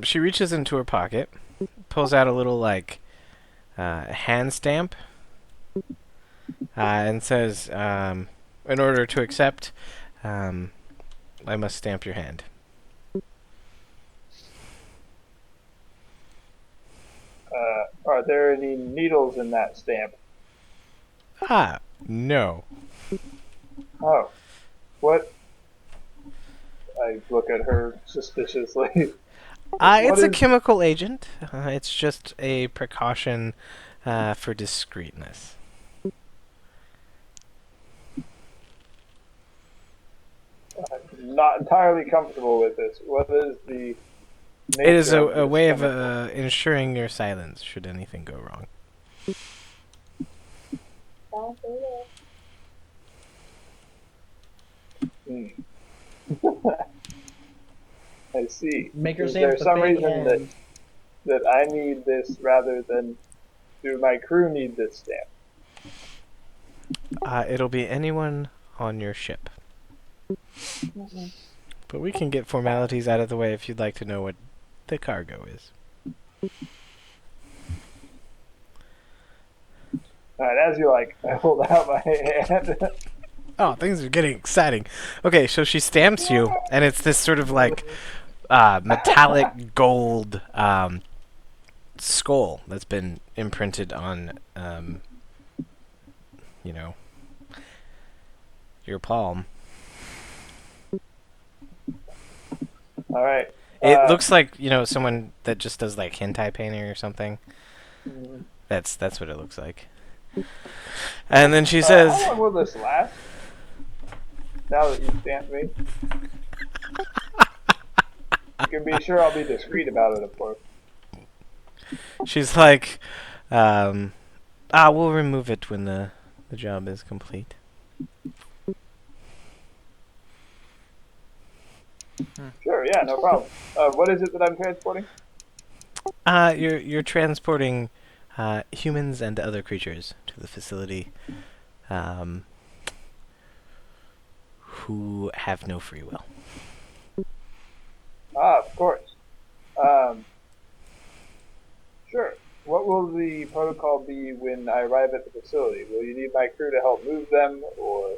She reaches into her pocket, pulls out a little hand stamp, and says, "In order to accept, I must stamp your hand." Are there any needles in that stamp? No. Oh. What? I look at her suspiciously. It's a is- chemical agent. It's just a precaution for discreetness. I'm not entirely comfortable with this. What is the nature It is of a this way of chemical? ensuring your silence should anything go wrong. Don't do it. Hmm. I see. Make her Is stamp there the some fake reason hand. that I need this rather than do my crew need this stamp? It'll be anyone on your ship. But we can get formalities out of the way if you'd like to know what the cargo is. Alright, as you like, I hold out my hand. Oh, things are getting exciting. Okay, so she stamps you, and it's this sort of metallic gold skull that's been imprinted on, your palm. Alright. It looks like, someone that just does hentai painting or something. That's what it looks like. And then she says, how long will this last? Now that you've stamped me. You can be sure I'll be discreet about it, of course. she's like, We'll remove it when the job is complete. Sure, yeah, no problem. What is it that I'm transporting? You're transporting humans and other creatures to the facility who have no free will. Of course. Sure. What will the protocol be when I arrive at the facility? Will you need my crew to help move them, or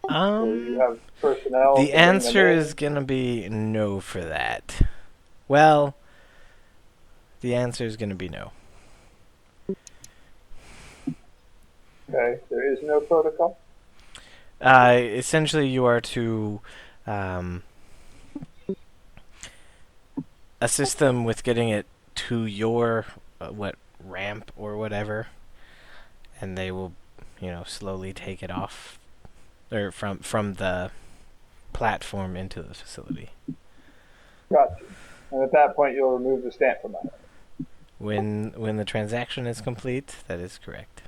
will you have personnel? The to bring them answer in? is gonna be no for that. Well, the answer is gonna be no. Okay, there is no protocol. Essentially, you are to assist them with getting it to your ramp or whatever, and they will, slowly take it off, or from the platform into the facility. Gotcha. And at that point, you'll remove the stamp from my head. When the transaction is complete, that is correct.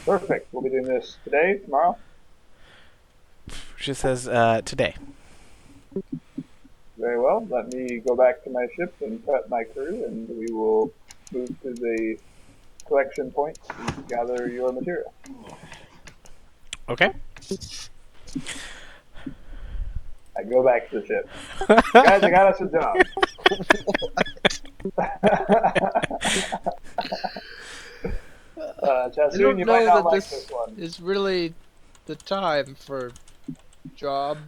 Perfect. We'll be doing this today, tomorrow. She says today. Very well. Let me go back to my ship and prep my crew, and we will move to the collection point to gather your material. Okay. I go back to the ship. Guys, I got us a job. I Shassoon, don't you know might not that like this this one. is really the time for job.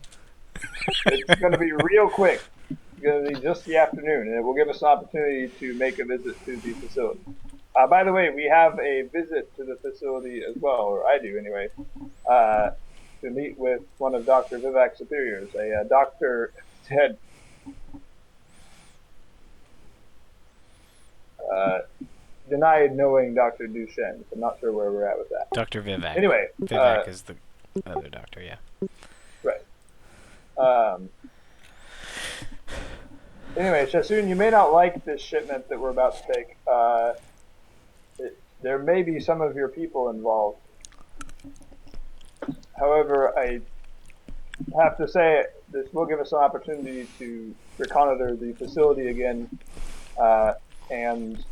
It's going to be real quick. It's going to be just the afternoon, and it will give us an opportunity to make a visit to the facility. By the way, we have a visit to the facility as well, or I do anyway, to meet with one of Dr. Vivek's superiors, a Dr. Ted. Denied knowing Dr. Duchenne. I'm not sure where we're at with that. Dr. Vivek. Anyway, Vivek is the other doctor, yeah. right. Anyway, Shassoon, you may not like this shipment that we're about to take. There may be some of your people involved. However, I have to say this will give us an opportunity to reconnoiter the facility again, and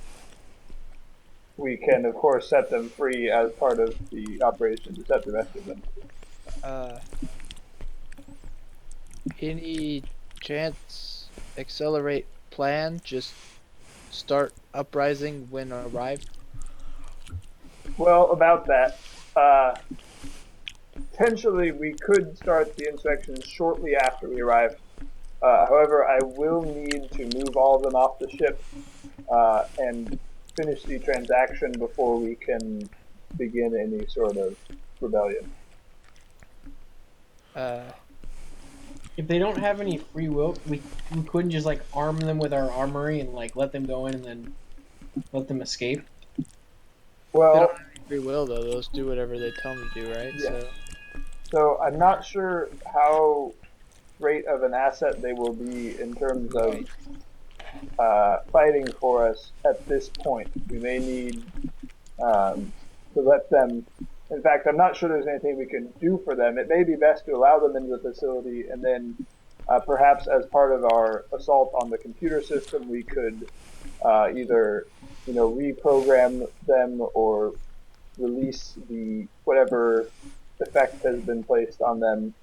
we can, of course, set them free as part of the operation to set the rest of them. Any chance accelerate plan? Just start uprising when arrived? Well, about that, potentially we could start the insurrection shortly after we arrive. However, I will need to move all of them off the ship and finish the transaction before we can begin any sort of rebellion. If they don't have any free will, we couldn't just like arm them with our armory and like let them go in and then let them escape. They Well, don't have any free will though. They'll just do whatever they tell them to do, right? Yeah. So I'm not sure how great of an asset they will be in terms of fighting for us at this point. We may need to let them. In fact, I'm not sure there's anything we can do for them. It may be best to allow them into the facility, and then perhaps as part of our assault on the computer system, we could either, reprogram them or release the whatever effect has been placed on them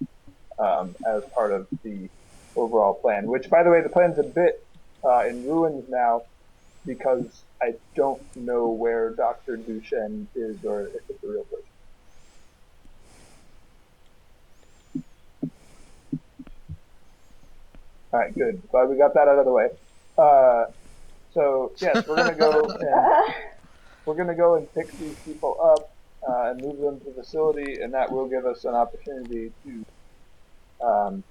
as part of the overall plan. Which, by the way, the plan's a bit in ruins now because I don't know where Dr. Duchenne is or if it's a real person. All right, good. Glad we got that out of the way. So yes, we're gonna go and pick these people up and move them to the facility, and that will give us an opportunity to,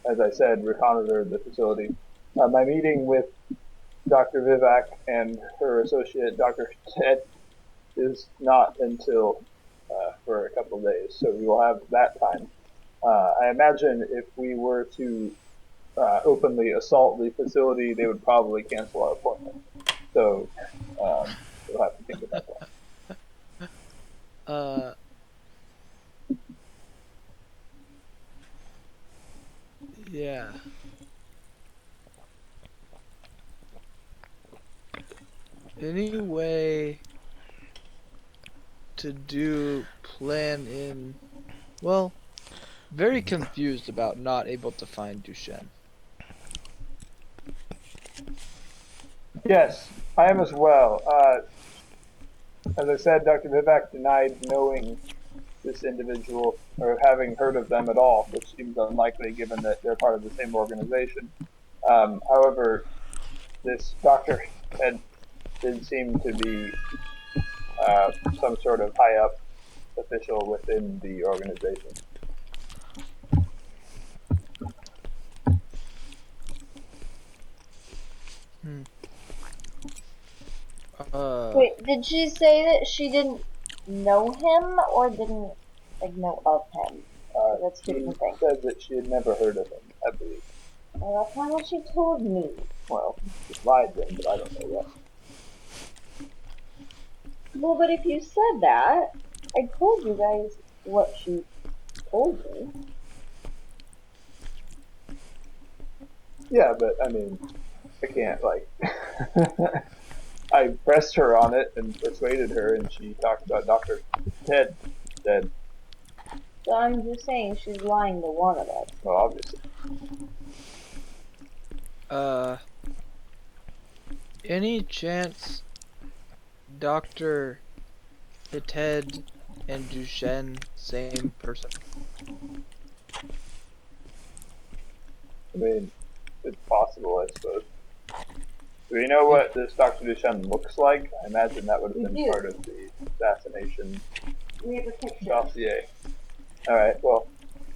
as I said, reconnoiter the facility. My meeting with Dr. Vivek and her associate, Dr. Ted, is not until for a couple of days, so we will have that time. I imagine if we were to openly assault the facility, they would probably cancel our appointment. So we'll have to think about that. Uh, yeah. Any way to do plan in? Well, very confused about not able to find Duchenne. Yes, I am as well. As I said, Dr. Vivek denied knowing this individual or having heard of them at all, which seems unlikely given that they're part of the same organization. However, this doctor did seem to be some sort of high up official within the organization. Wait, did she say that she didn't know him or didn't like know of him? That's two She different things. said that she had never heard of him, I believe. Well, that's not what she told me. Well, she lied then, but I don't know what. Well, but if you said that, I told you guys what she told me. Yeah, but I mean, I can't like. I pressed her on it and persuaded her, and she talked about Dr. Ted. Ted, So I'm just saying she's lying to one of us. well, obviously. Any chance Dr. Ted and Duchenne same person? I mean, it's possible, I suppose. Do we know what this Dr. Duchenne looks like? I imagine that would have We been do. part of the assassination We have a picture. dossier. Alright, well,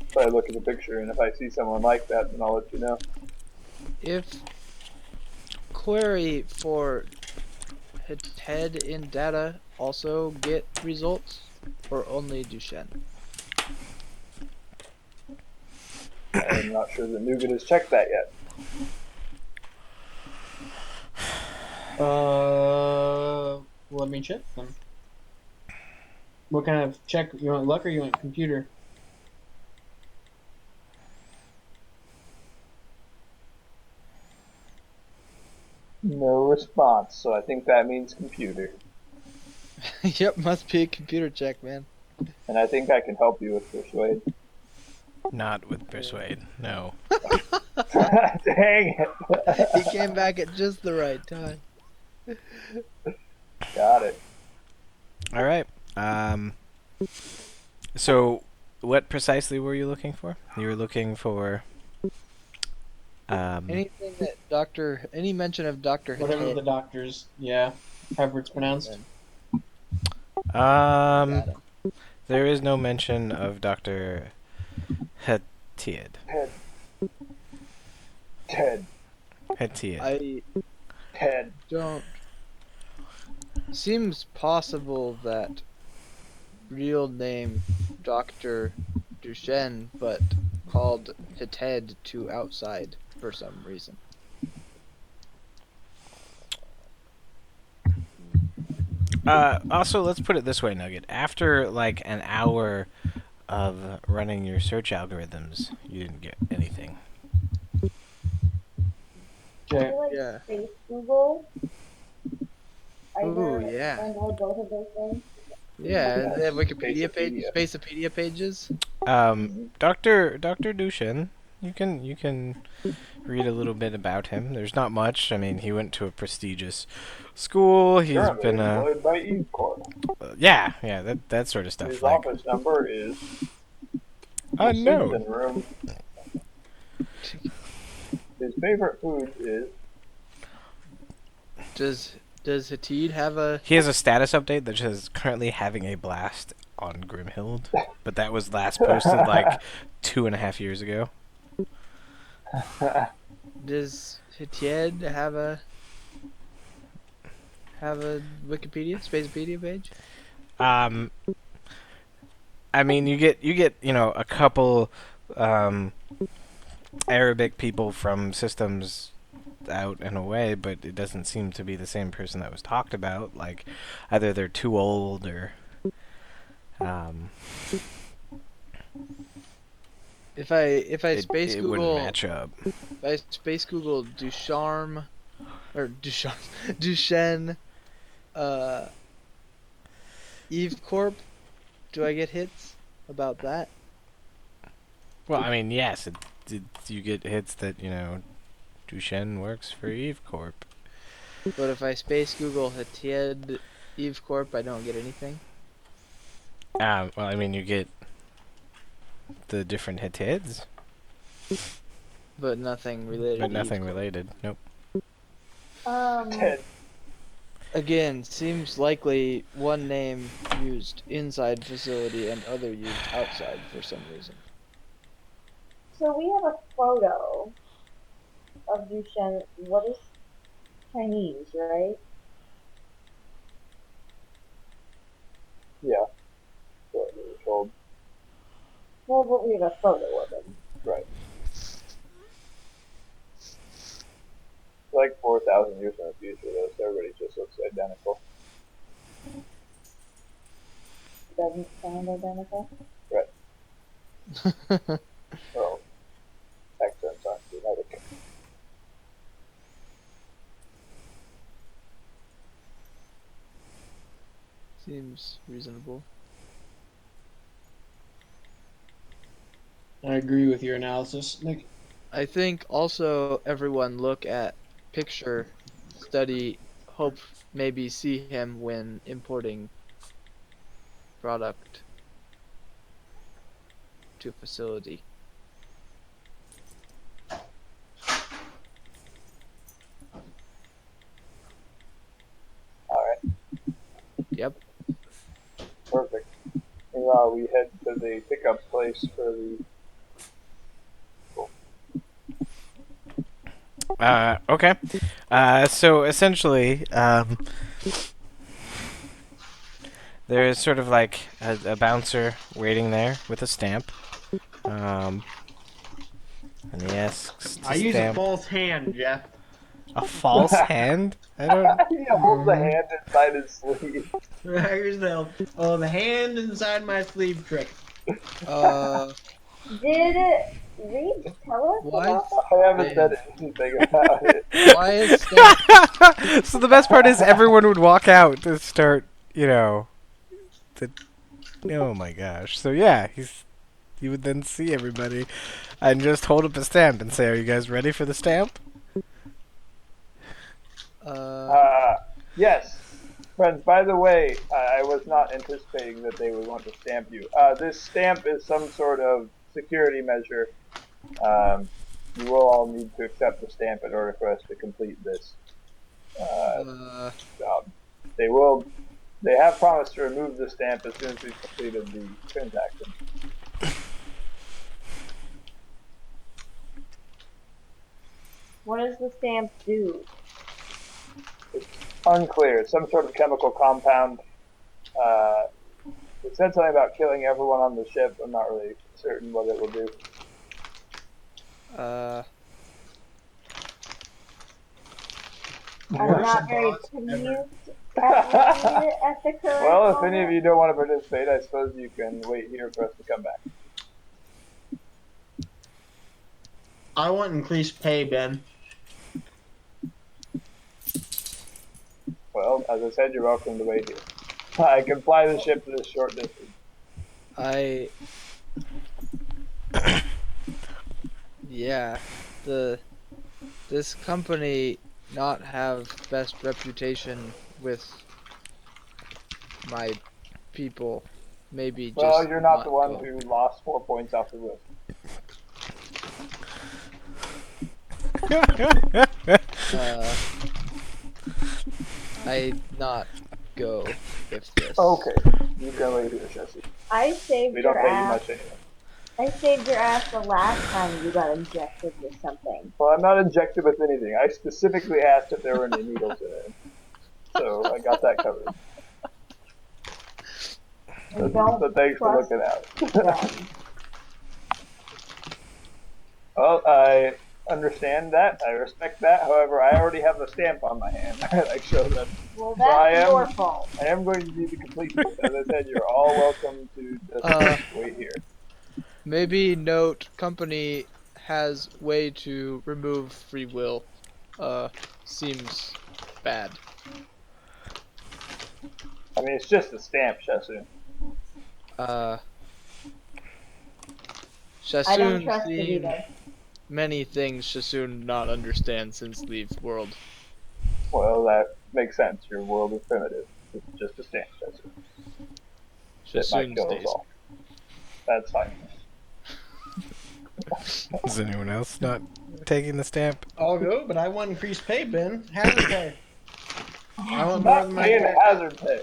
if I look at the picture and if I see someone like that, then I'll let you know. If query for Ted in data also get results, or only Duchenne? I'm not sure that Nugget has checked that yet. Let me check them. What kind of check? You want luck or you want computer? No response, so I think that means computer. Yep, must be a computer check, man. And I think I can help you with persuade. Not with persuade. No. Dang it! He came back at just the right time. Got it. All right. So, what precisely were you looking for? You were looking for. Anything that any mention of Dr. Whatever Ted the doctors, yeah, however it's pronounced. data. There is no mention of Dr. Hetiad. Ted. Hetiad. I Ted. don't. Seems possible that real name Dr. Duchenne, but called Ted to outside for some reason. Also, let's put it this way, Nugget. After like an hour of running your search algorithms, you didn't get anything. Okay. I like Yeah. space Google. Ooh, Either yeah. and or both of those things. Yeah, they have Wikipedia Spacepedia. Spacepedia pages. Dr. Dushin, you can read a little bit about him. There's not much. I mean, he went to a prestigious school. He's Currently been employed by E-Corp. yeah, that sort of stuff. His Like office number is unknown. Citizen Room. His favorite food is Does Hatid have a? He has a status update that says currently having a blast on Grimhild, but that was last posted like 2.5 years ago. Does Hatid have a Wikipedia Spacepedia page? I mean, you get a couple Arabic people from systems out and away, but it doesn't seem to be the same person that was talked about. Like, either they're too old or. Um, If I it, space it wouldn't Google match up. if I space Google Ducharme or Ducharme Duchenne Eve Corp, do I get hits about that? Well, I mean, yes, you get hits that, Duchenne works for Eve Corp. But if I space Google Hatied Eve Corp, I don't get anything. Well, I mean, you get the different Hittids, But nothing related. but to nothing Eve Corp. related. Nope. Ted. Again, seems likely one name used inside facility and other used outside for some reason. So we have a photo of Duchenne. What is Chinese, right? Yeah. What we were told. Well, but we have a photo of him. Right. Like 4,000 years in the future, though, so everybody just looks identical. Doesn't sound identical. Well, accents aren't genetic. Seems reasonable. I agree with your analysis, Nick. I think also everyone look at picture, study, hope maybe see him when importing product to facility. Alright, Yep. perfect. Meanwhile, we head to the pickup place for the. Okay. So essentially, there is sort of like a bouncer waiting there with a stamp. And he asks to I use a stamp false hand, Jeff. a false hand. I don't. He holds the hand inside his sleeve. Here's the hand inside my sleeve trick. Did Reid tell us Why? about that? I haven't said anything about it. Why is stamp? So the best part is everyone would walk out to start, oh my gosh. So yeah, he would then see everybody and just hold up a stamp and say, "Are you guys ready for the stamp?" Yes. Friends, by the way, I was not anticipating that they would want to stamp you. This stamp is some sort of security measure. You will all need to accept the stamp in order for us to complete this job. They have promised to remove the stamp as soon as we've completed the transaction. What does the stamp do? It's unclear. It's some sort of chemical compound. It said something about killing everyone on the ship. I'm not really certain what it will do. I'm not very pleased at the current Well, if any of moment. you don't want to participate, I suppose you can wait here for us to come back. I want increased pay, Ben. Well, as I said, you're welcome to wait here. I can fly the ship to this short distance. Yeah, this company not have best reputation with my people. Maybe just. Well, you're not the one go. who lost 4 points off the list. I not go if this. Okay, you can wait here, Shassoon. I saved We don't your pay you ass. much anyway. I saved your ass the last time you got injected with something. Well, I'm not injected with anything. I specifically asked if there were any needles in it. So I got that covered. And don't So thanks for trust looking out. them. Well, I understand that. I respect that. However, I already have a stamp on my hand. I show them. Well, So I that's am. your fault. I am going to need to complete this. As I said, you're all welcome to Uh, just wait here. Maybe note company has way to remove free will. Seems bad. I mean, it's just a stamp, Shassoon. Uh, I don't Shassoon trust it seen either. many things Shassoon not understand since leave world. Well, that makes sense. Your world is primitive. It's just a stamp, Shassoon. It might Shassoon kill us stays. all. That's fine. Is anyone else not taking the stamp? I'll go, but I want increased pay, Ben. Hazard pay. I want more Not than my paying pay. hazard pay.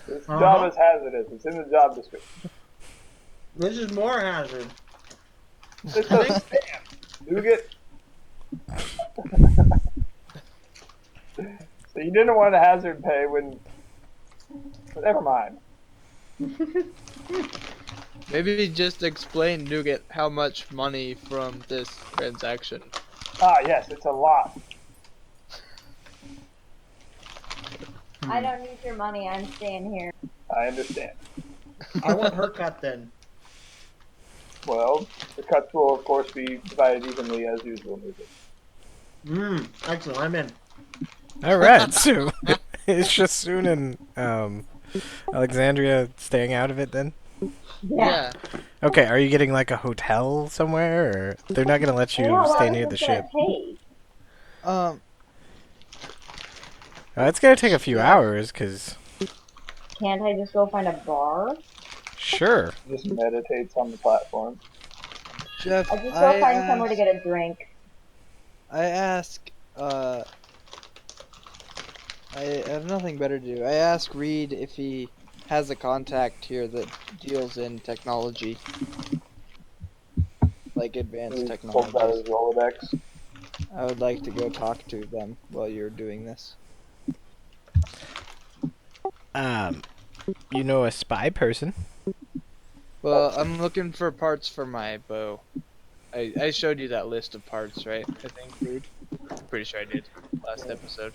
This Uh-huh. job is hazardous. It's in the job description. This is more hazard. It's a stamp. Nugget. So you didn't want a hazard pay when. But never mind. Maybe just explain Nugget how much money from this transaction. Ah, yes, it's a lot. I don't need your money. I'm staying here. I understand. I want her cut then. Well, the cuts will, of course, be divided evenly as usual, Nugget. Excellent. I'm in. All right, so is Shassoon and Alexandria staying out of it then? Yeah. Okay, are you getting like a hotel somewhere, or they're not gonna let you Well, stay I near was the gonna ship? pay. It's gonna take a few hours, cause Can't I just go find a bar? sure. Just meditates on the platform. Jeff, I just go find somewhere to get a drink. I have nothing better to do. I ask Reid if he has a contact here that deals in technology. Like advanced He pulls out technologies. his Rolodex. I would like to go talk to them while you're doing this. You know a spy person? Well, I'm looking for parts for my bow. I showed you that list of parts, right? I think, Reid? I'm pretty sure I did last episode.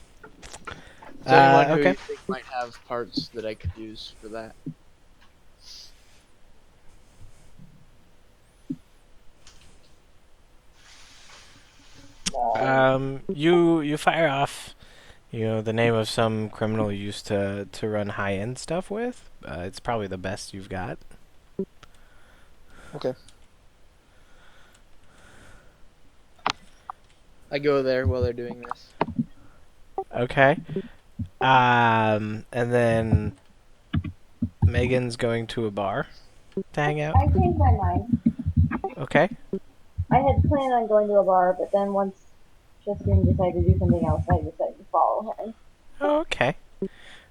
Is there anyone who Okay. you think might have parts that I could use for that? You fire off, the name of some criminal you used to run high end stuff with. It's probably the best you've got. Okay. I go there while they're doing this. Okay. And then Megan's going to a bar to hang out. I changed my mind. Okay. I had planned on going to a bar, but then once Shassoon decided to do something else, I decided to follow him. Oh, okay.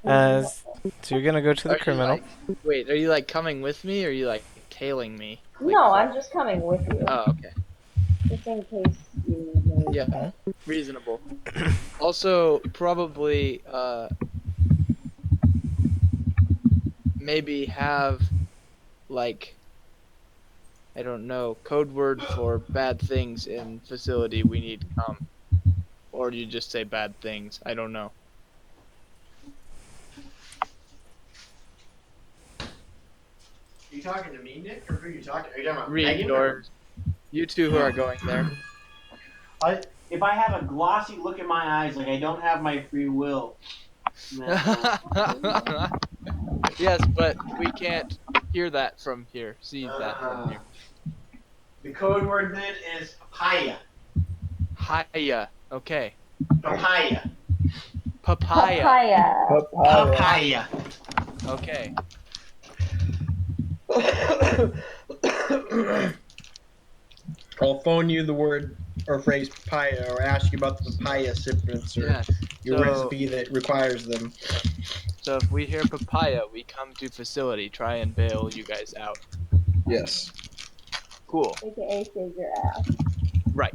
So you're gonna go to the Are you, criminal. Wait, are you like coming with me or are you like tailing me? Like, No, I'm just coming with you, Oh, okay. just in case you need Yeah. help. Reasonable. Also, probably, maybe have, like, I don't know, code word for bad things in facility we need to come. Or do you just say bad things? I don't know. Are you talking to me, Nick, or who are you talking to? Are you talking about Reid, Megan? or you two who are going there. If I have a glossy look in my eyes, like I don't have my free will. Yes, but we can't hear that from here. See that from here. The code word then is papaya. Hiya. Okay. Papaya. Papaya. Papaya. Papaya. Okay. I'll phone you the word or phrase papaya, or ask you about the papaya supplements or Yes. your So, recipe that requires them. so if we hear papaya, we come to facility, try and bail you guys out. Yes. Cool. AKA save your ass. Right.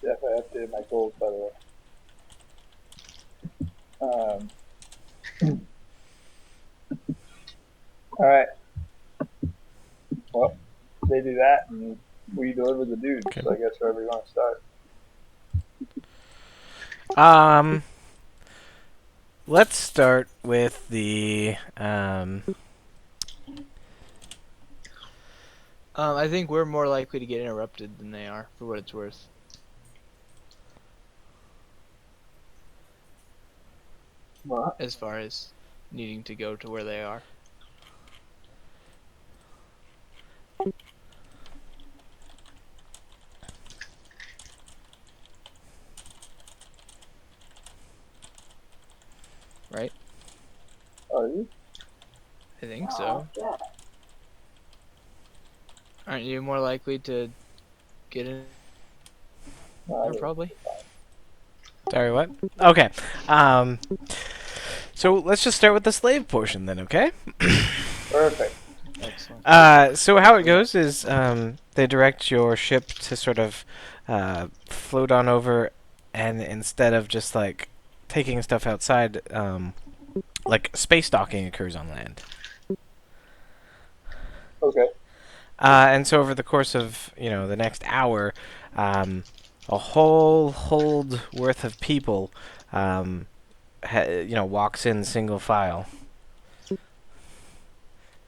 Jeff, I updated my goals, by the way. Um, all right. Well, they do that, and we deliver the dudes. Okay. So I guess wherever you want to start. Let's start with the I think we're more likely to get interrupted than they are, for what it's worth. What? As far as needing to go to where they are. Right? Are you? I think so. Aren't you more likely to get in there, probably? sorry, what? Okay. So let's just start with the slave portion then, okay? Perfect. Excellent. So how it goes is they direct your ship to sort of float on over, and instead of just like taking stuff outside, like space docking occurs on land. Okay. And so over the course of the next hour, a whole hold worth of people, walks in single file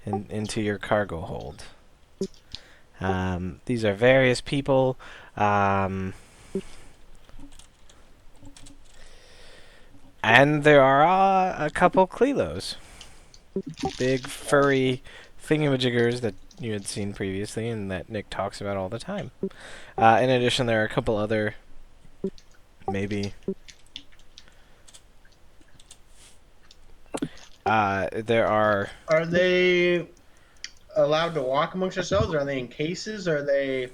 into your cargo hold. These are various people. And there are a couple Klelos. Big, furry thingamajiggers that you had seen previously and that Nick talks about all the time. In addition, there are a couple other, maybe... there are... Are they allowed to walk amongst themselves? Are they in cases? Are they...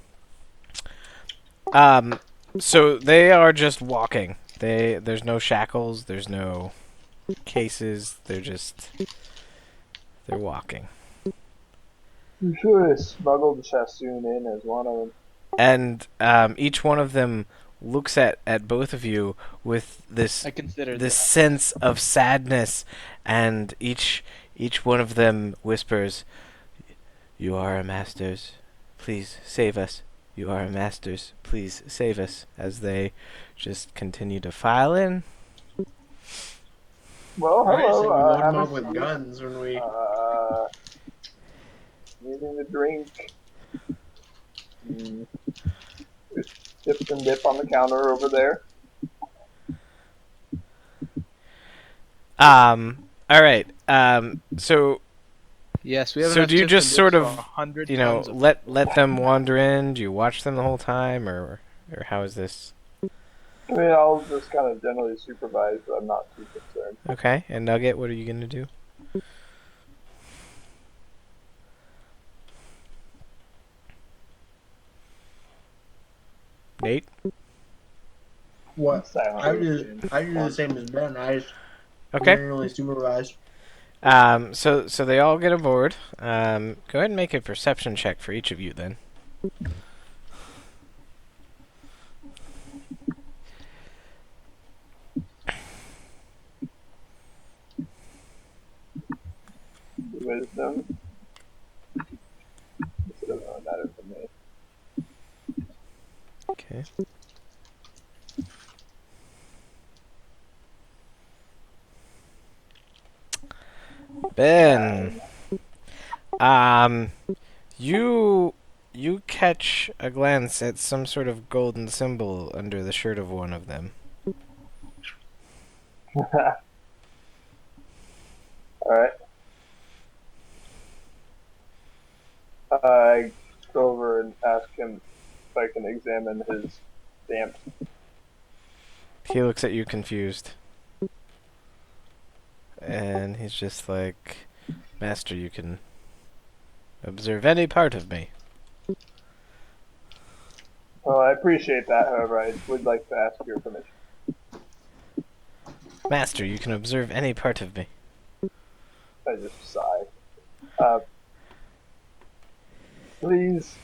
So they are just walking. There's no shackles, there's no cases, they're walking. You should have smuggled the Shassoon in as one of them. And each one of them looks at both of you with this I considered this that. sense of sadness, and each one of them whispers, "You are our masters. Please save us. You are our masters. Please save us," as they just continue to file in. Well, Right, hello. so we load have them a up with seat. guns when we... Needing a drink. Dip and dip on the counter over there. All right. So Yes, we have So enough do you tips just and sort dips of, for 100 you know, tons of let them wander in? Do you watch them the whole time, or how is this? I mean, I'll just kind of generally supervise, but I'm not too concerned. Okay. And Nugget, what are you gonna do? Nate? What? Silent I listening. do the same as Ben. I just Okay. generally supervise. So they all get aboard. Go ahead and make a perception check for each of you then. Wisdom. This doesn't really matter for me. Okay. Ben. You catch a glance at some sort of golden symbol under the shirt of one of them. Alright. I go over and ask him if I can examine his stamp. He looks at you confused. And he's just like, "Master, you can observe any part of me." Well, I appreciate that, however, I would like to ask your permission. "Master, you can observe any part of me." I just sigh. Please,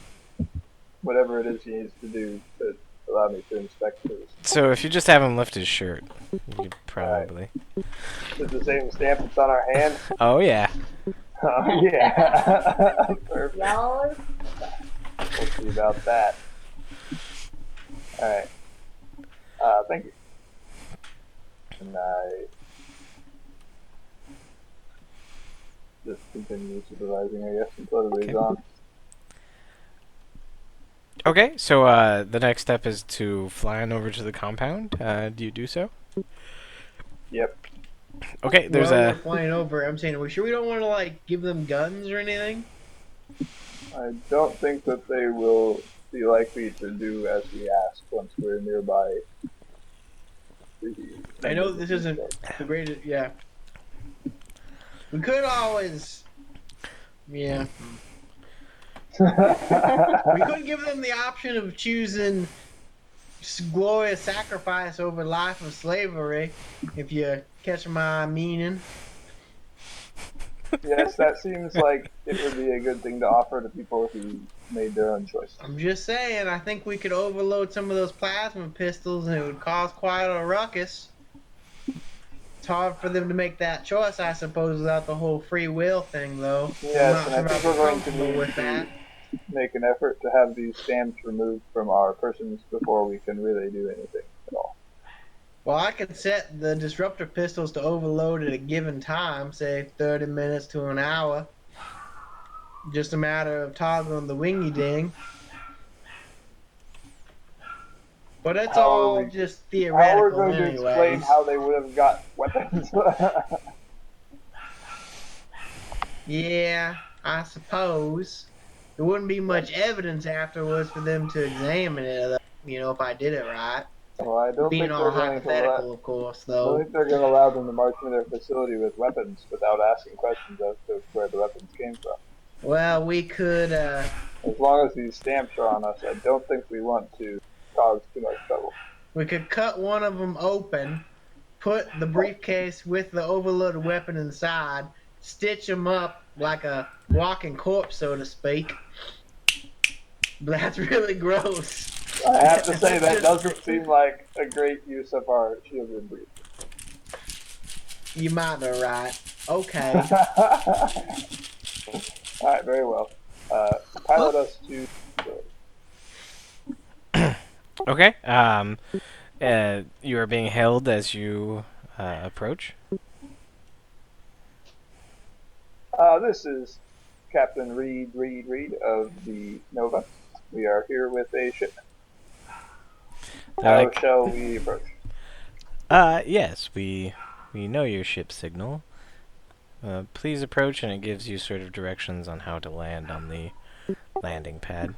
whatever it is he needs to do to allow me to inspect his... So if you just have him lift his shirt, you could probably. Is the same stamp that's on our hand? Oh yeah. Oh, yeah. Perfect. Y'all We'll see about that. Alright. Thank you. And I just continue supervising, I guess, until everybody's Okay. on. Okay, so the next step is to fly on over to the compound. Do you do so? Yep. Okay, there's While we're a. flying over, I'm saying, are we sure we don't want to like give them guns or anything? I don't think that they will be likely to do as we ask once we're nearby. I know this isn't the greatest. Yeah, we could always. Yeah, we could give them the option of choosing glorious sacrifice over life of slavery. If you catch my meaning. Yes, that seems like it would be a good thing to offer to people who made their own choices. I'm just saying, I think we could overload some of those plasma pistols and it would cause quite a ruckus. It's hard for them to make that choice, I suppose, without the whole free will thing, though. Yes, I'm and I not think sure we're I'll be going to comfortable need with that. to make an effort to have these stamps removed from our persons before we can really do anything at all. Well, I could set the disruptor pistols to overload at a given time, say 30 minutes to an hour. Just a matter of toggling the wingy ding. But that's How are all we- just How theoretical we're going to explain anyways. how they would have got weapons. Yeah, I suppose. There wouldn't be much evidence afterwards for them to examine it, if I did it right. Well, I don't Being think all they're going to hypothetical, of course, I don't though. think they're going to allow them to march into their facility with weapons without asking questions as to where the weapons came from. Well, we could, As long as these stamps are on us, I don't think we want to cause too much trouble. cut one of them open, put the briefcase with the overloaded weapon inside, stitch them up like a walking corpse, so to speak. But that's really gross. I have to say that doesn't seem like a great use of our shielded brief. You might be right. Okay. Alright, very well. Pilot us to... Okay. You are being held as you approach. This is Captain Reid of the Nova. We are here with a shipment. How shall we approach? Yes, we know your ship signal. Please approach, and it gives you sort of directions on how to land on the landing pad.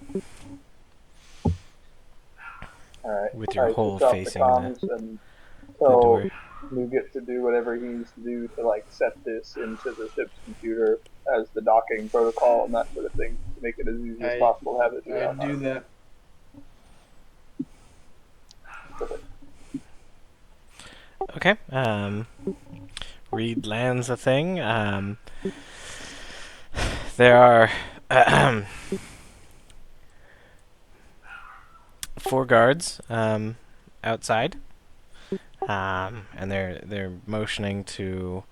Alright. With your hole switch off facing the comms and the tell door. Nugget to do whatever he needs to do to set this into the ship's computer as the docking protocol and that sort of thing to make it as easy as possible to have it do it. I'd do that. Perfect. Okay. Reid lands the thing. There are 4 guards outside, and they're motioning to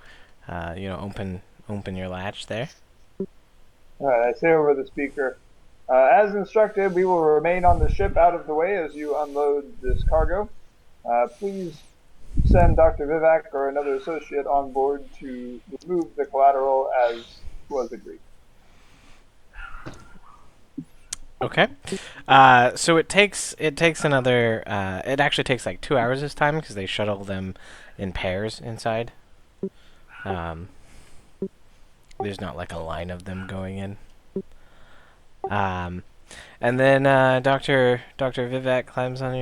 open your latch there. Alright, I say over the speaker, as instructed, we will remain on the ship out of the way as you unload this cargo. Please send Dr. Vivek or another associate on board to remove the collateral as was agreed. Okay. So it takes another. It actually takes like 2 hours this time because they shuttle them in pairs inside. There's not like a line of them going in. And then Dr. Vivek climbs on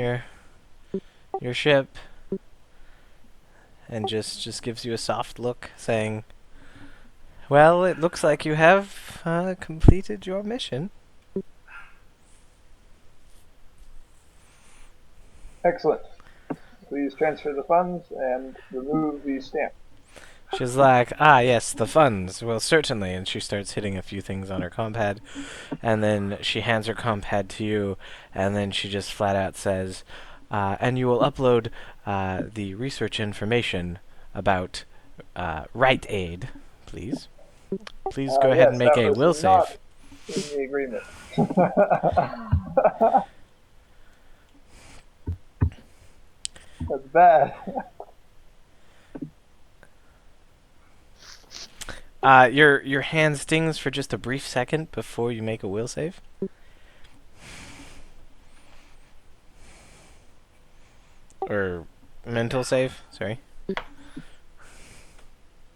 your ship and just gives you a soft look, saying, "Well, it looks like you have completed your mission." Excellent. Please transfer the funds and remove the stamp. She's like, "Ah, yes, the funds. Well, certainly." And she starts hitting a few things on her compad. And then she hands her compad to you. And then she just flat out says, "And you will upload the research information about right aid, please. Please go ahead and Yes, make that a was will not save. in the agreement. That's bad. Your hand stings for just a brief second before you make a will save. Or mental save, sorry.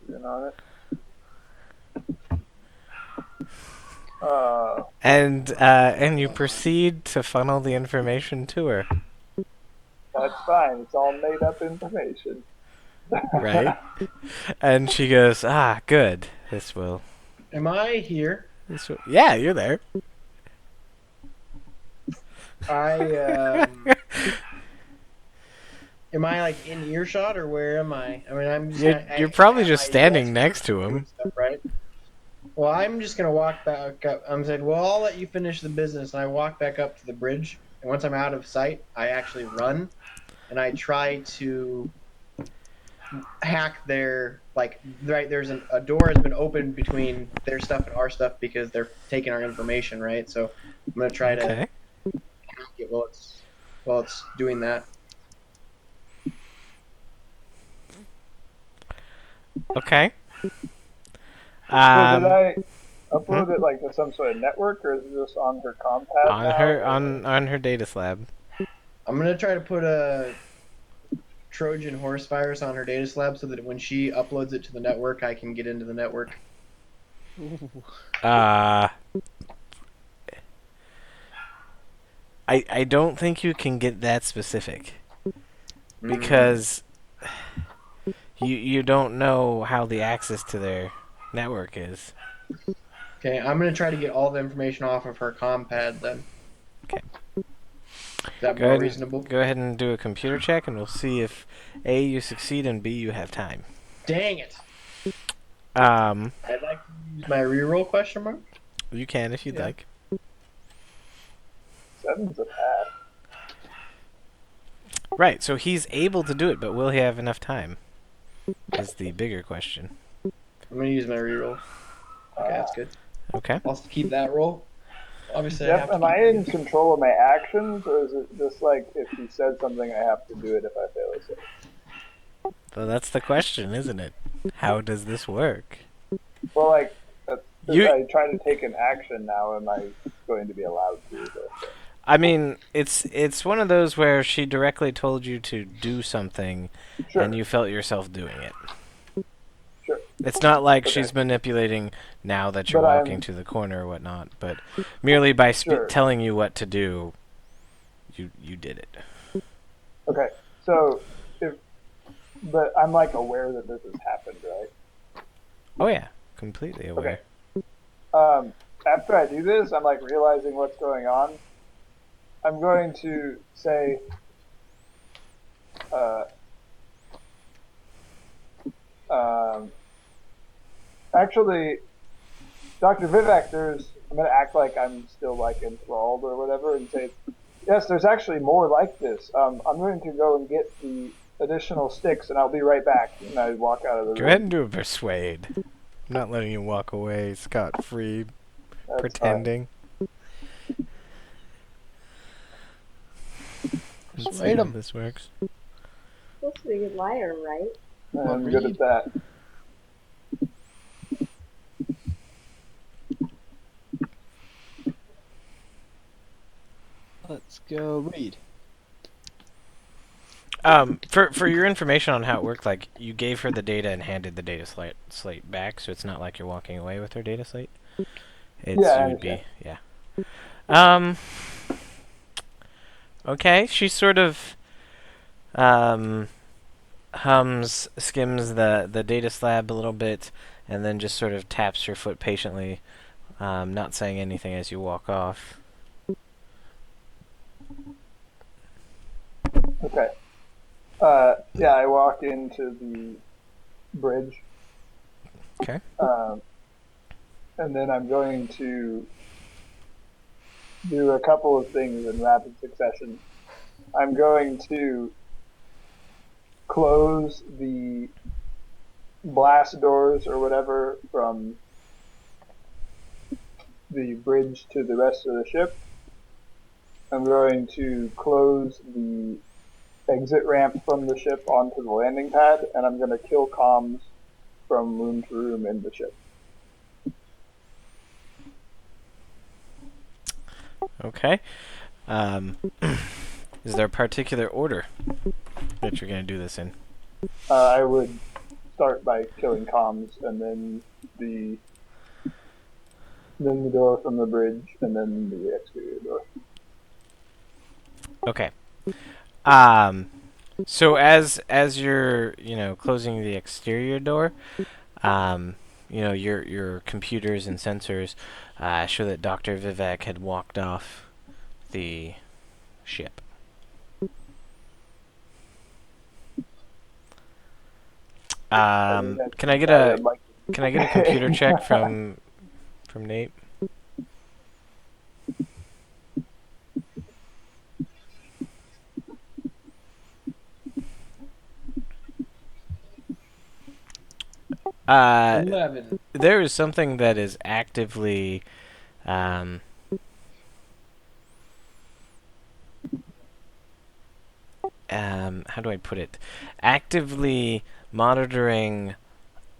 In on it. And you proceed to funnel the information to her, That's fine. It's all made up information. right? And she goes, "Ah, good. This will. Am I here? Yeah, you're there." Am I like in earshot or where am I? I mean, I'm just. You're probably I just have my standing desk next to him. and stuff, right? Well, I'm just gonna walk back up. I'm saying, well, I'll let you finish the business, and I walk back up to the bridge. And once I'm out of sight, I actually run, and I try to hack their like. Right, there's a door has been opened between their stuff and our stuff because they're taking our information, right? So I'm gonna try to Okay. hack it while it's doing that. Okay. So did I upload it like to some sort of network, or is it just on her compad on now? her on her data slab. I'm gonna try to put a Trojan horse virus on her data slab so that when she uploads it to the network, I can get into the network. I don't think you can get that specific because you don't know how the access to their network is. Okay, I'm gonna try to get all the information off of her compad then. Okay. Is that more reasonable? Go ahead and do a computer check, and we'll see if A, you succeed, and B, you have time. Dang it! Um, I'd like to use my reroll question mark. you can if you'd like. 7's a pass. Right, so he's able to do it, but will he have enough time? Is the bigger question. I'm gonna use my reroll. Okay, that's good. Okay. I'll keep that roll. Obviously, Jeff, am I in control of my actions, or is it just like if he said something, I have to do it if I fail a save? So that's the question, isn't it? How does this work? Well, like, if I try to take an action now, am I going to be allowed to? I mean, it's one of those where she directly told you to do something, and you felt yourself doing it. Sure. It's not like she's manipulating now that you're walking to the corner or whatnot, but merely by telling you what to do, you did it. Okay, so but I'm like aware that this has happened, right? Oh yeah, completely aware. Okay. After I do this, I'm like realizing what's going on. I'm going to say, actually, Dr. Vivek, I'm going to act like I'm still like enthralled or whatever and say, yes, there's actually more like this. I'm going to go and get the additional sticks and I'll be right back. And I walk out of the room. Go ahead and do a persuade. I'm not letting you walk away scot-free, pretending. Let's see how this works. Supposed to be a good liar, right? I'm good at that. Let's go Reid. For your information on how it worked, like you gave her the data and handed the data slate back, so it's not like you're walking away with her data slate. Okay, she sort of skims the data slab a little bit, and then just sort of taps her foot patiently, not saying anything as you walk off. Okay. Yeah, I walk into the bridge. Okay. And then I'm going to do a couple of things in rapid succession. I'm going to close the blast doors or whatever from the bridge to the rest of the ship. I'm going to close the exit ramp from the ship onto the landing pad, and I'm going to kill comms from room to room in the ship. Okay. Is there a particular order that you're going to do this in? I would start by killing comms, and then the door from the bridge, and then the exterior door. Okay. So as you're closing the exterior door, your computers and sensors show that Dr. Vivek had walked off the ship. Can I get a computer check from Nate? Uh, 11. there is something that is actively how do I put it? Actively monitoring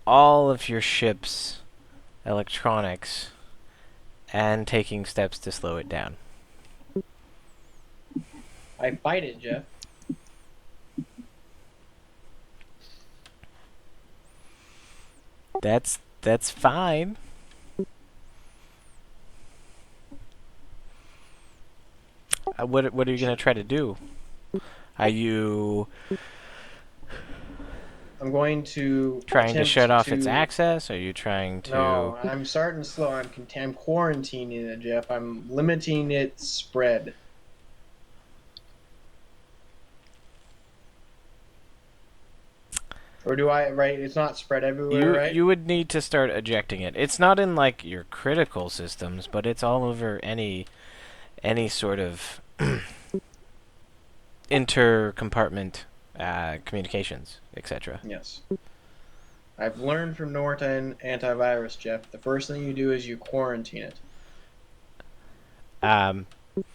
all of your ship's electronics and taking steps to slow it down. I fight it, Jeff. That's fine. What are you gonna try to do? Are you I'm going to trying to attempt shut off its access? Are you trying to? No, I'm starting slow. I'm quarantining it, Jeff. I'm limiting its spread. Or do I? Right, it's not spread everywhere, right? You would need to start ejecting it. It's not in like your critical systems, but it's all over any sort of inter-compartment communications, etc. Yes. I've learned from Norton antivirus, Jeff. The first thing you do is you quarantine it. I'm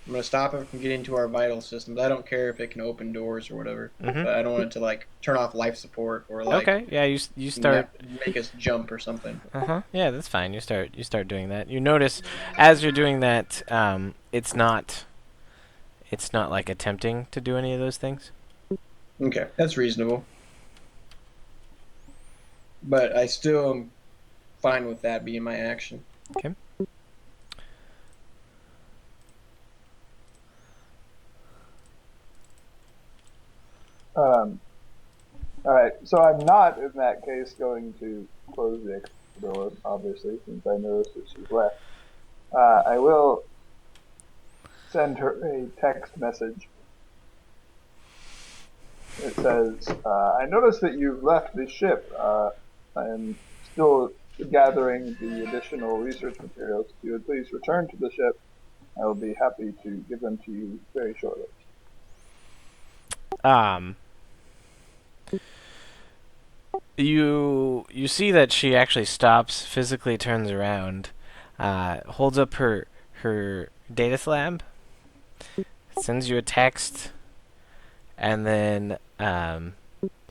going to stop it from getting to our vital systems. I don't care if it can open doors or whatever, but I don't want it to like turn off life support or like okay, yeah, you start make us jump or something. Yeah, that's fine. You start doing that. You notice as you're doing that, it's not like attempting to do any of those things. Okay, that's reasonable. But I still am fine with that being my action. Okay. Alright, so I'm not, in that case, going to close the exit door, obviously, since I noticed that she's left. I will send her a text message. It says, I noticed that you've left the ship. I am still gathering the additional research materials. If you would please return to the ship, I will be happy to give them to you very shortly. You see that she actually stops, physically turns around, holds up her data slab, sends you a text, and then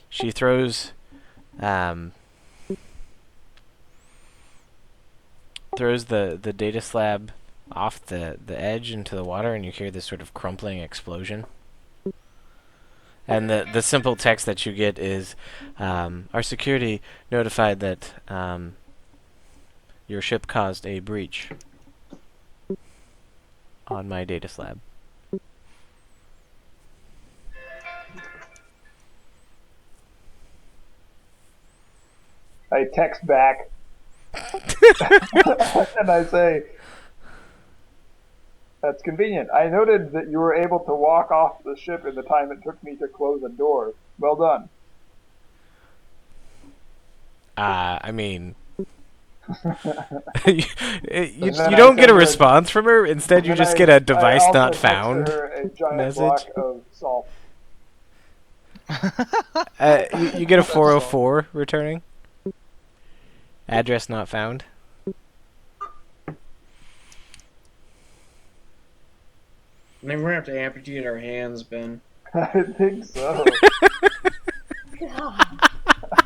she throws the data slab off the edge into the water, and you hear this sort of crumpling explosion. And the simple text that you get is, our security notified that your ship caused a breach on my data slab. I text back, and I say, that's convenient. I noted that you were able to walk off the ship in the time it took me to close a door. Well done. I mean, you don't get a response from her. Instead, you just get a device not found a giant message. Block of salt. You get a 404 returning. Address not found. I think we're gonna have to amputate our hands, Ben. I think so. God.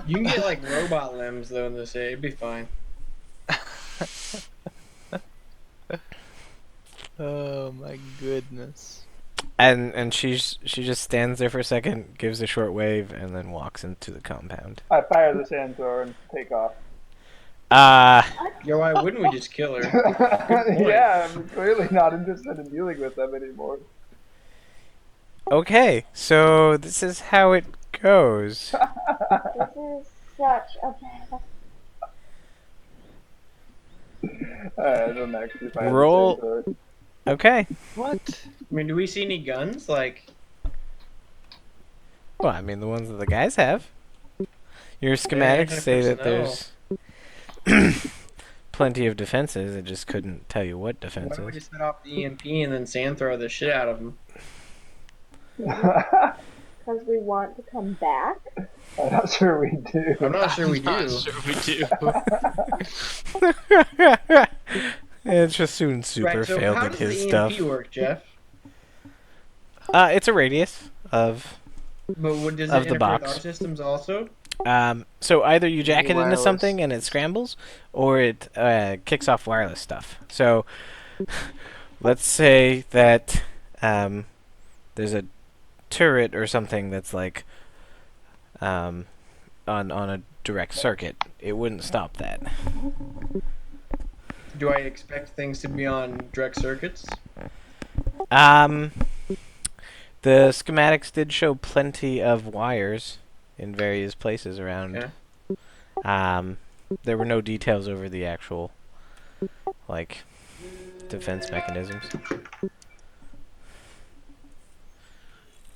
You can get like robot limbs though in this area. It'd be fine. Oh my goodness. And she just stands there for a second, gives a short wave, and then walks into the compound. I fire the sand thrower and take off. Yo, why wouldn't we just kill her? point. Yeah, I'm clearly not interested in dealing with them anymore. Okay, so this is how it goes. This is such a bad. I don't actually fire Roll. the sand thrower. Okay. What? I mean, do we see any guns? Like, Well, I mean, the ones that the guys have. Your schematics say that there's plenty of defenses. I just couldn't tell you what why defenses. don't we just set off the EMP and then sand throw the shit out of them? Because we want to come back. I'm not sure we do. I'm not sure we do. Not sure we do. And Shassoon super Right, so failed how at does his the stuff. EMP work, Jeff? It's a radius of. But does Of it the interfere with box. our systems also? So either you jack it into Wireless. something and it scrambles, or it kicks off wireless stuff. So let's say that there's a turret or something that's like on a direct circuit. It wouldn't stop that. Do I expect things to be on direct circuits? The schematics did show plenty of wires in various places around. Okay. There were no details over the actual, like, defense mechanisms.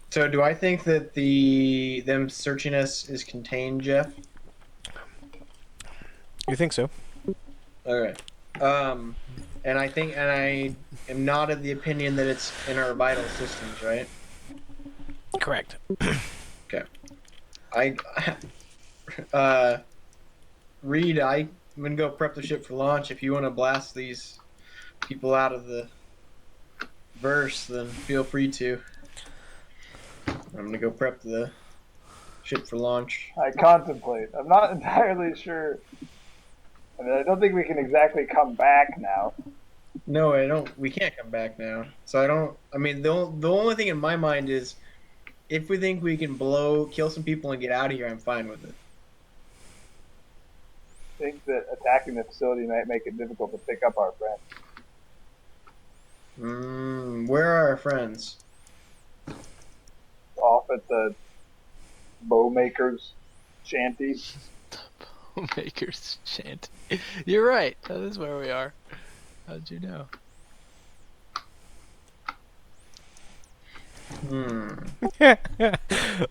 So do I think that them searching us is contained, Jeff? You think so? Okay. And I am not of the opinion that it's in our vital systems, right? Correct. Reid, I'm gonna go prep the ship for launch. If you want to blast these people out of the verse, then feel free to. I'm gonna go prep the ship for launch. I contemplate. I'm not entirely sure. I mean, I don't think we can exactly come back now. No, I don't. We can't come back now. So I don't. I mean, the only thing in my mind is, if we think we can kill some people and get out of here, I'm fine with it. I think that attacking the facility might make it difficult to pick up our friends. Where are our friends? Off at the bowmaker's shanty. Maker's chant. You're right. That is where we are. How'd you know?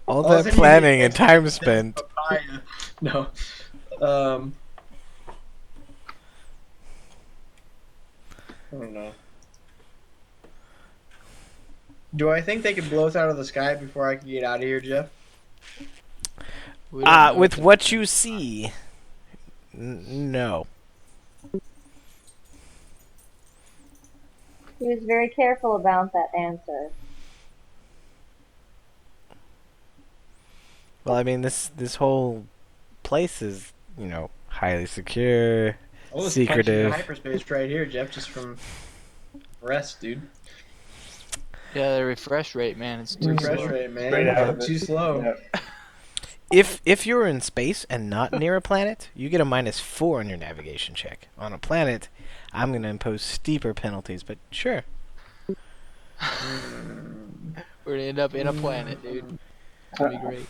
All I that was thinking planning maybe and time spent. Papaya. No. I don't know. Do I think they could blow us out of the sky before I can get out of here, Jeff? We don't know With the- what you see, no. He was very careful about that answer. Well, I mean, this whole place is, highly secure, Oh, let's punch you secretive. in hyperspace right here, Jeff, just from rest, dude. Yeah, the refresh rate, man, it's too Refresh slow. rate, man. Straight out of it. Too slow. Yeah. If you're in space and not near a planet, you get a -4 on your navigation check. On a planet, I'm going to impose steeper penalties, but sure. We're gonna end up in a planet, dude. It's gonna be great.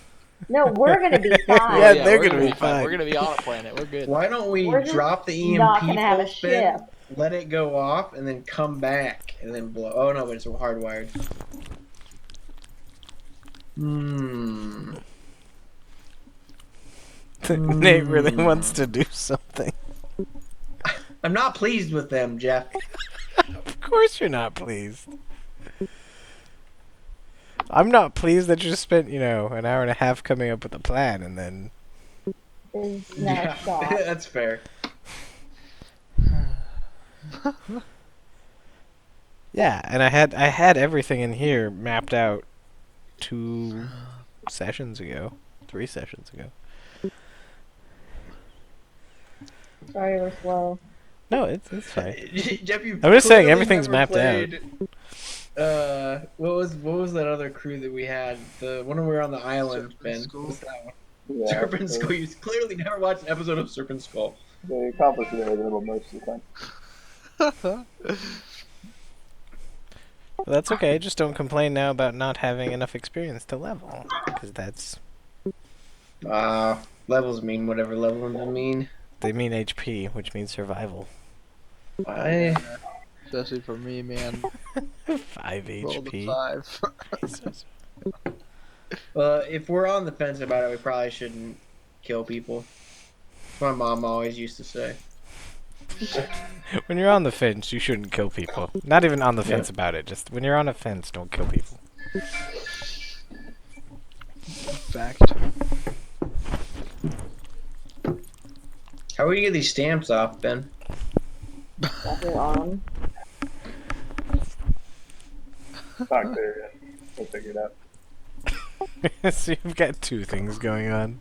No, we're gonna be fine. Yeah, they're we're gonna be fine. We're gonna be on a planet. We're good. Why don't we We're just drop the not EMP gonna have a full spin, ship. let it go off, and then come back and then blow? Oh no, but it's hardwired. Nate really wants to do something. I'm not pleased with them, Jeff. Of course you're not pleased. I'm not pleased that you spent, an hour and a half coming up with a plan and then is now stopped. That's fair. Yeah, and I had everything in here mapped out 2 sessions ago, 3 sessions ago. Sorry, we're slow. No, it's fine. Jeff, you I'm just saying clearly everything's never mapped out. played, what was that other crew that we had? The one when we were on the island, Serpent Ben. Skull. What was that one? Yeah, Serpent Skull. You clearly never watched an episode of Serpent Skull. they accomplish very little most of the time. Well, that's okay. Just don't complain now about not having enough experience to level, because that's Levels mean whatever levels mean. they mean HP, which means survival. Especially for me, man. 5 Roll the HP. 5. Jesus. If we're on the fence about it, we probably shouldn't kill people. My mom always used to say. When you're on the fence, you shouldn't kill people. Not even on the fence about it. Just when you're on a fence, don't kill people. Fact. How are we gonna get these stamps off, Ben? Nothing on. Not clear yet. We'll figure it out. So you've got 2 things going on.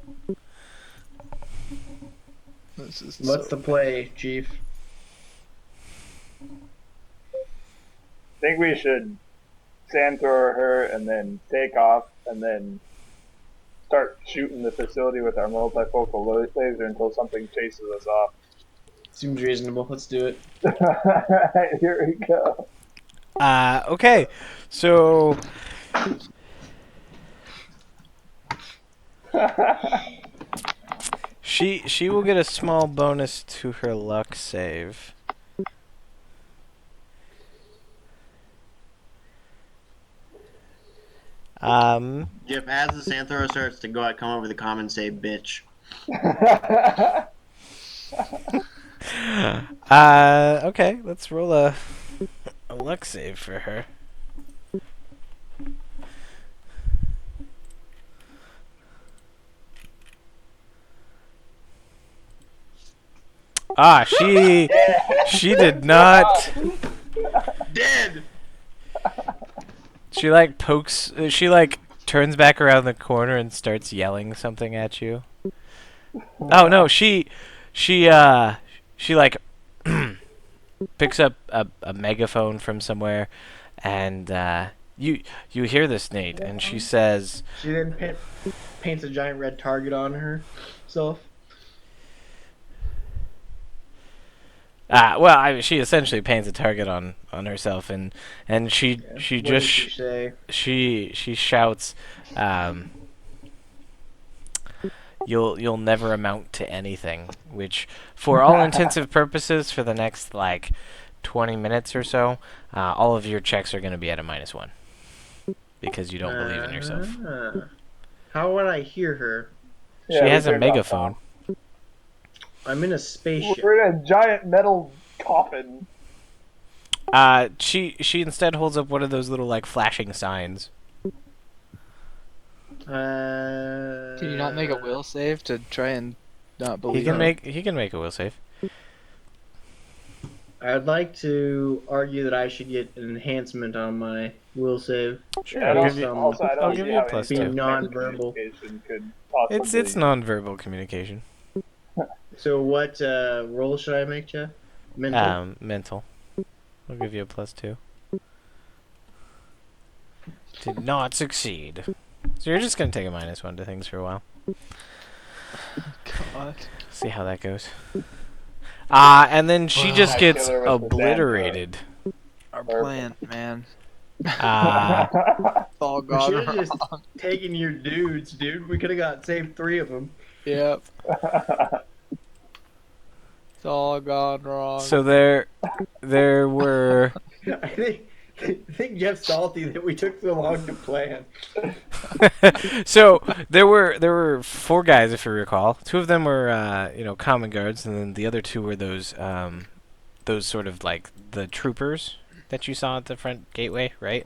This is What's so the play, Chief? I think we should sand throw her and then take off and then start shooting the facility with our multifocal laser until something chases us off. Seems reasonable. Let's do it. Here we go. Okay. So she will get a small bonus to her luck save. Jeff, as the Santhro starts to go out, come over the comm and say, bitch. Okay, let's roll a luck save for her. She did not. Dead! She like pokes, she like turns back around the corner and starts yelling something at you. Oh no, she like picks up a megaphone from somewhere, and you hear this, Nate, and she says, She then paints a giant red target on herself. she essentially paints a target on herself, and she What just did she say? she shouts, you'll never amount to anything, which for all intensive purposes for the next like 20 minutes or so, all of your checks are going to be at a -1 because you don't believe in yourself. How would I hear her? She has a megaphone. I'm in a spaceship. We're in a giant metal coffin. She instead holds up one of those little like flashing signs. Can you not make a will save to try and not believe? He can make a will save. I'd like to argue that I should get an enhancement on my will save. Sure, Yeah, I'll also, give you, also, I don't I'll see give you a how plus any Being 2. non-verbal. communication could possibly... It's non-verbal communication. So what roll should I make, Jeff? Mental? Mental. I'll give you a plus 2. Did not succeed. So you're just gonna take a -1 to things for a while. God. See how that goes. And then she just I gets kill her with the obliterated. Our plan, man. Uh, It's all We gone should have wrong. just taken your dudes, dude. We could have saved 3 of them. Yep. It's all gone wrong. so there were I think Jeff's salty that we took so long to plan. so there were 4 guys, if you recall. 2 of them were common guards, and then the other 2 were those sort of like the troopers that you saw at the front gateway, right?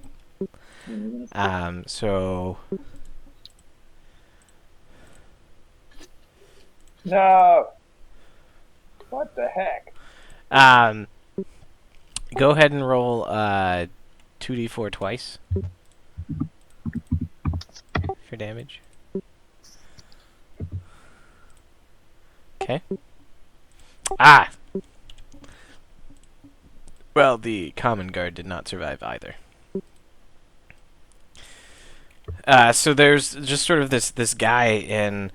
So No. What the heck? Um, go ahead and roll 2d4 twice for damage. Okay. Ah! Well, the common guard did not survive either. So there's just sort of this guy in,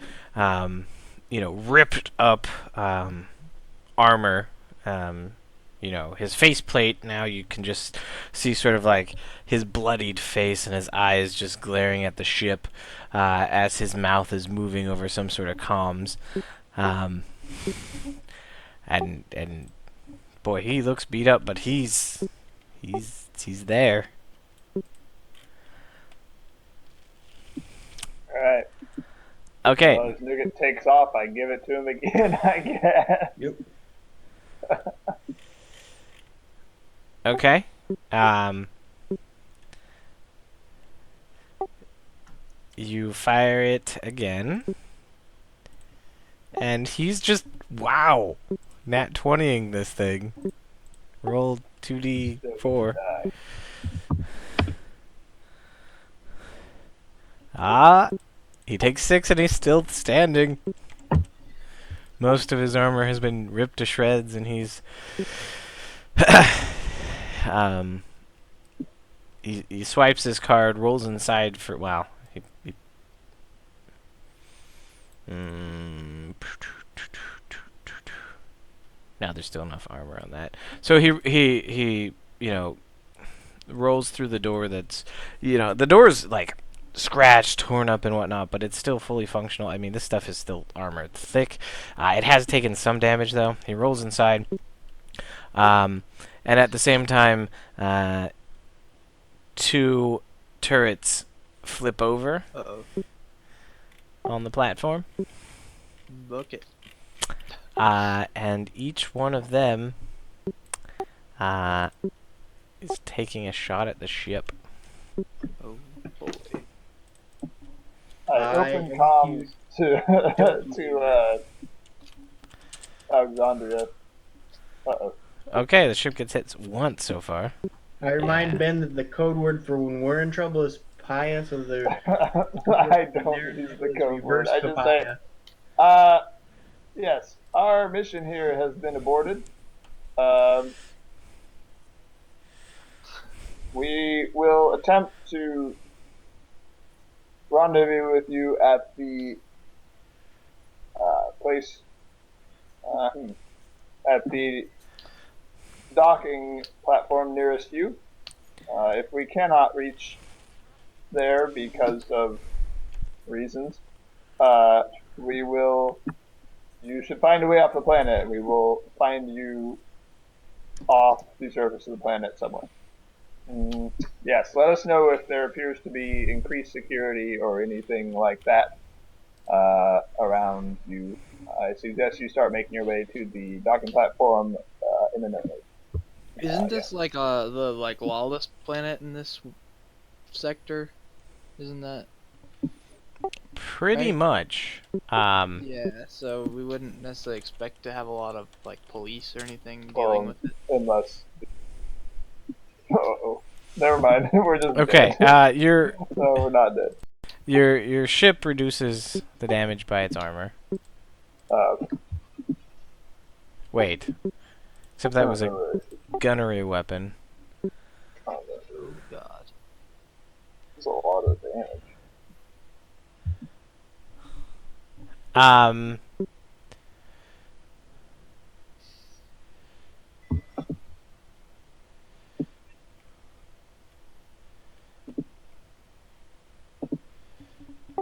ripped up armor. His faceplate. Now you can just see sort of like his bloodied face and his eyes just glaring at the ship as his mouth is moving over some sort of comms. And boy, he looks beat up, but he's there. Alright. Okay. Well, as Nugget takes off, I give it to him again, I guess. Yep. Okay. You fire it again. And he's just, wow, nat 20ing this thing. Roll 2d4. He takes 6 and he's still standing. Most of his armor has been ripped to shreds and he's... he swipes his card, rolls inside for... Wow. Now there's still enough armor on that. So he rolls through the door that's, the door's like scratched, torn up and whatnot, but it's still fully functional. I mean, this stuff is still armor. It's thick. It has taken some damage though. He rolls inside. And at the same time, 2 turrets flip over on the platform. Book it. And each one of them is taking a shot at the ship. Oh boy. I open comms to Alexandria. Uh-oh. Okay, the ship gets hit once so far. I remind Ben that the code word for when we're in trouble is papaya, so the I don't use the code word. reverse I just papaya. say, yes, our mission here has been aborted. We will attempt to rendezvous with you at the place, at the docking platform nearest you. If we cannot reach there because of reasons, you should find a way off the planet. We will find you off the surface of the planet somewhere. Yes, let us know if there appears to be increased security or anything like that around you. I suggest you start making your way to the docking platform imminently. Isn't this like the lawless planet in this sector? Isn't that? Pretty Right. much. Yeah, so we wouldn't necessarily expect to have a lot of like police or anything dealing with it. Unless. Uh-oh. Never mind. We're just Okay. dead. Your No, we're not dead. your ship reduces the damage by its armor. Wait. Except that was a gunnery weapon. Oh god. It's a lot of damage.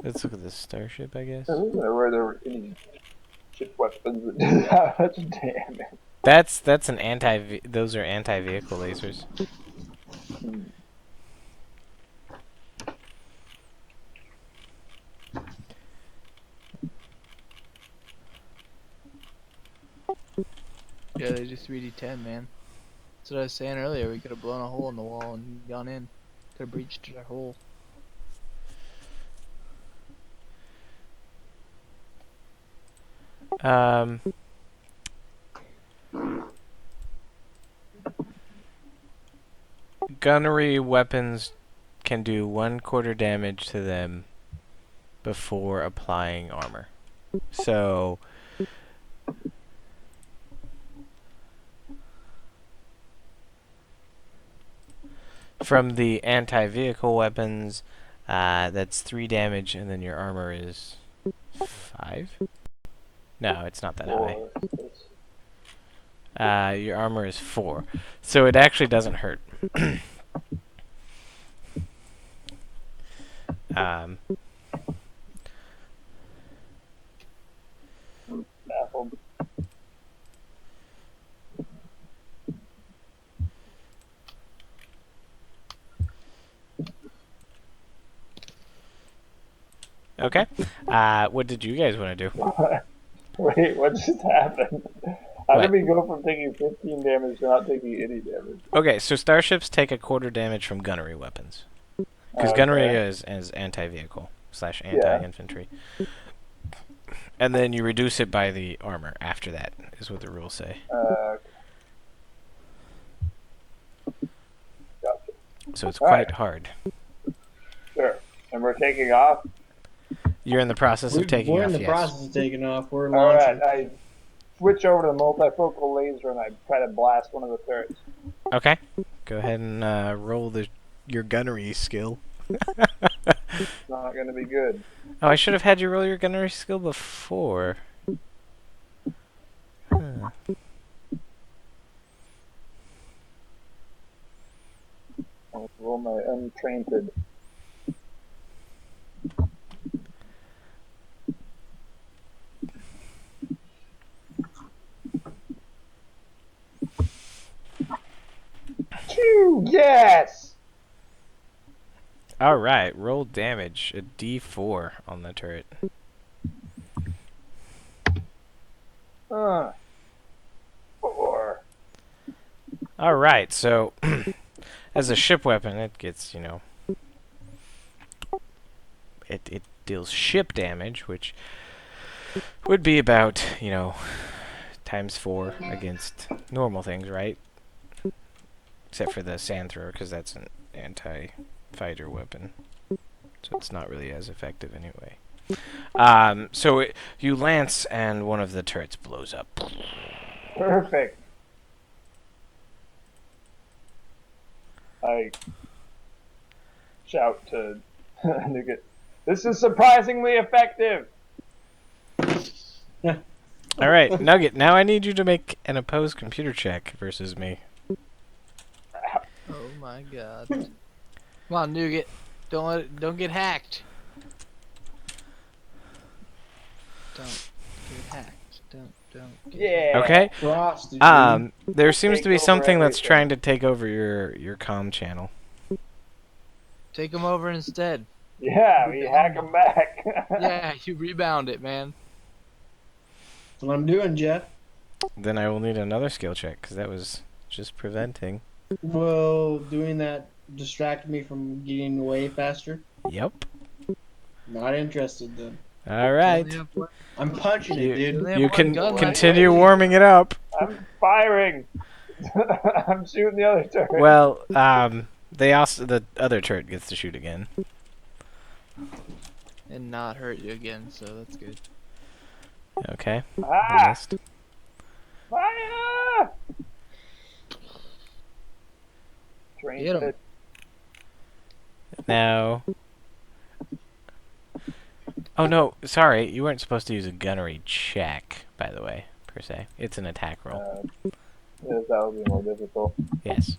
Let's look at this starship, I guess. I don't know where there were any ship weapons that did that much damage. That's an those are anti-vehicle lasers. Yeah, they do 3d10, man. That's what I was saying earlier. We could have blown a hole in the wall and gone in. Could have breached our hole. Um, gunnery weapons can do 1/4 damage to them before applying armor. So from the anti-vehicle weapons, that's 3 damage, and then your armor is 5? No, it's not that high. Your armor is 4. So it actually doesn't hurt. um, Baffled. okay. What did you guys want to do? Wait, what just happened? How What? did we go from taking 15 damage to not taking any damage? Okay, so starships take 1/4 damage from gunnery weapons. Because gunnery is anti-vehicle / anti-infantry. And then you reduce it by the armor after that, is what the rules say. Gotcha. So it's All quite right. hard. Sure. And we're taking off? You're in the process of taking We're off, in the yes. process of taking off. We're Alright, launching. I switch over to the multifocal laser and I try to blast one of the turrets. Okay. Go ahead and roll your gunnery skill. It's not going to be good. Oh, I should have had you roll your gunnery skill before. Huh. I'll roll my untrained. Yes! Alright, roll damage. A d4 on the turret. 4. Alright, so as a ship weapon, it gets, it deals ship damage, which would be about, times 4 against normal things, right? Except for the sand thrower, because that's an anti-fighter weapon. So it's not really as effective anyway. So you lance, and one of the turrets blows up. Perfect. I shout to Nugget, "This is surprisingly effective!" Alright, Nugget, now I need you to make an opposed computer check versus me. Oh my god. Come on, Nugget. Don't get hacked. Don't get hacked. Don't get Yeah. Okay? Frosted, dude. There seems to be Take over something that's everything. trying to take over your comm channel. Take them over instead. Yeah, we hack them back. Yeah, you rebound it, man. That's what I'm doing, Jeff. Then I will need another skill check, because that was just preventing. Well, doing that distracted me from getting away faster. Yep. Not interested then. Alright. Only have one- I'm punching it, You, dude. They have you one can gun left. continue warming it up. I'm firing. I'm shooting the other turret. Well, the other turret gets to shoot again. And not hurt you again, so that's good. Okay. Ah! Missed. Fire! Train Get 'em. pit. Now. Oh no, sorry, you weren't supposed to use a gunnery check, by the way, per se. It's an attack roll. Yes, that would be more difficult. Yes.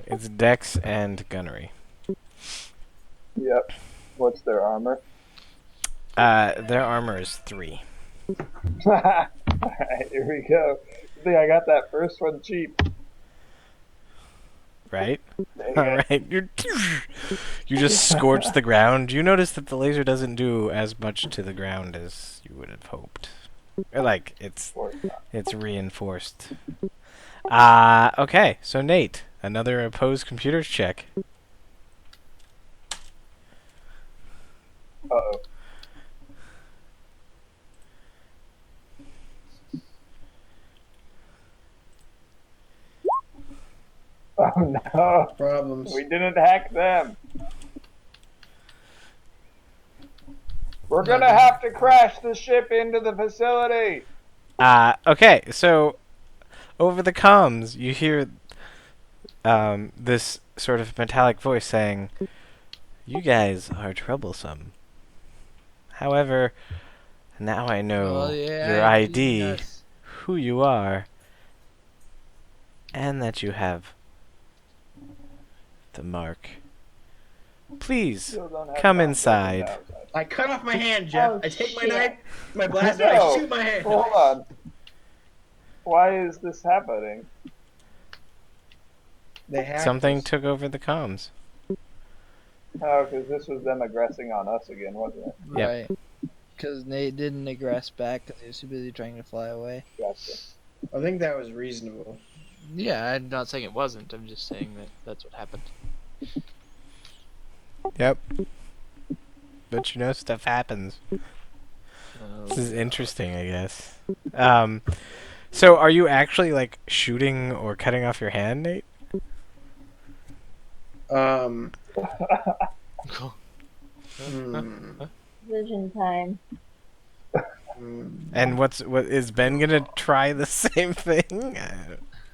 It's dex and gunnery. Yep. What's their armor? Their armor is 3. Alright, here we go. I think I got that first one cheap. Right? Dang it. Alright, you just scorch the ground. You notice that the laser doesn't do as much to the ground as you would have hoped. Like, it's reinforced. Okay, so Nate, another opposed computers check. Uh-oh. Oh no, Problems. we didn't hack them. We're gonna have to crash the ship into the facility. Okay, so over the comms, you hear this sort of metallic voice saying, "You guys are troublesome. However, now I know Well, yeah, your including ID, us. who you are, and that you have the mark. Please, Still don't have come time inside." to I cut off my hand, Jeff. Oh, I take my shit. knife, my blaster, I No. shoot my hand. Hold on. Why is this happening? They hacked Something us. took over the comms. Oh, because this was them aggressing on us again, wasn't it? Yep. Right. Because Nate didn't aggress back because he was too busy trying to fly away. Gotcha. I think that was reasonable. Yeah, I'm not saying it wasn't. I'm just saying that that's what happened. Yep. But you know, stuff happens. This Uh, is interesting, I guess. So are you actually, like, shooting or cutting off your hand, Nate? Hmm. Vision time. And what is Ben gonna try the same thing?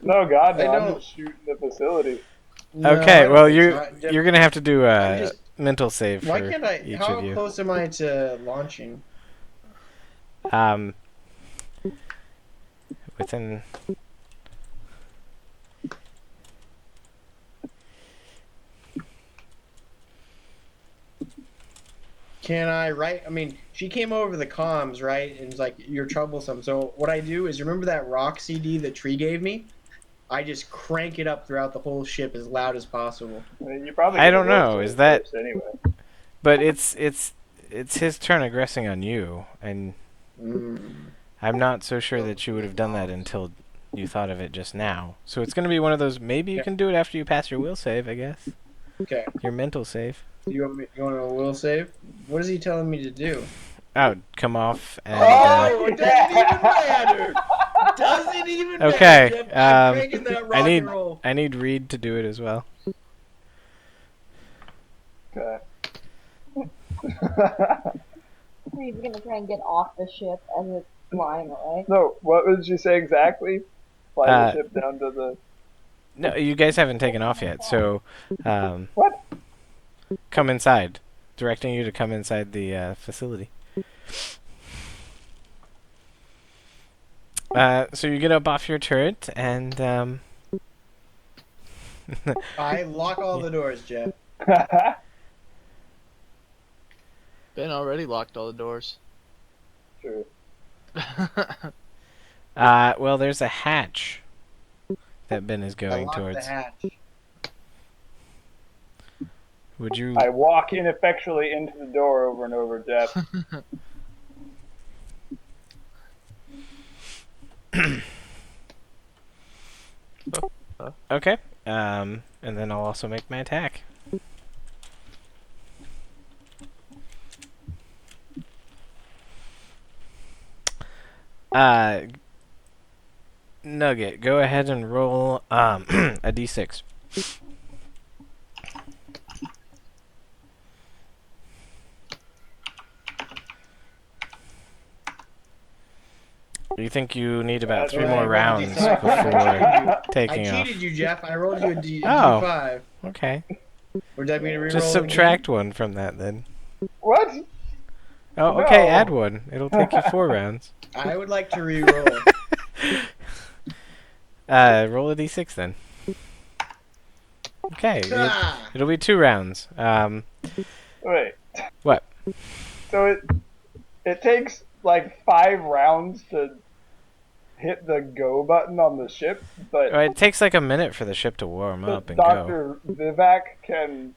No, God, no, I I'm don't- just shooting the facility. No, I Okay, don't well think you're so. Jeff, you're gonna have to do a I'm just- mental save Why for can't I? each How of you. close am I to launching? Within. Can I write? I mean, she came over the comms, right? And was like, "You're troublesome." So what I do is, remember that rock CD that Tree gave me? I just crank it up throughout the whole ship as loud as possible. I mean, you probably I get a don't will know, save is that- first anyway? But it's his turn aggressing on you, and I'm not so sure that you would have done that until you thought of it just now. So it's gonna be one of those. Maybe you Yeah. can do it after you pass your will save, I guess. Okay. Your mental save. You want a will save? What is he telling me to do? Oh, come off and. Oh, it doesn't even matter. Doesn't even Okay, matter. Jeff. I'm cranking that rock I need and roll. I need Reid to do it as well. Okay. He's gonna try and get off the ship as it's flying away. No, what did you say exactly? Fly the ship down to the... No, you guys haven't taken off yet, so What? come inside. Directing you to come inside the facility. So you get up off your turret and I lock all the doors, Jeff. Ben already locked all the doors. True. well, there's a hatch that Ben is I going lock the towards. hatch. Would you? I walk ineffectually into the door over and over, Jeff. Okay. And then I'll also make my attack. Nugget, go ahead and roll a d6. You think you need about That's 3 right, more I rounds decided- before I taking off? cheated you, Jeff. I rolled you a Oh. D5. Okay. Would that mean to reroll? Just it again? subtract 1 from that then. What? Oh, okay, No. add 1. It'll take you 4 rounds. I would like to reroll. Roll a d6 then. Okay, Ah! it'll be 2 rounds. Wait. What? So it takes like 5 rounds to hit the go button on the ship, but It takes like a minute for the ship to warm up and go. Dr. Vivek can,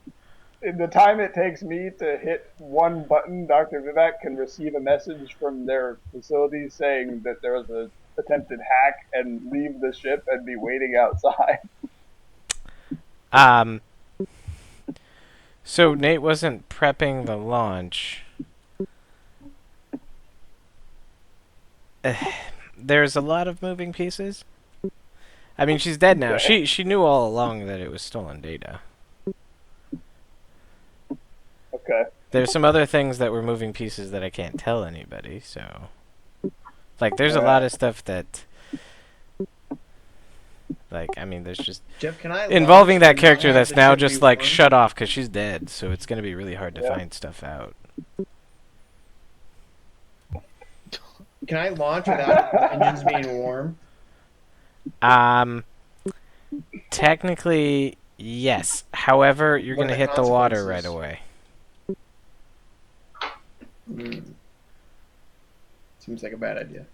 in the time it takes me to hit one button, Dr. Vivek can receive a message from their facility saying that there was an attempted hack and leave the ship and be waiting outside. So Nate wasn't prepping the launch. There's a lot of moving pieces. I mean, she's dead now. Okay. She knew all along that it was stolen data. Okay. There's some other things that were moving pieces that I can't tell anybody, so... Like, there's a lot Alright. of stuff that... Like, I mean, there's just... Jeff, can I Involving launch that and not character have that's the now ship be just, like, warm? shut off because she's dead, so it's going to be really hard to Yeah. find stuff out. Can I launch without the engines being warm? Technically, yes. However, you're What going to are the hit the water right consequences? away. Seems like a bad idea,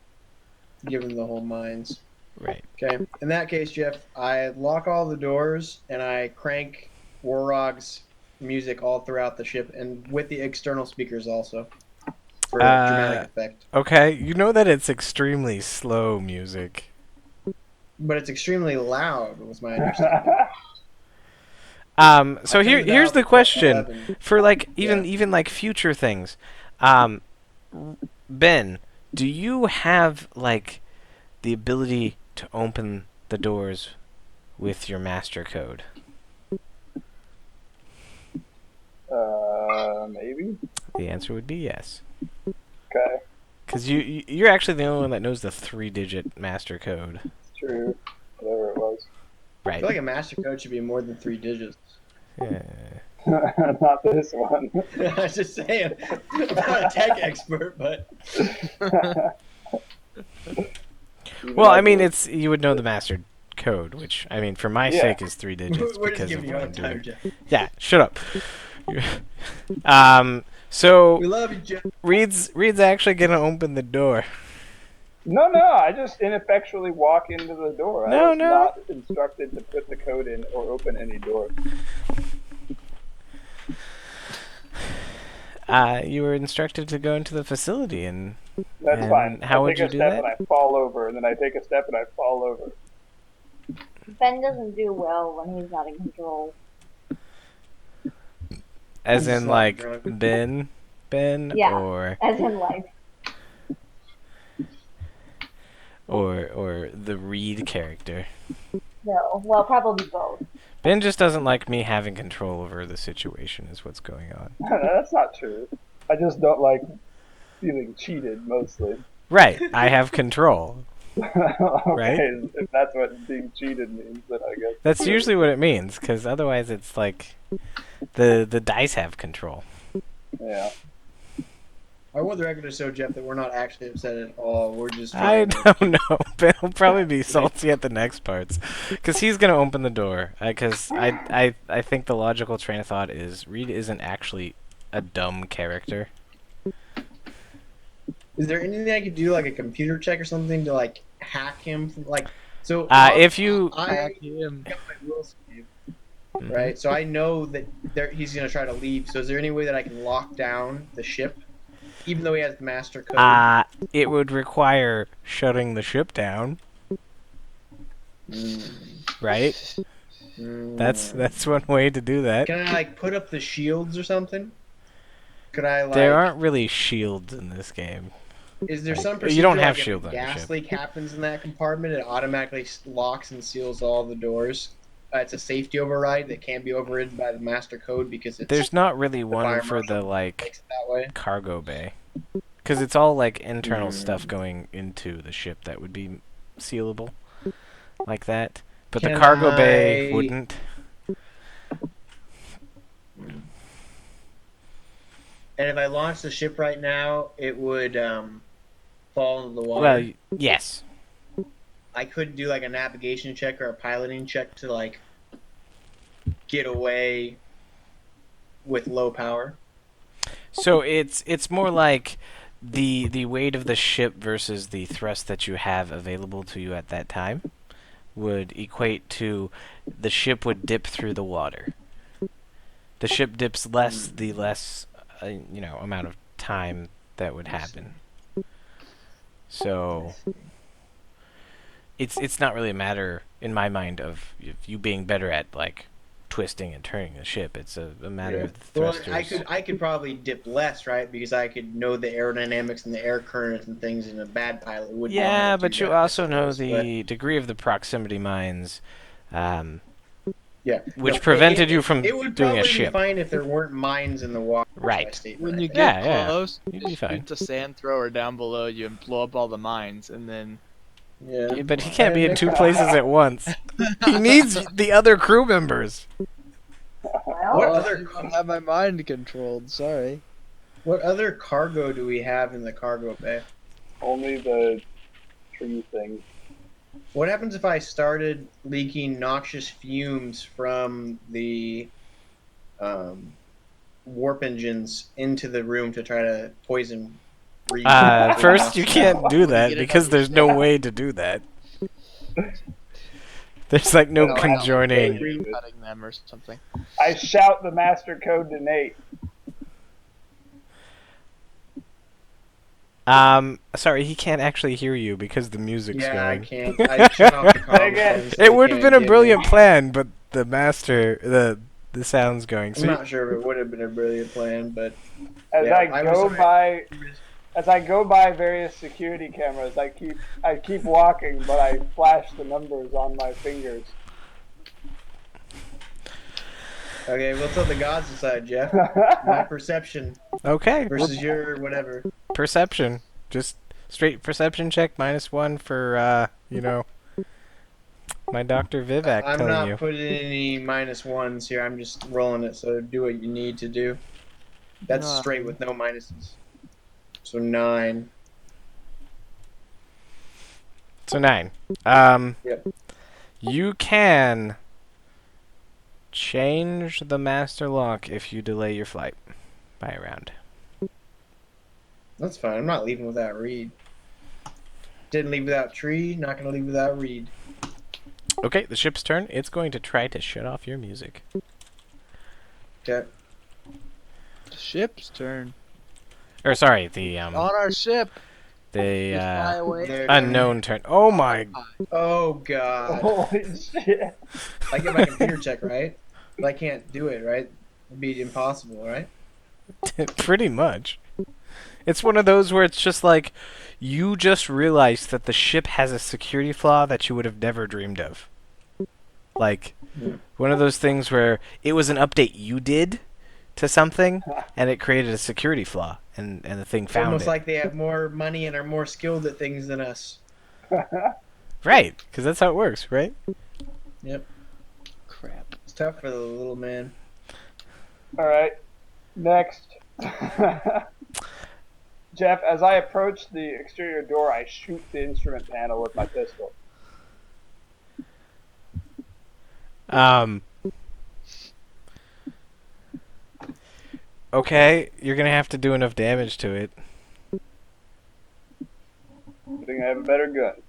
given the whole mines. Right. Okay. In that case, Jeff, I lock all the doors and I crank Warrog's music all throughout the ship and with the external speakers also for dramatic effect. Okay, you know that it's extremely slow music. But it's extremely loud, was my understanding. So I turned it here's out the to question 11. for like Yeah. even like future things. Ben, do you have like the ability to open the doors with your master code? Maybe. The answer would be yes. Okay. Because you're actually the only one that knows the 3-digit master code. It's true. Whatever it was. I Right. feel like a master code should be more than 3 digits. Yeah. Not this one. I was just saying. I'm not a tech expert, but Well, I mean, you would know the master code, which I mean, for my Yeah. sake, is 3 digits we're just because of giving you what a I'm hard time, doing. Jeff. Yeah, shut up. So We love you, Jeff. Reid's actually gonna open the door. No, I just ineffectually walk into the door. No, I was no. not instructed to put the code in or open any door. You were instructed to go into the facility, and That's And fine. how I would take you a do step that? and I fall over, and then I take a step and I fall over. Ben doesn't do well when he's not in control. as I'm in just like drunk. Ben, Yeah. or As in life. the Reid character. No. Well, probably both. Ben just doesn't like me having control over the situation, is what's going on. That's not true. I just don't like feeling cheated, mostly. Right, I have control. Okay, if that's what being cheated means, then I guess. That's usually what it means, because otherwise it's like the dice have control. Yeah. I want the record to show, Jeff, that we're not actually upset at all. We're just I trying to... don't know. Ben will probably be salty at the next parts, because he's gonna open the door. Because I think the logical train of thought is Reid isn't actually a dumb character. Is there anything I could do, like a computer check or something, to like hack him? From, like, so If you I him. got my will save, right? So I know that he's gonna try to leave. So is there any way that I can lock down the ship, even though he has the master code? It would require shutting the ship down, right? That's one way to do that. Can I like put up the shields or something? Could I like? There aren't really shields in this game. Is there like, some you procedure? don't have like shields if on a your gas ship. leak happens in that compartment, it automatically locks and seals all the doors. It's a safety override that can't be overridden by the master code because it's There's not really one fire for the marshal like makes it that way. cargo bay, because it's all like internal stuff going into the ship that would be sealable, like that. But the Can cargo bay I- wouldn't. And if I launched the ship right now, it would fall into the water. Well, yes. I could do like a navigation check or a piloting check to like get away with low power. So it's more like the weight of the ship versus the thrust that you have available to you at that time would equate to the ship would dip through the water. The ship dips less, the less amount of time that would happen. So it's not really a matter in my mind of you being better at like twisting and turning the ship. It's a matter Yeah. of the Well, thrusters. I could probably dip less, right? Because I could know the aerodynamics and the air currents and things, and a bad pilot wouldn't know how Yeah, to do but you that, I also know suppose, but- the degree of the proximity mines, Yeah. which No, prevented you from it would doing probably a ship. be fine if there weren't mines in the water. Right. I state When that, I you think. get Yeah, close, you'd you be fine. shoot the sand thrower down below you and blow up all the mines, and then Yeah. Yeah, but he can't be in And two places at once. He needs the other crew members. What other I don't have my mind controlled. Sorry. what other cargo do we have in the cargo bay? Only the tree thing. What happens if I started leaking noxious fumes from the warp engines into the room to try to poison Reid? First, you can't do that Get because another there's no way to do that. There's like no conjoining. Green cutting them or something. I shout the master code to Nate. Sorry, he can't actually hear you because the music's Yeah, going. I can't. I shut off the Dang it. comms, so It they would have can't been a get brilliant me. plan, but the master, the sound's going. I'm not sure if it would have been a brilliant plan, but As Yeah, I I go was- by various security cameras, I keep walking, but I flash the numbers on my fingers. okay, we'll tell the gods decide, Jeff. My perception Okay, versus your whatever. perception. Just straight perception check -1 for my Dr. Vivek I'm telling not you. putting any -1s here. I'm just rolling it. So do what you need to do. That's No. straight with no minuses. So 9. So 9. Yep. You can change the master lock if you delay your flight by a round. That's fine. I'm not leaving without Reid. Didn't leave without Tree. Not gonna leave without Reid. Okay, the ship's turn. It's going to try to shut off your music. Okay. Ship's turn. Or sorry, the On our ship. We fly the away. There- unknown turn. Oh my! Oh God. Holy shit! I get my computer check right, but I can't do it right. It'd be impossible, right? Pretty much. It's one of those where it's just like you just realized that the ship has a security flaw that you would have never dreamed of. Like one of those things where it was an update you did to something and it created a security flaw and the thing It's found almost it. like they have more money and are more skilled at things than us. Right, because that's how it works, right? Yep. Crap. It's tough for the little man. All right, next. Jeff, as I approach the exterior door, I shoot the instrument panel with my pistol. Okay, you're gonna have to do enough damage to it. I think I have a better gun.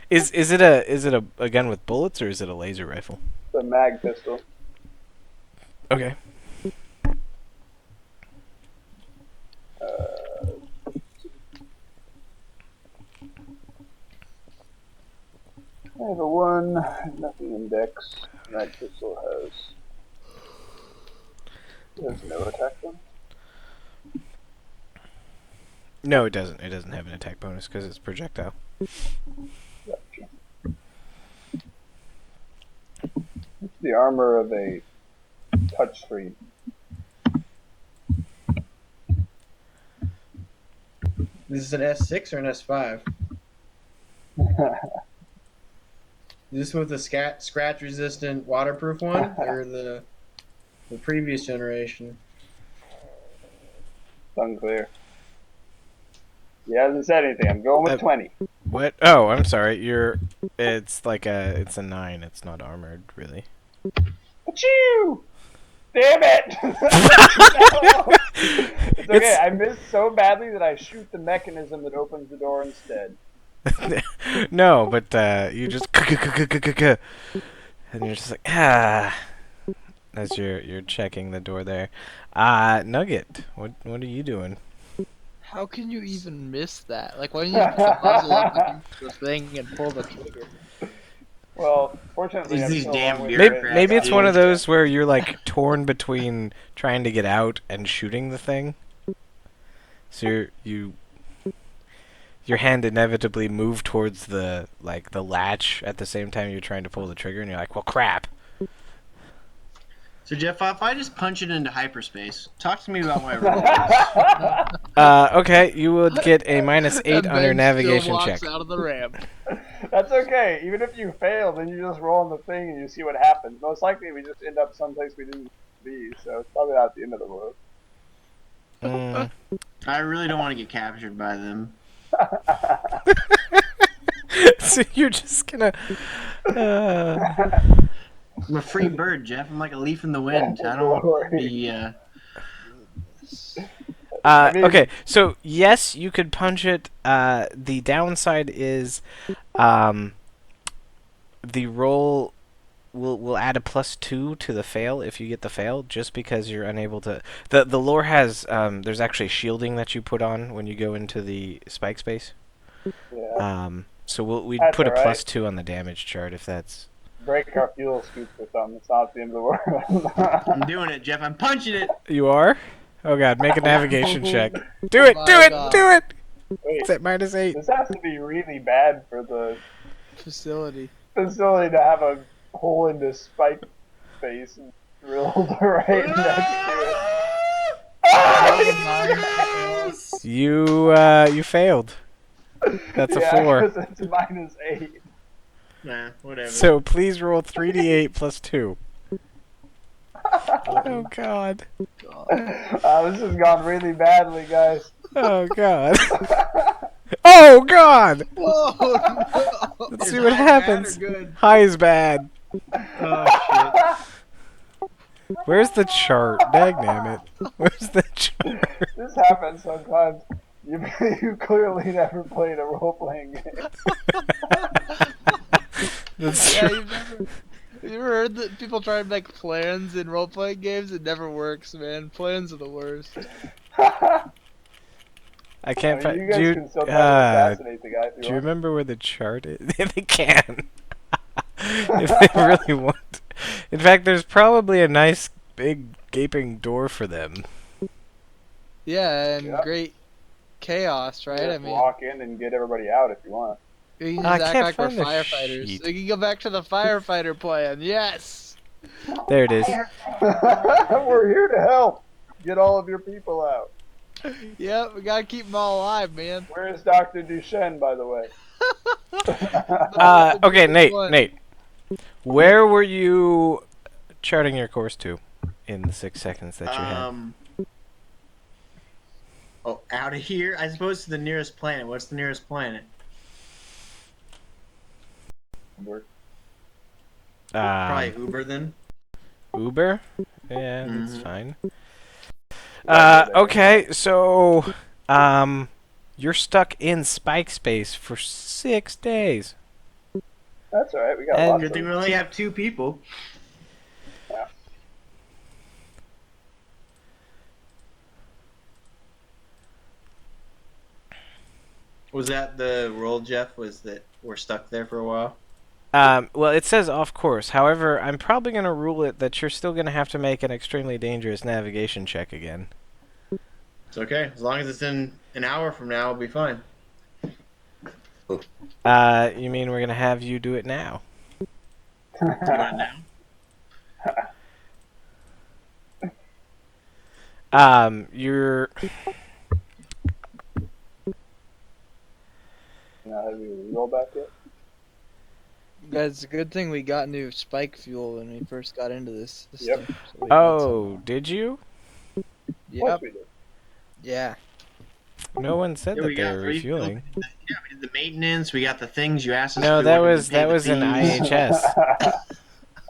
Is it a gun with bullets or is it a laser rifle? It's a mag pistol. Okay. I have a 1, nothing in dex. Mag pistol has no attack bonus. No, it doesn't. It doesn't have an attack bonus because it's projectile. Gotcha. It's the armor of a touchscreen. This is an S6 or an S5? Is this with the scratch resistant waterproof one or the previous generation? It's unclear. He hasn't said anything. I'm going with 20. What? Oh, I'm sorry. It's a 9. It's not armored, really. Achoo! Damn it! It's okay. I missed so badly that I shoot the mechanism that opens the door instead. No, but you just and you're just like as you're checking the door there. Nugget, what are you doing? How can you even miss that? Like, why don't you put the muzzle up against the thing and pull the trigger? Well, fortunately, I'm These still a damn long way Maybe, away. bureaucrats, maybe it's dude. one of those where you're like torn between trying to get out and shooting the thing. So your hand inevitably move towards the latch at the same time you're trying to pull the trigger, and you're like, well, crap. So Jeff, if I just punch it into hyperspace, talk to me about my roll. Okay, you would get a -8 on your navigation check. Out of the ramp. That's okay. Even if you fail, then you just roll on the thing and you see what happens. Most likely, we just end up someplace we didn't be, so it's probably not the end of the world. Mm. I really don't want to get captured by them. So you're just gonna. I'm a free bird, Jeff. I'm like a leaf in the wind. I don't want to be. Okay, so yes, you could punch it. The downside is, the roll will add a +2 to the fail if you get the fail, just because you're unable to. The lore has there's actually shielding that you put on when you go into the spike space. Yeah. So we'd That's put a alright. +2 on the damage chart if that's. Break our fuel scoops or something. It's not the end of the world. I'm doing it, Jeff. I'm punching it. You are? Oh god, make a navigation check. Do it! Do it! Do it! Wait, It's at -8. this has to be really bad for the Facility. facility to have a hole in this spike space and drilled right next to it. You failed. That's a Yeah, 4. 'cause it's -8. Nah, whatever. So please roll 3d8 +2. Oh god. This has gone really badly, guys. Oh god. Oh god! Whoa! No. Let's see what happens. High is bad. Oh Where's the chart? Dagnammit. Where's the chart? This happens sometimes. You clearly never played a role-playing game. That's Yeah, true. you ever heard that people try to make plans in role-playing games? It never works, man. Plans are the worst. I can't I mean, you find. guys Do you, can still try to assassinate the guy if do you you want. remember where the chart is? They can. If they really want. In fact, there's probably a nice big gaping door for them. Yeah, and Yep. great chaos, right? You I just mean, walk in and get everybody out if you want. we can I just act can't like we're find the firefighters. sheet. We can go back to the firefighter plan. Yes. There it is. We're here to help. Get all of your people out. Yep, we gotta keep them all alive, man. Where's Dr. Duchenne, by the way? Okay, Nate. One. Nate, where were you charting your course to in the 6 seconds that you had? Oh, out of here? I suppose to the nearest planet. What's the nearest planet? Probably Uber then. Uber? Yeah, that's Mhm. fine. Okay, so you're stuck in spike space for 6 days. That's alright, we got And lots Good thing we only have 2 people. Was that the roll, Jeff? Was that we're stuck there for a while? Well, it says off course. However, I'm probably going to rule it that you're still going to have to make an extremely dangerous navigation check again. It's okay. As long as it's in an hour from now, it'll be fine. You mean we're going to have you do it now? You want it now? You're... Have we roll back yet? That's a good thing we got new spike fuel when we first got into this system. Yep. So we got Oh, did you? some- Of Yep. course we did. Yeah. No one said Yeah, that we they got were 3 refueling. Yeah, we did the maintenance. We got the things you asked us No, to do. that We was paid that the was in fees. IHS.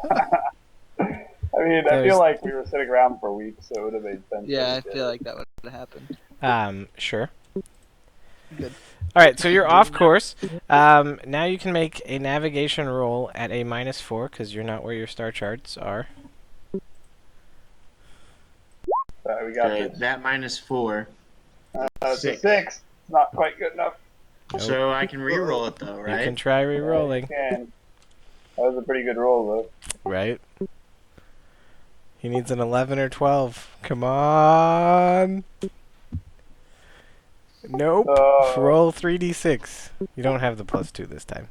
I mean, I There's- feel like we were sitting around for weeks, so it would have made sense. Yeah, I that we feel did. like that would have happened. Sure. Good. All right, so you're off course. Now you can make a navigation roll at a -4 because you're not where your star charts are. We got Okay, this. that -4. It's a 6. 6. It's not quite good enough. Nope. So I can re-roll it though, You right? can try re-rolling. You can. That was a pretty good roll, though. Right? He needs an 11 or 12. Come on. Nope. Roll 3d6. You don't have the +2 this time.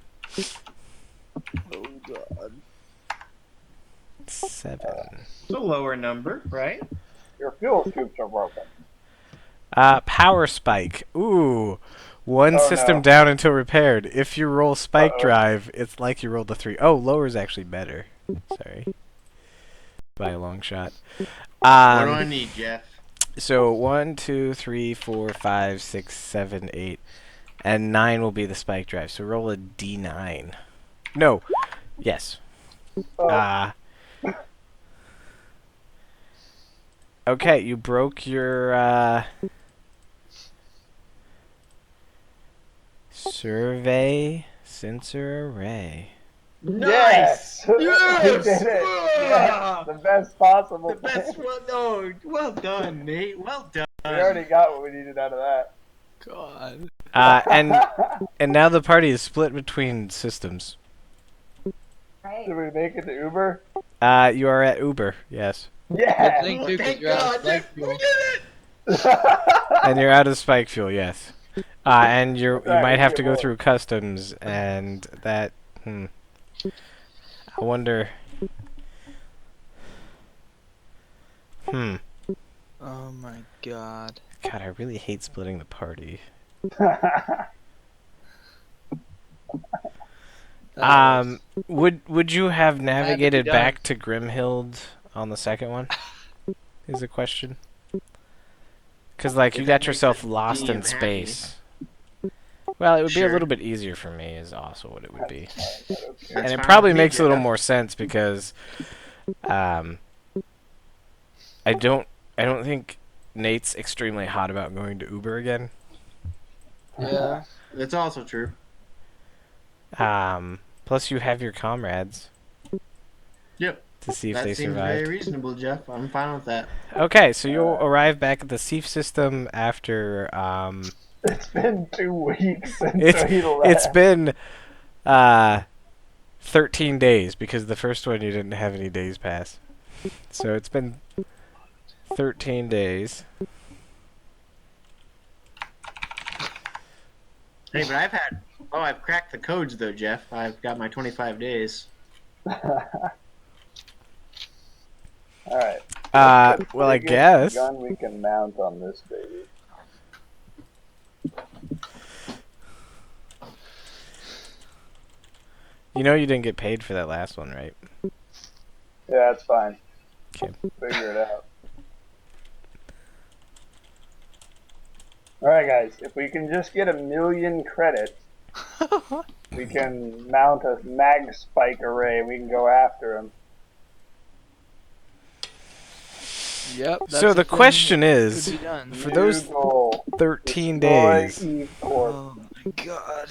Oh god. 7. It's a lower number, right? Your fuel scoops are broken. Power spike. Ooh. One Oh, system no. down until repaired. If you roll spike Uh-oh. drive, it's like you rolled a 3. Oh, lower is actually better. Sorry. By a long shot. What do I need, Jeff? So 1, 2, 3, 4, 5, 6, 7, 8, and 9 will be the spike drive. So roll a d9. No. Yes. Oh. Okay, you broke your survey sensor array. Yes! Yes! You did it! Yes! The best possible. The best one. Oh, well done, Nate. Well done. We already got what we needed out of that. God. And now the party is split between systems. Right. Did we make it to Uber? You are at Uber, yes. Yeah! Thank you, 'cause Thank you're out of God, spike Jeff, we fuel. did it! And you're out of spike fuel, yes. And you Right, might we have get to go more. through customs, and that. I wonder. Oh my god. God, I really hate splitting the party. Would you have navigated done. back to Grimhild on the second one? Is the question. Because like you If got it makes yourself the lost in DM happy. space. Well, it would be a Sure. little bit easier for me. Is also what it would be. That's And it fine probably with me, makes a little Jeff. more sense because I don't think Nate's extremely hot about going to Uber again. Yeah. That's also true. Plus you have your comrades Yep. to see if That they seems very survived. reasonable, Jeff. I'm fine with that. Okay, so you'll arrive back at the Seaf system after It's been 2 weeks since it's we left. it's been 13 days because the first one you didn't have any days pass. So it's been 13 days. Hey, but I've cracked the codes though, Jeff. I've got my 25 days. Alright. Well, I guess. Gun we can mount on this baby. You know you didn't get paid for that last one, right? Yeah, that's fine. Okay. Figure it out. Alright guys, if we can just get 1,000,000 credits, we can mount a mag spike array. We can go after him. Yep. So the question is, Could be done. for New those goal. 13 Destroy days, Eve Corp. Oh my god.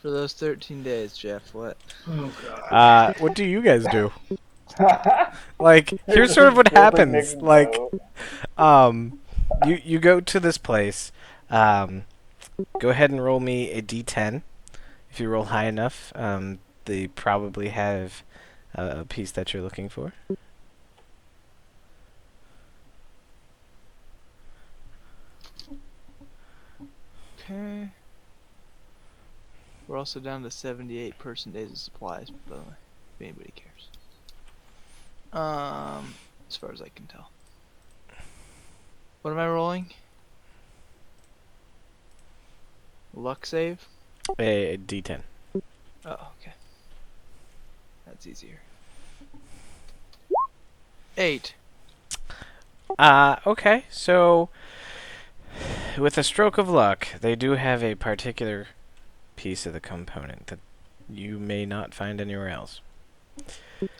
For those 13 days, Jeff, what? Oh God. what do you guys do? Like, here's sort of what happens. Like, you go to this place. Go ahead and roll me a d10. If you roll high enough, they probably have a piece that you're looking for. Okay. We're also down to 78 person days of supplies, by the way, if anybody cares. As far as I can tell. What am I rolling? Luck save? A d10. Oh, okay. That's easier. 8. Okay, so with a stroke of luck, they do have a particular piece of the component that you may not find anywhere else.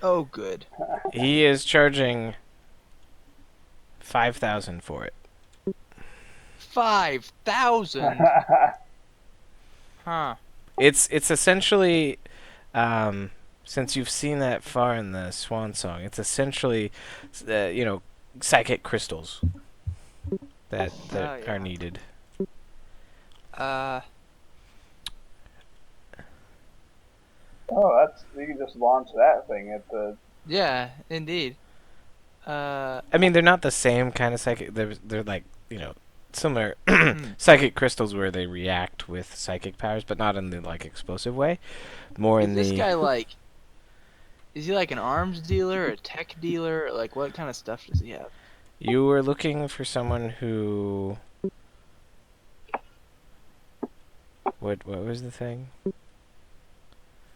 Oh, good. He is charging 5,000 for it. 5,000? Huh. It's essentially since you've seen that far in the Swan Song, it's essentially, psychic crystals that Oh, are yeah. needed. Uh, Oh, you can just launch that thing at the. yeah, indeed. I mean, they're not the same kind of psychic. They're like, similar hmm. psychic crystals where they react with psychic powers, but not in the like explosive way. More Is in this the. guy like? Is he like an arms dealer, a tech dealer? Like, what kind of stuff does he have? You were looking for someone who. What was the thing?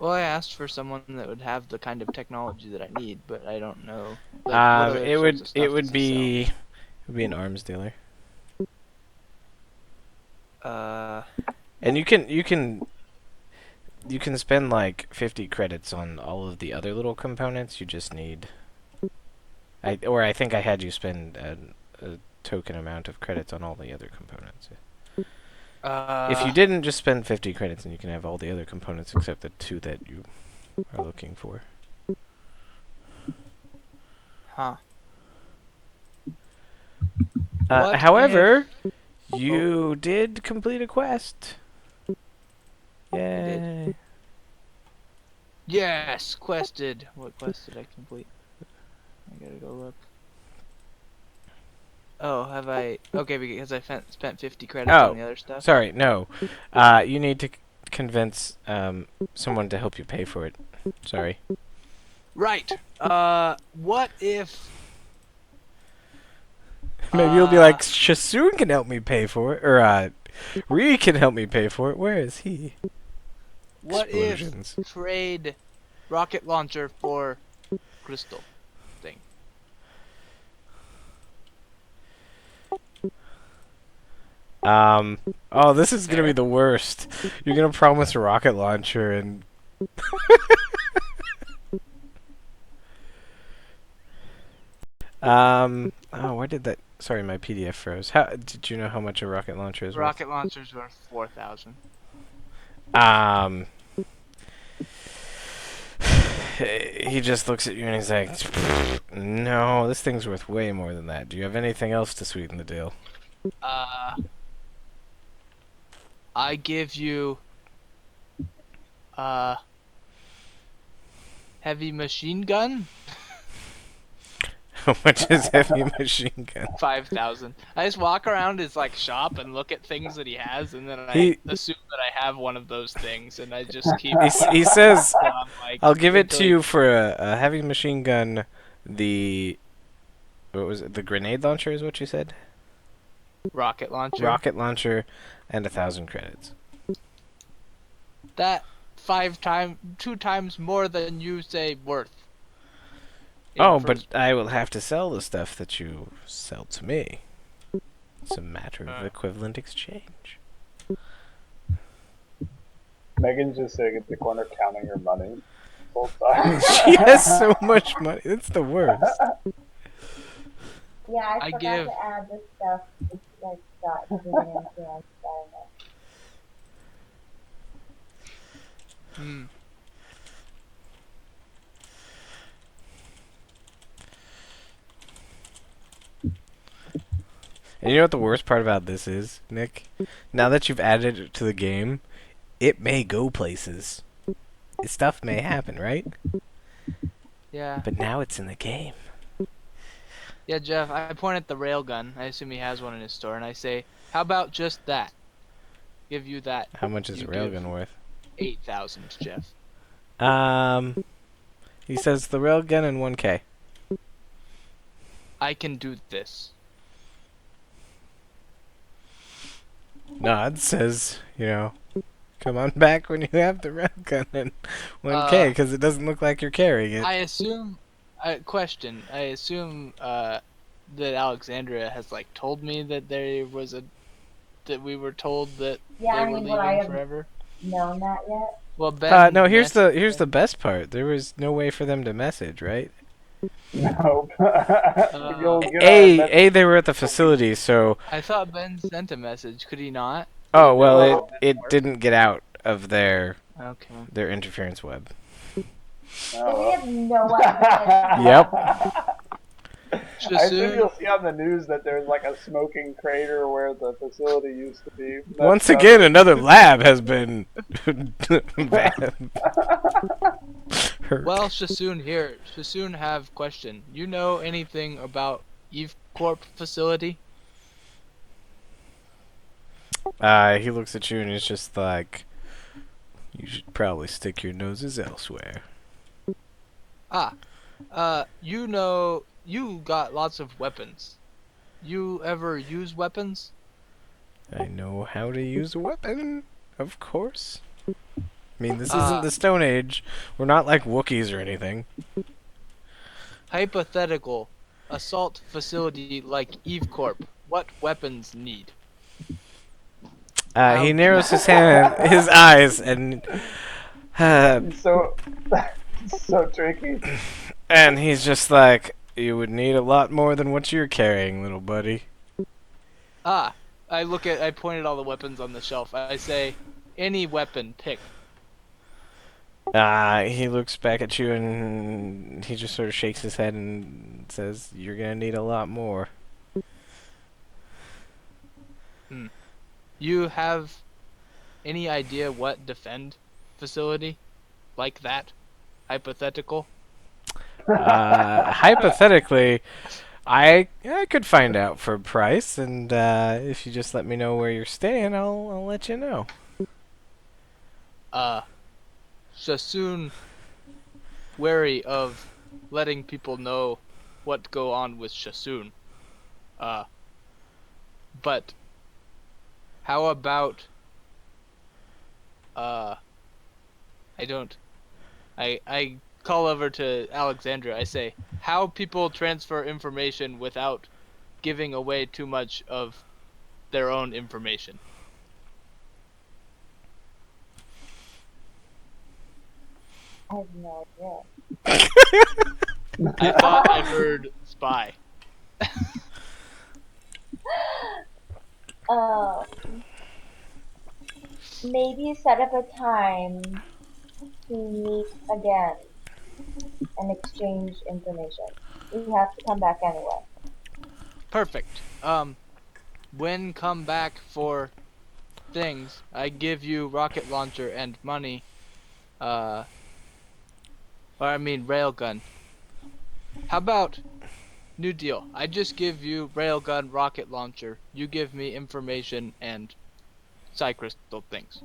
Well, I asked for someone that would have the kind of technology that I need, but I don't know. Like, what other It sorts of would stuff does he it would be an arms dealer. sell? And you can spend like 50 credits on all of the other little components. You just need I think I had you spend a token amount of credits on all the other components. If you didn't, just spend 50 credits and you can have all the other components except the 2 that you are looking for. Huh. What However, you did complete a quest. Yay. Yes, quested. What quest did I complete? I gotta go look. Oh, have I? Okay, because I spent 50 credits Oh, on the other stuff. Sorry, no. You need to convince someone to help you pay for it. Sorry. Right. What if? Maybe you'll be like, Shassoon can help me pay for it, or Reid can help me pay for it. Where is he? What Explosions. if trade rocket launcher for crystal thing? Oh, this is gonna be the worst. You're gonna promise a rocket launcher and. Oh, where did that? Sorry, my PDF froze. How did you know how much a rocket launcher is worth? Rocket launcher's worth 4,000. He just looks at you and he's like, "No, this thing's worth way more than that. Do you have anything else to sweeten the deal?" I give you heavy machine gun. How much is heavy machine gun? 5,000. I just walk around his like shop and look at things that he has, and then I assume that I have one of those things, and I just keep. He says, like, "I'll give it to until you for a heavy machine gun." What was it? The grenade launcher is what you said. rocket launcher. Rocket launcher, and 1,000 credits. That 2 times more than you say worth. Oh, but I will have to sell the stuff that you sell to me. It's a matter of equivalent exchange. Megan's just sitting at the corner counting her money. Full time. She has so much money. It's the worst. Yeah, I I forgot give- to add this stuff that you guys got to the Amazon. Hmm. And you know what the worst part about this is, Nick? Now that you've added it to the game, it may go places. Stuff may happen, right? Yeah. But now it's in the game. Yeah, Jeff. I point at the railgun. I assume he has one in his store, and I say, "How about just that? Give you that." How much is You a railgun worth? 8,000, Jeff. He says the railgun and 1K. I can do this. Nod says, come on back when you have the railgun and 1K, because it doesn't look like you're carrying it. I assume. Question. I assume that Alexandria has like told me that there was that we were told that Yeah, they I were mean, leaving would I have forever. known that yet? Well, Ben. No, here's messaged the best part. There was no way for them to message, right? Nope. You'll get They were at the facility, so. I thought Ben sent a message. Could he not? Oh well, it didn't get out of their Okay. interference web. So we have no idea. Yep. I assume Shassoon, you'll see on the news that there's like a smoking crater where the facility used to be. That's Once probably- again, another lab has been bad. Hurt. well, Shassoon here. Shassoon have question. You know anything about Eve Corp facility? He looks at you and he's just like, you should probably stick your noses elsewhere. You know, you got lots of weapons. You ever use weapons? I know how to use a weapon, of course. I mean, this isn't the Stone Age. We're not like Wookiees or anything. Hypothetical assault facility like Eve Corp. What weapons need? He narrows his eyes, and So, so tricky. and he's just like, you would need a lot more than what you're carrying, little buddy. I point at all the weapons on the shelf. I say, any weapon, pick. He looks back at you and he just sort of shakes his head and says, you're gonna need a lot more. You have any idea what defend facility like that? Hypothetical? Hypothetically, I could find out for a price, and if you just let me know where you're staying, I'll let you know. Shassoon wary of letting people know what go on with Shassoon. But how about I call over to Alexandria. I say, how people transfer information without giving away too much of their own information. I have no idea. I thought I heard spy. Maybe set up a time to meet again and exchange information. We have to come back anyway. Perfect. When come back for things, I give you rocket launcher and money. Railgun. How about new deal? I just give you railgun, rocket launcher. You give me information and psi crystal things.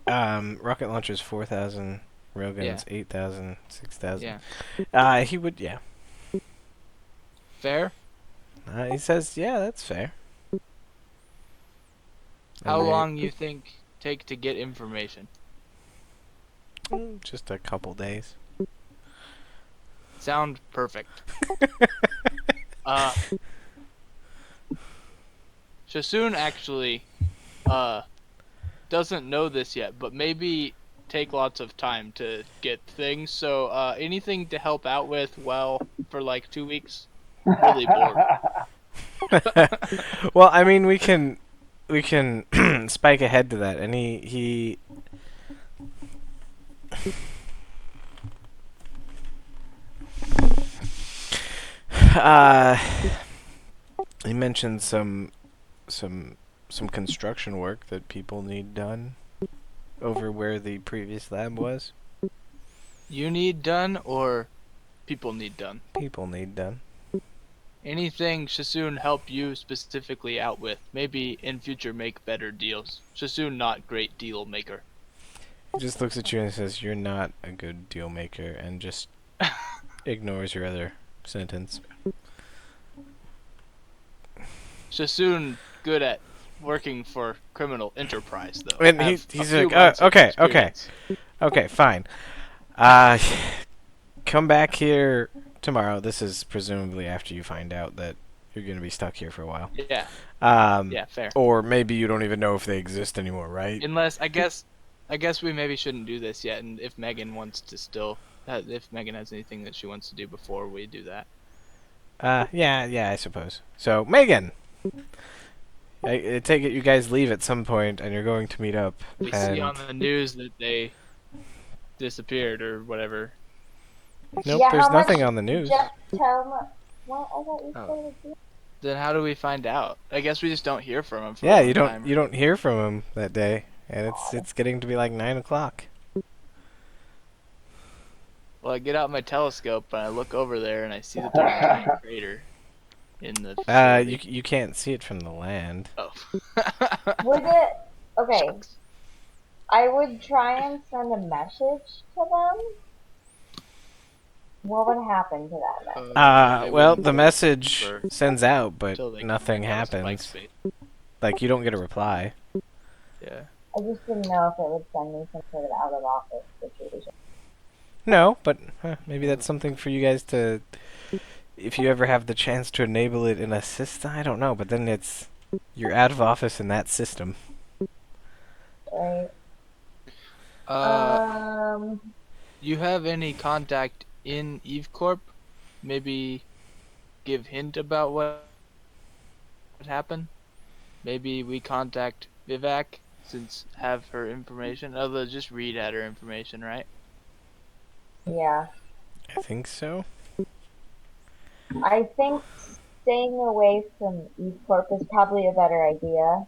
Rocket launcher's 4,000, railgun's Yeah. 8,000, 6,000. Yeah. He would, yeah. Fair? He says, yeah, that's fair. How And they- long you think take to get information? Just a couple days. Sound perfect. Shassoon actually doesn't know this yet, but maybe take lots of time to get things. So anything to help out with for like 2 weeks. Really bored. Well, I mean, we can spike ahead to that, and he he mentioned some construction work that people need done over where the previous lab was. You need done or people need done? People need done. Anything Shassoon help you specifically out with. Maybe in future make better deals. Shassoon not great deal maker. He just looks at you and says, "You're not a good deal maker," and just ignores your other sentence. Shassoon good at working for criminal enterprise though. And Have he's a few like, months of okay. experience. Okay, fine. Come back here tomorrow. This is presumably after you find out that you're going to be stuck here for a while. Yeah, yeah, fair. Or maybe you don't even know if they exist anymore, right? Unless I guess we maybe shouldn't do this yet, and if Megan wants to still, if Megan has anything that she wants to do before we do that. Yeah, I suppose. So, Megan, I take it you guys leave at some point, and you're going to meet up. We and see on the news that they disappeared or whatever. Nope, Yeah, there's how much nothing on the news. Jeff tell me? What? I thought you Oh. said it. Then how do we find out? I guess we just don't hear from him for a Yeah, long you time. don't hear from him that day, and it's getting to be like 9 o'clock. Well, I get out my telescope and I look over there and I see that there's a giant crater in the facility. You can't see it from the land. Oh. Would it? Okay, Shucks. I would try and send a message to them. What would happen to that message? They Well, wouldn't the go message for- sends out, but until they nothing get out of happens. space. Like, you don't get a reply. Yeah. I just didn't know if it would send me some sort of out of office situation. No, but maybe that's something for you guys to... If you ever have the chance to enable it in a system, I don't know, but then you're out of office in that system. Right? You have any contact in Eve Corp? Maybe give hint about what happened? Maybe we contact Vivek since have her information. Although just Reid had her information, right? Yeah. I think so. I think staying away from Eve Corp is probably a better idea.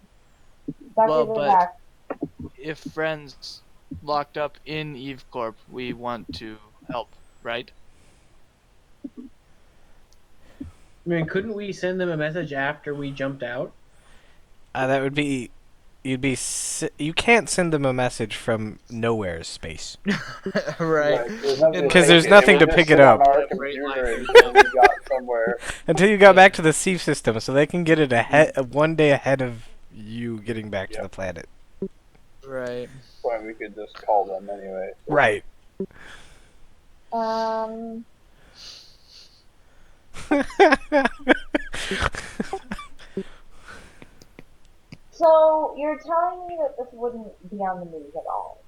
Dr. Well, Vivek, but if friends locked up in Eve Corp, we want to help, right? I mean, couldn't we send them a message after we jumped out? That would be... You can't send them a message from nowhere space. Right. Because there's nothing to pick it up. On our computer until we got somewhere. Until you got back to the Seaf system, so they can get it one day ahead of you getting back to the planet. Right. Point we could just call them anyway. Right. so you're telling me that this wouldn't be on the news at all?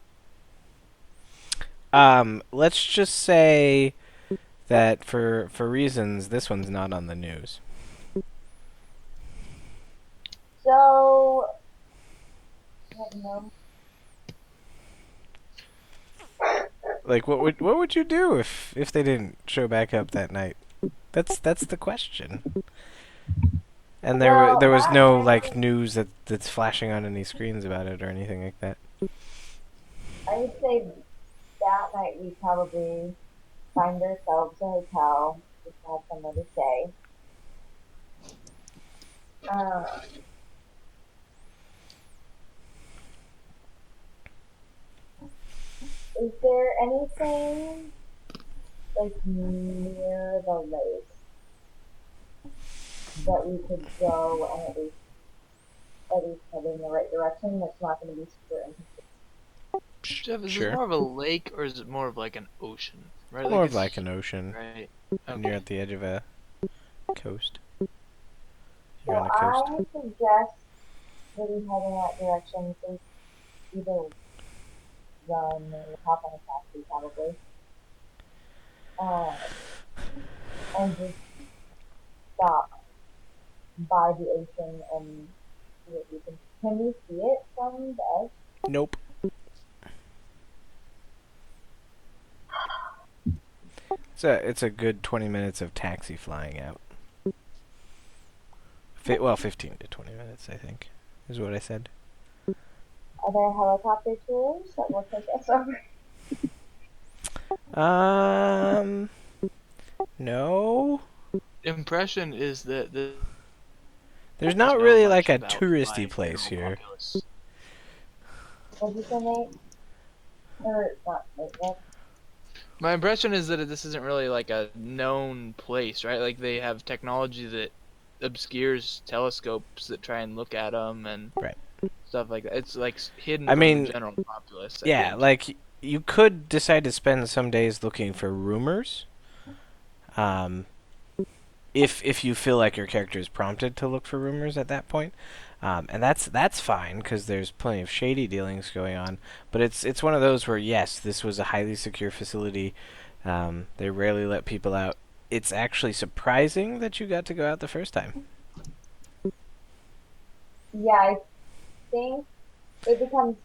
Let's just say that for reasons, this one's not on the news. So, I don't know. Like, what would you do if they didn't show back up that night? That's the question. And Well, there was that no night- like news that's flashing on any screens about it or anything like that. I would say that night we probably find ourselves a hotel, just have somewhere to stay. Is there anything like near the lake that we could go and at least head in the right direction? That's not going to be super interesting. Jeff, is Sure. it more of a lake or is it more of like an ocean? Right. More of it's- like an ocean. Right. When you're Okay. at the edge of a coast. So You're on a coast. I suggest that we head in that direction. So either run or hop on a taxi probably. And just stop by the ocean and see what we can we see it from the edge? Nope. It's a good 20 minutes of taxi flying out. 15 to 20 minutes, I think, is what I said. Are there helicopter tours that will take us over? No. Impression is that There's There's not no really much like a about touristy flying place animal here. populace. What did you say, Nate? Or not Nate, what? My impression is that this isn't really like a known place, right? Like they have technology that obscures telescopes that try and look at them and Right. stuff like that. It's like hidden I from mean, the general populace. I Yeah, think. like you could decide to spend some days looking for rumors. If you feel like your character is prompted to look for rumors at that point, and that's fine because there's plenty of shady dealings going on. But it's one of those where yes, this was a highly secure facility. They rarely let people out. It's actually surprising that you got to go out the first time. Yeah, I think it becomes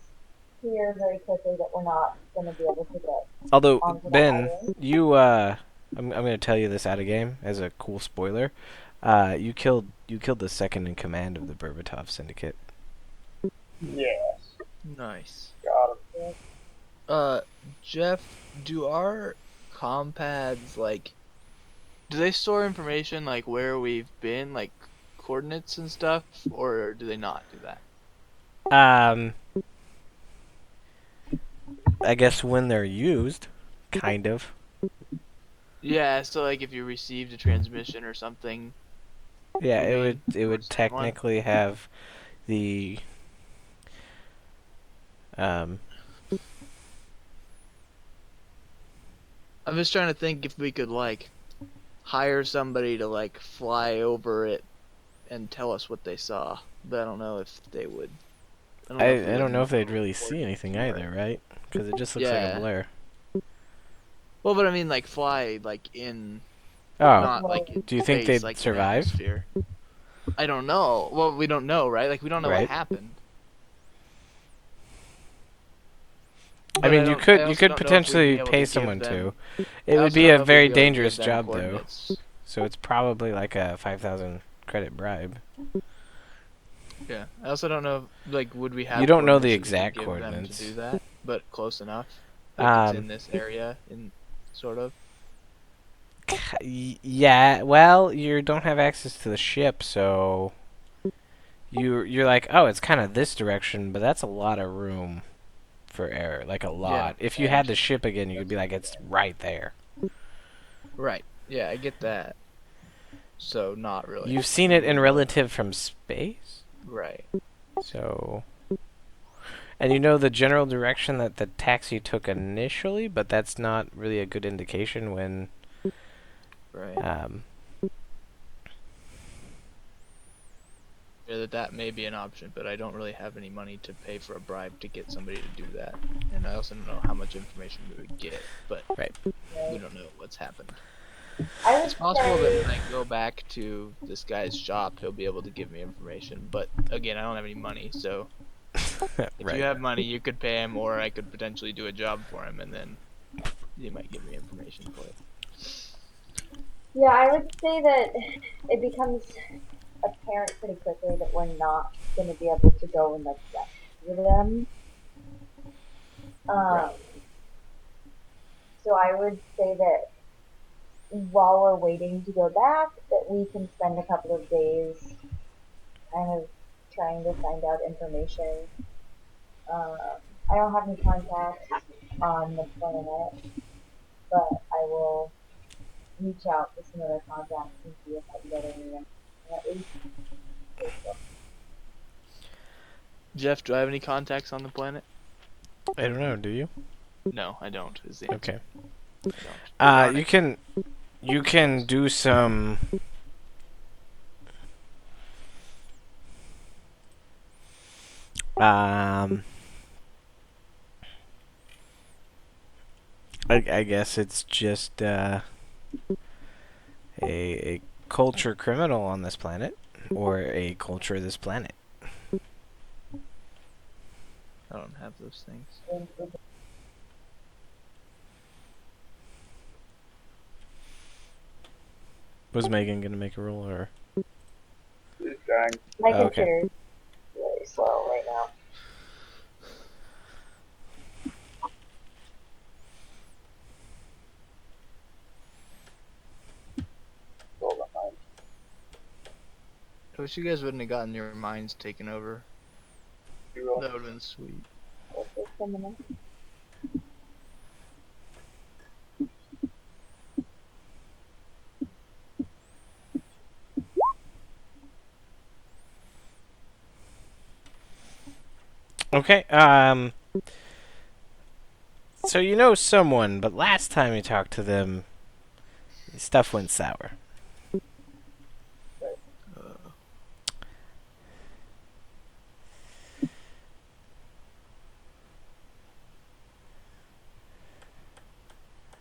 clear very quickly that we're not going to be able to get Although onto the Ben, island. you I'm gonna tell you this out of game as a cool spoiler. You killed the second in command of the Berbatov Syndicate. Yes. Nice. Got him. Jeff, do our compads do they store information like where we've been, like coordinates and stuff, or do they not do that? Um, I guess when they're used, kind of. Yeah, so like if you received a transmission or something. Yeah, You it mean, would or sent one? technically have the um I'm just trying to think if we could hire somebody to fly over it and tell us what they saw, but I don't know if they would. I don't know if they'd really see anything either, right? Because it just looks like a Yeah. blur. Well, but I mean fly in, Oh, not in do you think space, they'd in the survive? atmosphere. I don't know. Well, we don't know, right? We don't know what Right. happened. I But mean, I you also could don't know if we'd be potentially able pay give someone them- to. It I would also be don't a know if we'd very be able to give dangerous them job, though. coordinates. So it's probably like a 5,000 credit bribe. Yeah. I also don't know, would we have You don't know the coordinates that we could exact give them to coordinates. do that, but close enough. Like it's in Um, this area, sort of. yeah. Well, you don't have access to the ship, so you're like, oh, it's kind of this direction, but that's a lot of room for error, like a Yeah. lot. If you had the ship again, you could be like, it's right there. Right. Yeah, I get that. So not really. You've seen it in relative from space, Right. so. And you know the general direction that the taxi took initially, but that's not really a good indication when Right. Yeah, that may be an option, but I don't really have any money to pay for a bribe to get somebody to do that. And I also don't know how much information we would get, but Right. we don't know what's happened. I would It's possible say, that when I go back to this guy's shop, he'll be able to give me information. But again, I don't have any money, so if Right. you have money, you could pay him, or I could potentially do a job for him, and then he might give me information for it. yeah, I would say that it becomes apparent pretty quickly that we're not going to be able to go and rescue them. Right. So I would say that while we're waiting to go back, that we can spend a couple of days kind of trying to find out information. I don't have any contacts on the planet, but I will reach out to some other contacts and see if I can get any information at least. Jeff, do I have any contacts on the planet? I don't know. Do you? No, I don't. Is the answer. Okay. I don't. You can do some. I guess it's just a culture criminal on this planet, or a culture of this planet. I don't have those things. Was Megan gonna make a roll, or? He's trying. My Okay. computer's really slow right now. Hold on, mine. I wish you guys wouldn't have gotten your minds taken over. You roll. That would have been sweet. What's this coming in? Okay. So you know someone, but last time you talked to them, stuff went sour.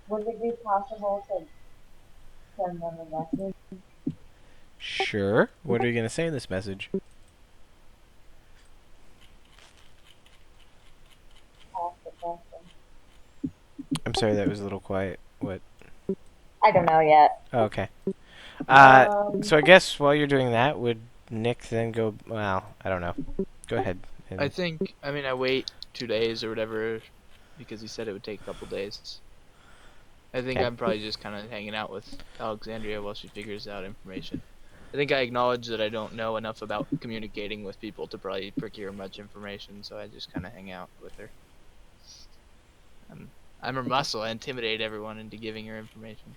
Would it be possible to send them a message? Sure. What are you gonna say in this message? sorry, that was a little quiet. What? I don't know yet. Oh, okay. Um, So I guess while you're doing that, would Nick then go? Well, I don't know. Go ahead. I think. I mean, I wait 2 days or whatever, because he said it would take a couple days. I think Okay. I'm probably just kind of hanging out with Alexandria while she figures out information. I think I acknowledge that I don't know enough about communicating with people to probably procure much information, so I just kind of hang out with her. I'm her muscle. I intimidate everyone into giving her information.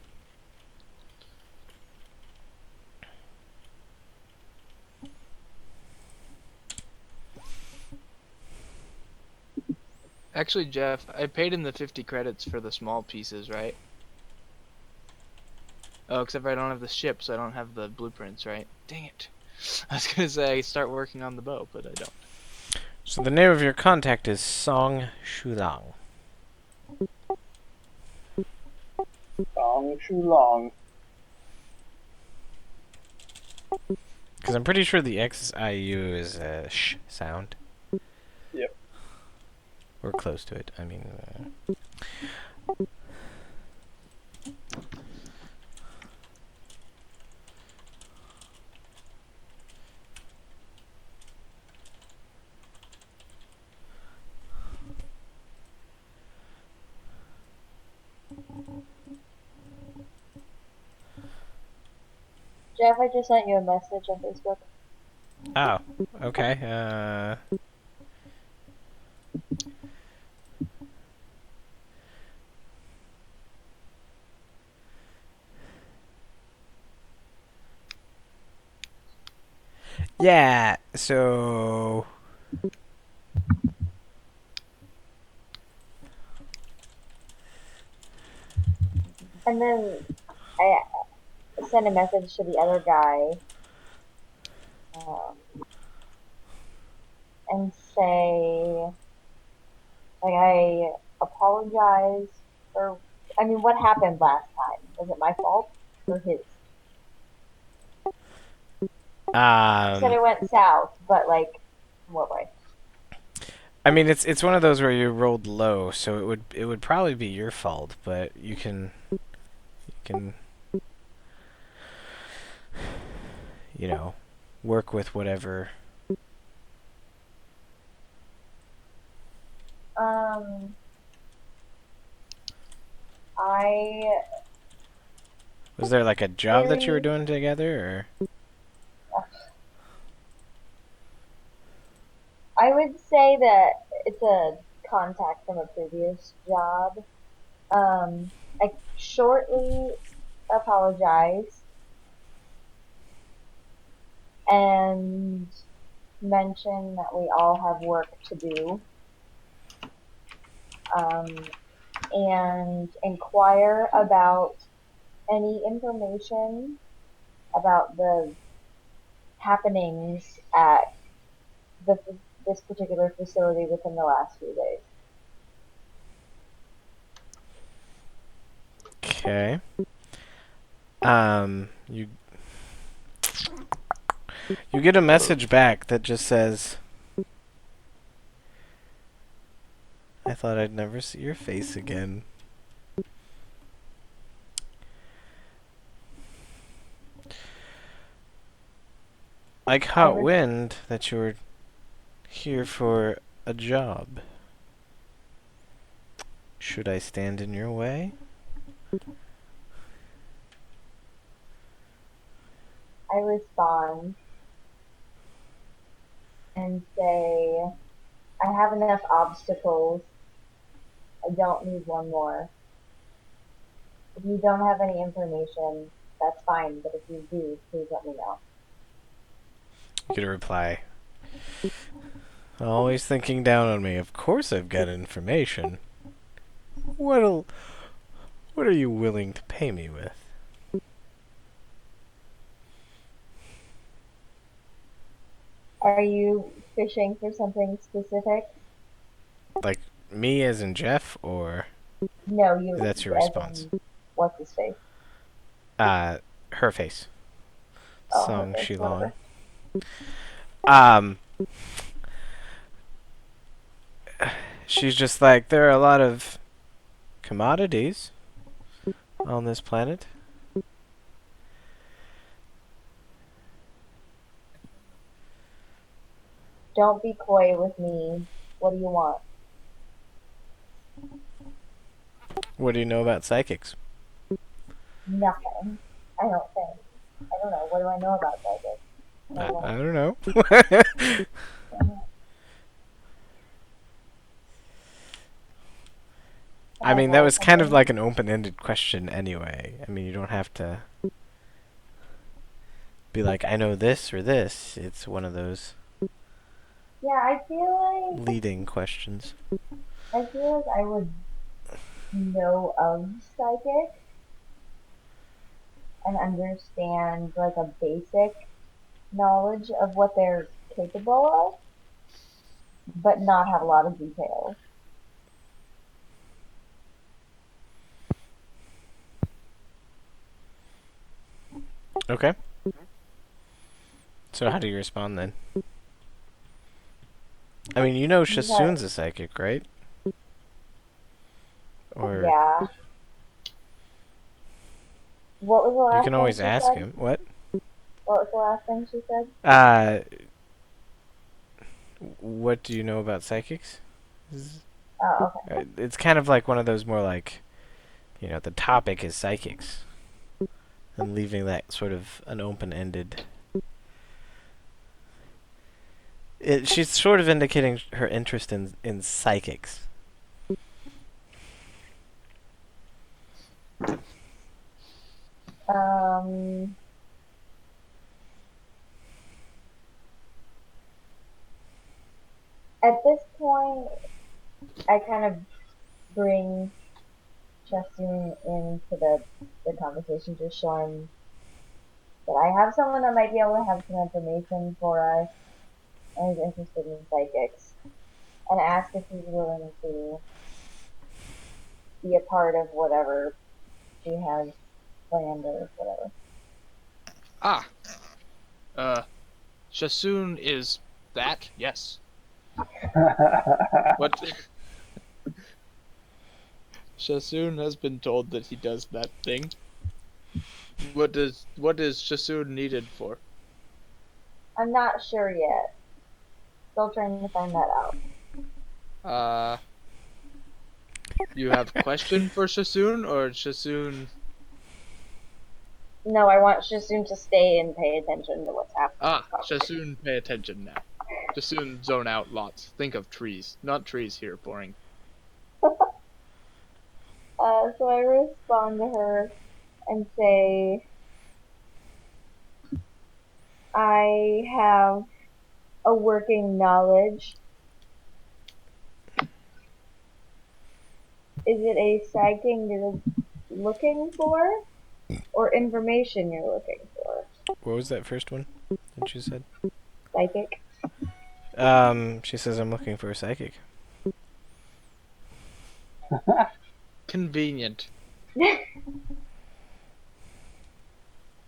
Actually, Jeff, I paid him the 50 credits for the small pieces, right? Oh, except for I don't have the ship, so I don't have the blueprints, right? Dang it. I was gonna say I start working on the bow, but I don't. So the name of your contact is Song Shulang. Song Shulong. Because I'm pretty sure the XIU is a sh sound. Yep. Or close to it. I mean. Jeff, I just sent you a message on Facebook. Oh, okay. Yeah, so And then I sent a message to the other guy and say, like, I apologize for. I mean, what happened last time? Was it my fault or his? You said it went south, but like, what way? I mean it's one of those where you rolled low, so it would probably be your fault, but you can work with whatever. I Was there like a job that you were doing together, or? I would say that it's a contact from a previous job. I shortly apologize and mention that we all have work to do. And inquire about any information about the happenings at this particular facility within the last few days. Okay. You get a message back that just says, I thought I'd never see your face again. I caught wind that you were here for a job. Should I stand in your way? I respond and say, I have enough obstacles. I don't need one more. If you don't have any information, that's fine, but if you do, please let me know. You get a reply. Always thinking down on me. Of course I've got information. What are you willing to pay me with? Are you fishing for something specific? Like me as in Jeff, or No, you. that's your as response? in, what's his face? Her face. Oh, Song her face, Shilong. whatever. She's just like, there are a lot of commodities on this planet. Don't be coy with me. What do you want? What do you know about psychics? Nothing. I don't think. I don't know. What do I know about psychics? I don't know. I mean, that was kind of like an open-ended question anyway. I mean, you don't have to be like, I know this or this. It's one of those Yeah, I feel like leading questions. I would know of psychics and understand like a basic knowledge of what they're capable of, but not have a lot of details. Okay. So how do you respond then? I mean, you know Shassoon's a psychic, right? Or Yeah. What was the last you can thing always she ask said? him. What? What was the last thing she said? What do you know about psychics? Oh, okay. It's kind of like one of those more like, you know, the topic is psychics. And leaving that sort of an open-ended... she's sort of indicating her interest in psychics. At this point, I kind of bring Shassoon into the conversation, just show him that I have someone that might be able to have some information for us, and is interested in psychics, and ask if he's willing to be a part of whatever she has planned or whatever. Shassoon is that? Yes. What? Shassoon has been told that he does that thing. What is Shassoon needed for? I'm not sure yet. Still trying to find that out. You have a question for Shassoon, or Shassoon? No, I want Shassoon to stay and pay attention to what's happening. Shassoon, pay attention now. Shassoon, zone out lots. Think of trees. Not trees here, boring. So I respond to her and say, I have a working knowledge. Is it a psychic you're looking for, or information you're looking for? What was that first one that you said? Psychic. She says I'm looking for a psychic. Convenient.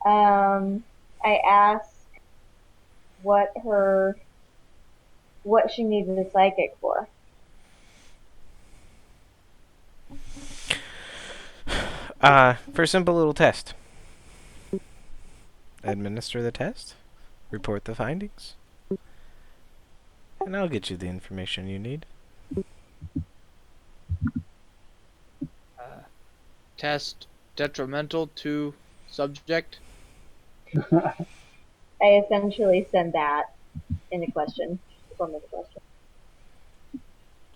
I ask what she needs a psychic for. For a simple little test. Administer the test, report the findings, and I'll get you the information you need. Test detrimental to subject. I essentially send that in a question, form of a question.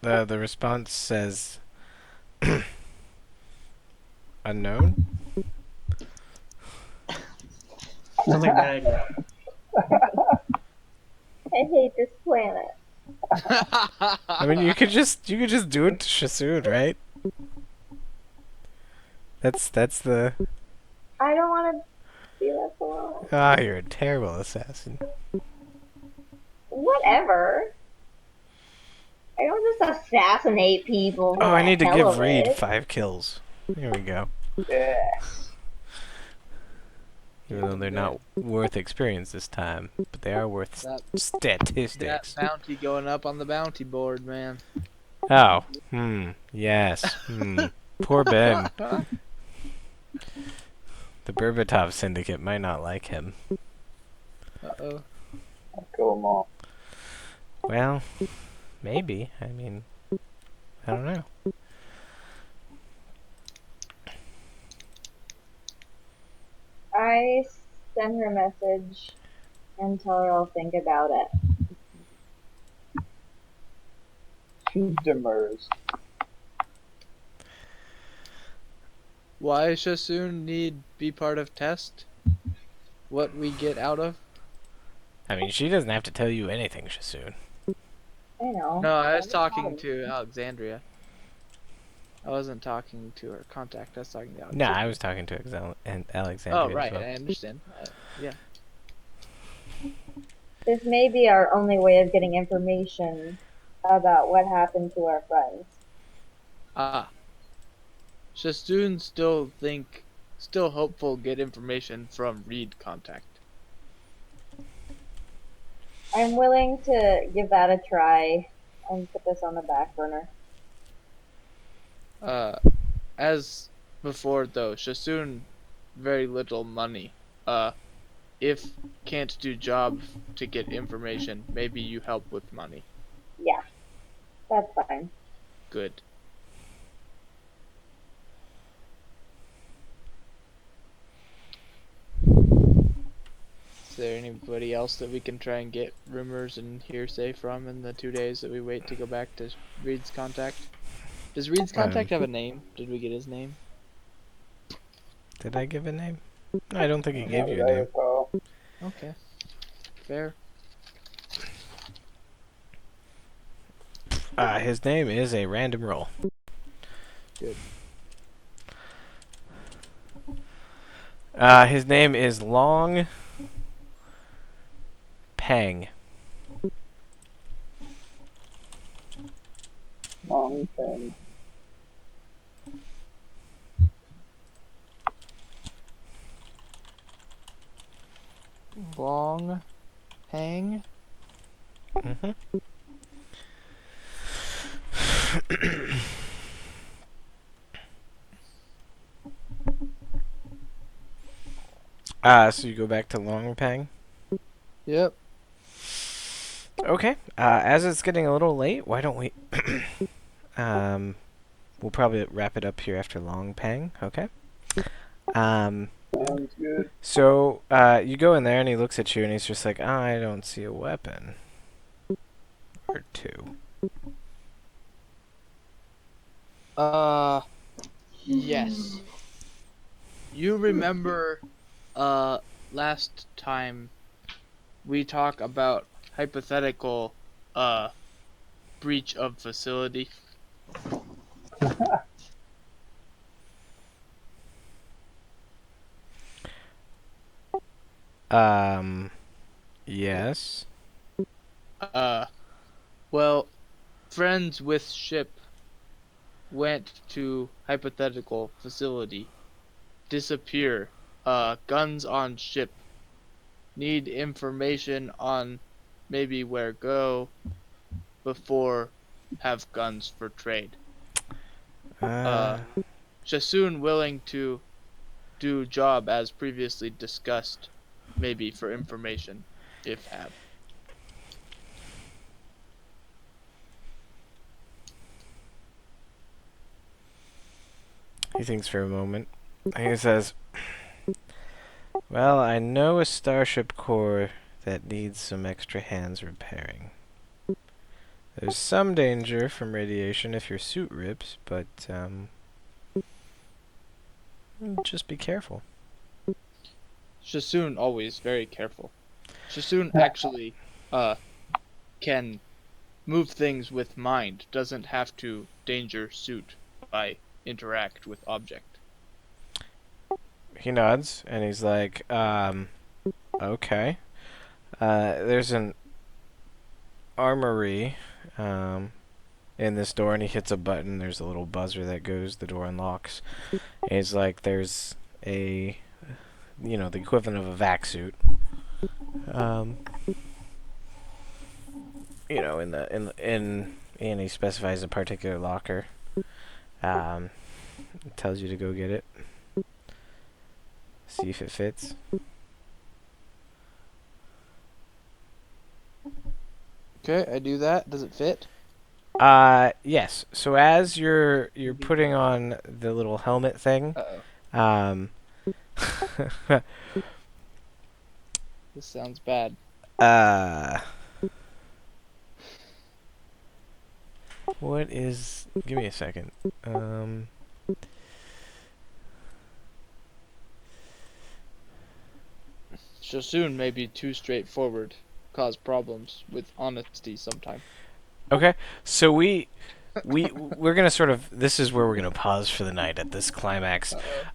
The response says unknown. Something bad. I hate this planet. I mean, you could just do it to Shassoon, right? That's the. I don't want to be left alone. Ah, you're a terrible assassin. Whatever. I don't just assassinate people. Oh, I need to hell give of Reid it. 5 kills. There we go. Yeah. Even though they're not worth experience this time, but they are worth That statistics. bounty going up on the bounty board, man. Oh, yes, Poor Ben. The Berbatov Syndicate might not like him. Uh-oh. I'll kill them all. Well, maybe. I mean, I don't know. I send her a message and tell her I'll think about it. She demurs. Why Shassoon need be part of test? What we get out of? I mean, she doesn't have to tell you anything, Shassoon. I know. No, I was talking to Alexandria. I wasn't talking to her contact. I was talking to No, Alexandria. I was talking to Alexandria. Oh, right. As well. I understand. Yeah. This may be our only way of getting information about what happened to our friends. Shassoon still hopeful get information from Reid contact. I'm willing to give that a try and put this on the back burner. As before though, Shassoon very little money. If can't do job to get information, maybe you help with money. Yeah, that's fine. Good. Is there anybody else that we can try and get rumors and hearsay from in the 2 days that we wait to go back to Reid's contact? Does Reid's contact have a name? Did we get his name? Did I give a name? No, I don't think he gave Not you that a I name. recall. Okay. Fair. His name is a random roll. Good. His name is Long Pang. Long thing. Long Hang? Mm-hmm. So you go back to Long Pang? Yep. Okay. As it's getting a little late, why don't we... we'll probably wrap it up here after Long Pang, okay? Sounds good. So, you go in there and he looks at you and he's just like, I don't see a weapon. Or two. Yes. You remember, last time we talked about hypothetical, breach of facility? Yes. Well, friends with ship went to hypothetical facility. Disappear. Guns on ship. Need information on maybe where go before have guns for trade. Shassoon willing to do job as previously discussed, maybe for information, if have. He thinks for a moment. And he says, well, I know a starship core that needs some extra hands repairing. There's some danger from radiation if your suit rips, but, just be careful. Shassoon always very careful. Shassoon actually can move things with mind, doesn't have to danger suit by interact with object. He nods, and he's like, okay. There's an armory, in this door, and he hits a button. There's a little buzzer that goes, the door unlocks. And he's like, there's a, the equivalent of a vac suit. And he specifies a particular locker. It tells you to go get it. See if it fits. Okay, I do that. Does it fit? Yes. So as you're putting on the little helmet thing, Uh-oh. um, This sounds bad. what is? Give me a second. Shassoon may be too straightforward. Cause problems with honesty sometime. Okay. So we're gonna sort of. This is where we're gonna pause for the night at this climax.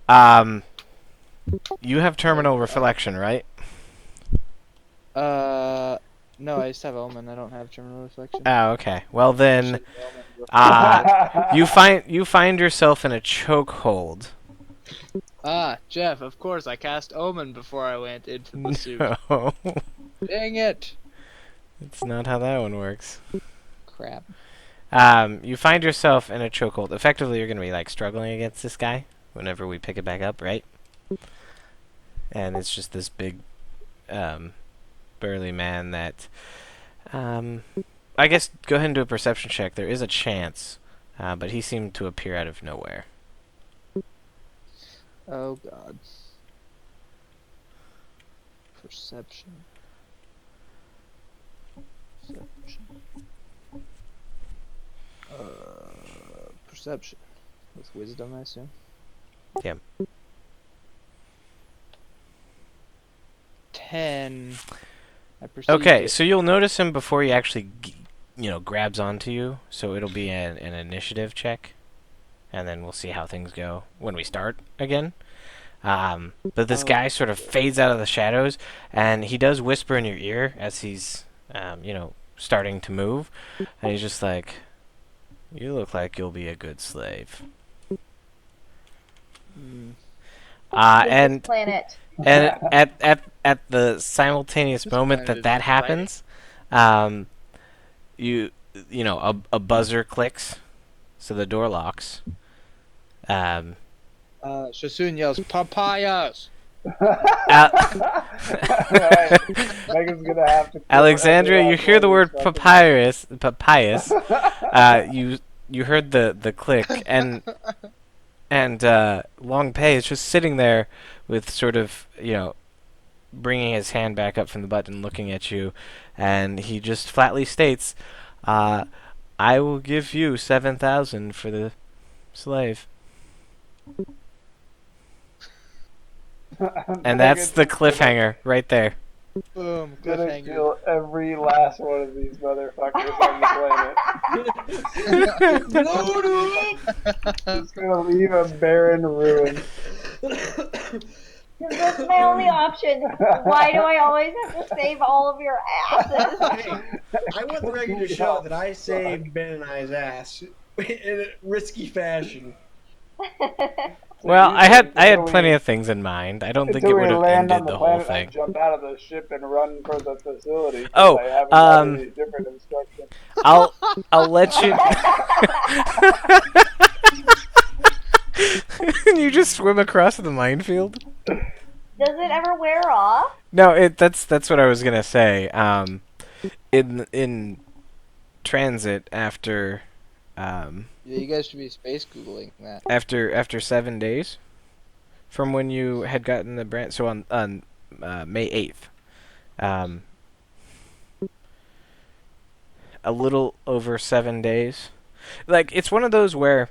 You have terminal reflection, right? No, I just have Omen. I don't have terminal reflection. Oh, okay. Well then, you find yourself in a chokehold. Jeff, of course, I cast Omen before I went into the suit. No, Dang it! it's not how that one works. Crap. You find yourself in a chokehold. Effectively, you're gonna be like struggling against this guy whenever we pick it back up, right? And it's just this big, burly man that, I guess go ahead and do a perception check. There is a chance, but he seemed to appear out of nowhere. Oh god. Perception. Perception. With wisdom, I assume? Yeah. 10. I perceive Okay, it. so you'll notice him before he actually, grabs onto you. So it'll be an initiative check, and then we'll see how things go when we start again. But this guy sort of fades out of the shadows, and he does whisper in your ear as he's, starting to move, and he's just like, "You look like you'll be a good slave." Mm. And Planet. at the simultaneous This moment planet that is happens, a buzzer clicks, so the door locks. Shassoon yells, "Papayas!" Al- Alright, Megan's gonna have to. Alexandria, you hear the word papyrus. You heard the click, and Long Pei is just sitting there with sort of bringing his hand back up from the button, looking at you, and he just flatly states, "I will give you 7,000 for the slave." And that's the cliffhanger right there. Boom, Gonna cliffhanger. kill every last one of these motherfuckers on the planet. It's gonna leave a barren ruin. Because that's my only option. Why do I always have to save all of your asses? I want the record to show that I saved Ben and I's ass in a risky fashion. Well, I had Until we- plenty of things in mind. I don't think it Until would we have land on ended the the whole planet, I thing. jump out of the ship and run for the facility. 'Cause Oh, I haven't got any different instructions. I'll let you. You just swim across the minefield. Does it ever wear off? No, that's what I was gonna say. In transit after Yeah, you guys should be space googling that. after 7 days from when you had gotten the brand. So on May 8th, a little over 7 days. Like, it's one of those where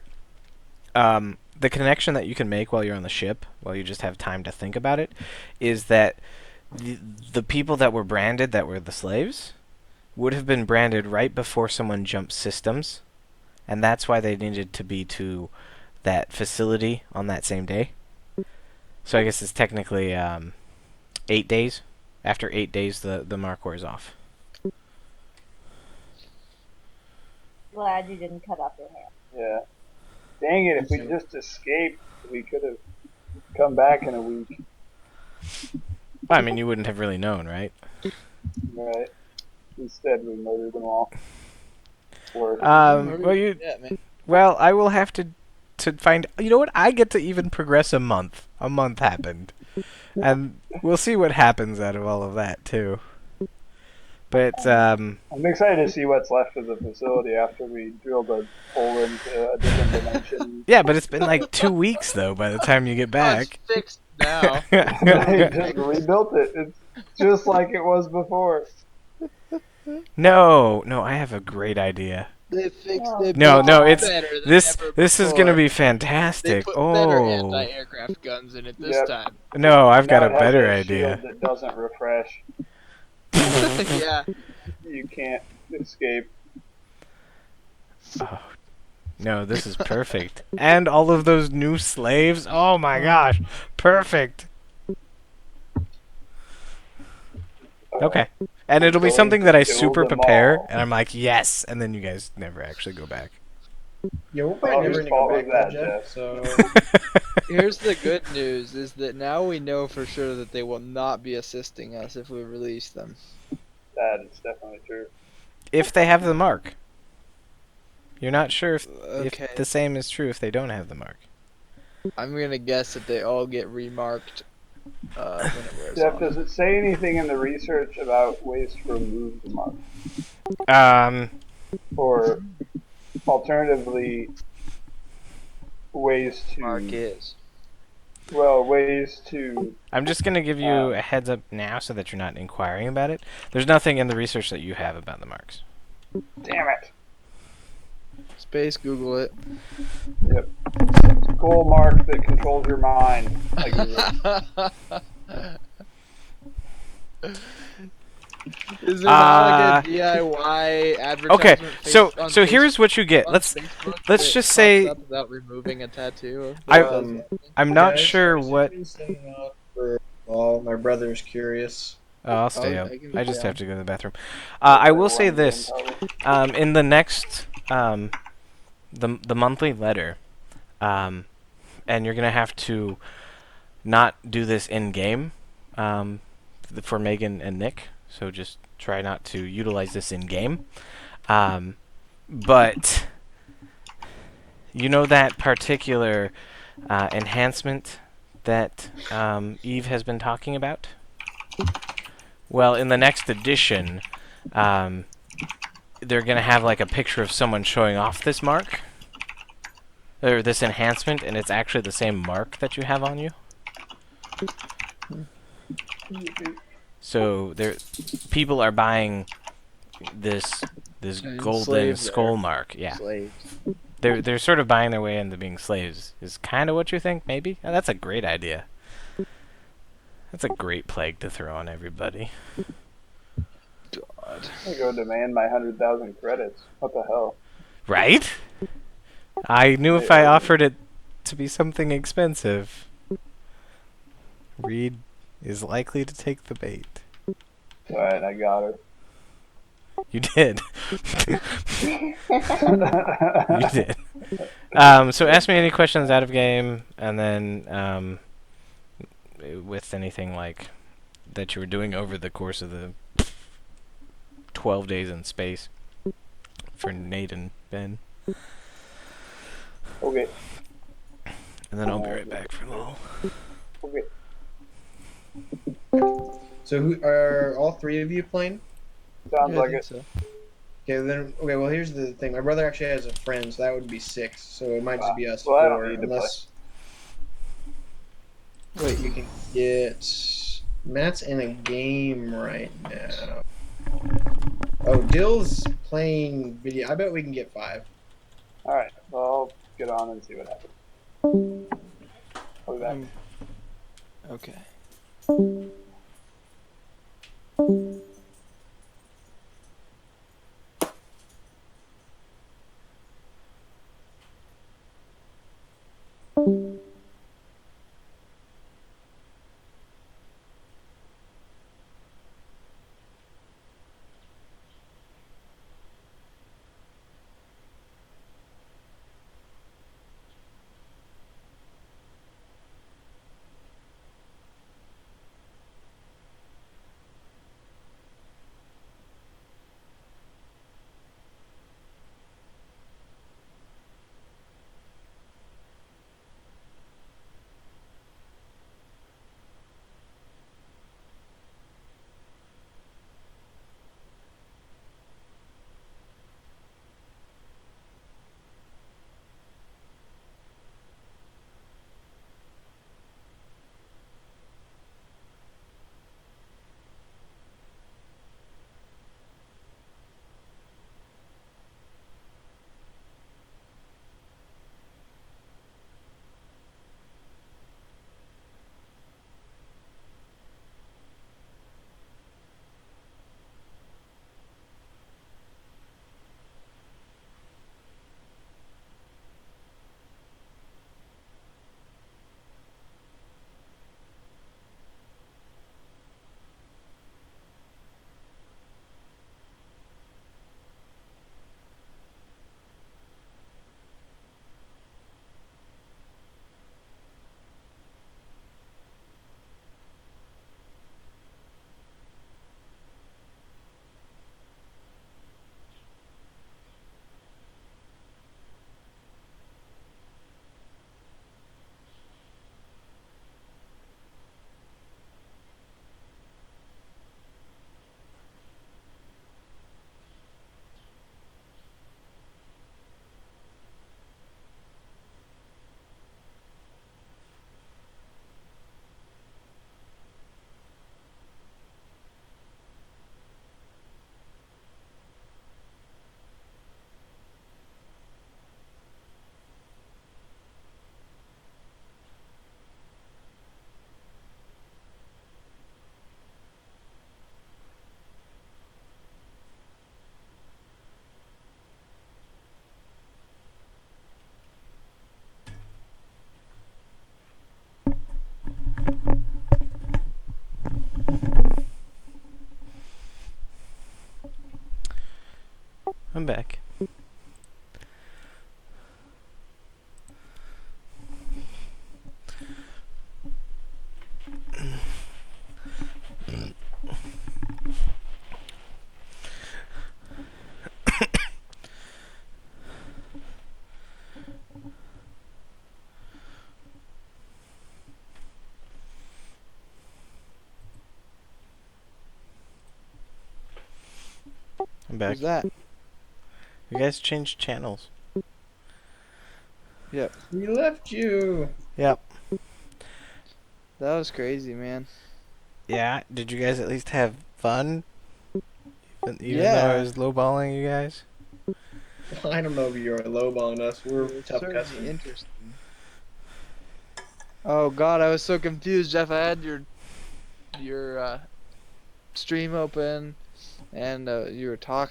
the connection that you can make while you're on the ship, while you just have time to think about it, is that the people that were branded, that were the slaves, would have been branded right before someone jumped systems, and that's why they needed to be to that facility on that same day. So I guess it's technically 8 days. After 8 days, the mark wears off. Glad you didn't cut off your hair. Yeah. Dang it, if we just escaped, we could have come back in a week. Well, I mean, you wouldn't have really known, right? Right. Instead, we murdered them all. Or, Well, Yeah, man. well, I will have to to find. You know what? I get to even progress a month. A month happened, and we'll see what happens out of all of that too. But I'm excited to see what's left of the facility after we drilled a hole into a different dimension. yeah, but it's been like 2 weeks though. By the time you get Oh, it's back. fixed now. They just rebuilt it. It's just like it was before. No, I have a great idea. They fixed Oh, it. No, it's better than this. ever This is gonna before. be They fantastic. put better Oh anti-aircraft guns in it this Yep. time. no, I've got Now a it has better a idea. shield that doesn't refresh. Yeah. You can't escape. Oh, no, this is perfect. And all of those new slaves. Oh my gosh, perfect. Okay. And it'll be Going something to that I kill super them prepare, all. and I'm like, yes, and then you guys never actually go back. Yeah, we're Oh, probably never whose gonna go fault back was there, that, Jeff. Jeff? So Here's the good news: is that now we know for sure that they will not be assisting us if we release them. That is definitely true. If they have the mark. You're not sure if Okay. the same is true if they don't have the mark. I'm gonna guess that they all get remarked when it wears Jeff, off. does it say anything in the research about ways to remove the mark? Or alternatively, ways Mark to, is. well, ways to, I'm just going to give you a heads up now so that you're not inquiring about it. There's nothing in the research that you have about the marks. damn it. Space Google it. Yep. Goal mark that controls your mind. Like Is there not like a DIY advertisement? Okay, so on here's what you get. on Let's Facebook let's that just pops say up about removing a tattoo. I'm not guys, sure sorry, what. somebody's singing out for all. My brother's curious. Oh, I'll stay Oh, up. I can I just stay have on. to go to the bathroom. I will say this: in the next the monthly letter, and you're gonna have to not do this in game for Megan and Nick. So just try not to utilize this in game. But you know that particular enhancement that Eve has been talking about? Well, in the next edition, they're going to have like a picture of someone showing off this mark, or this enhancement, and it's actually the same mark that you have on you. So people are buying this golden Slaves skull are mark. Yeah, slaves. they're sort of buying their way into being slaves. Is kind of what you think, maybe? Oh, that's a great idea. That's a great plague to throw on everybody. God. I'm gonna go demand my 100,000 credits. What the hell? Right? I knew if I offered it to be something expensive, Reid is likely to take the bait. Alright, I got her. You did. You did. So ask me any questions out of game, and then with anything like that you were doing over the course of the 12 days in space for Nate and Ben. Okay. And then I'll be right back for a little. Okay. So who are all three of you playing? Sounds Yeah, I like think it. so. Okay, then. Okay, well here's the thing. My brother actually has a friend, so that would be 6. So it might just be us Well, I don't 4, need to unless. Wait, you can get. Matt's in a game right now. Oh, Dill's playing video. I bet we can get 5. Alright, well, I'll get on and see what happens. I'll be back. Okay. I'm back. I'm back. Who's that? You guys changed channels. Yep. We left you. Yep. That was crazy, man. Yeah. Did you guys at least have fun? Even though I Yeah. was lowballing you guys? I don't know if you're lowballing us. We're It was tough certainly cussing. interesting. Oh god, I was so confused, Jeff. I had your stream open, and you were talking.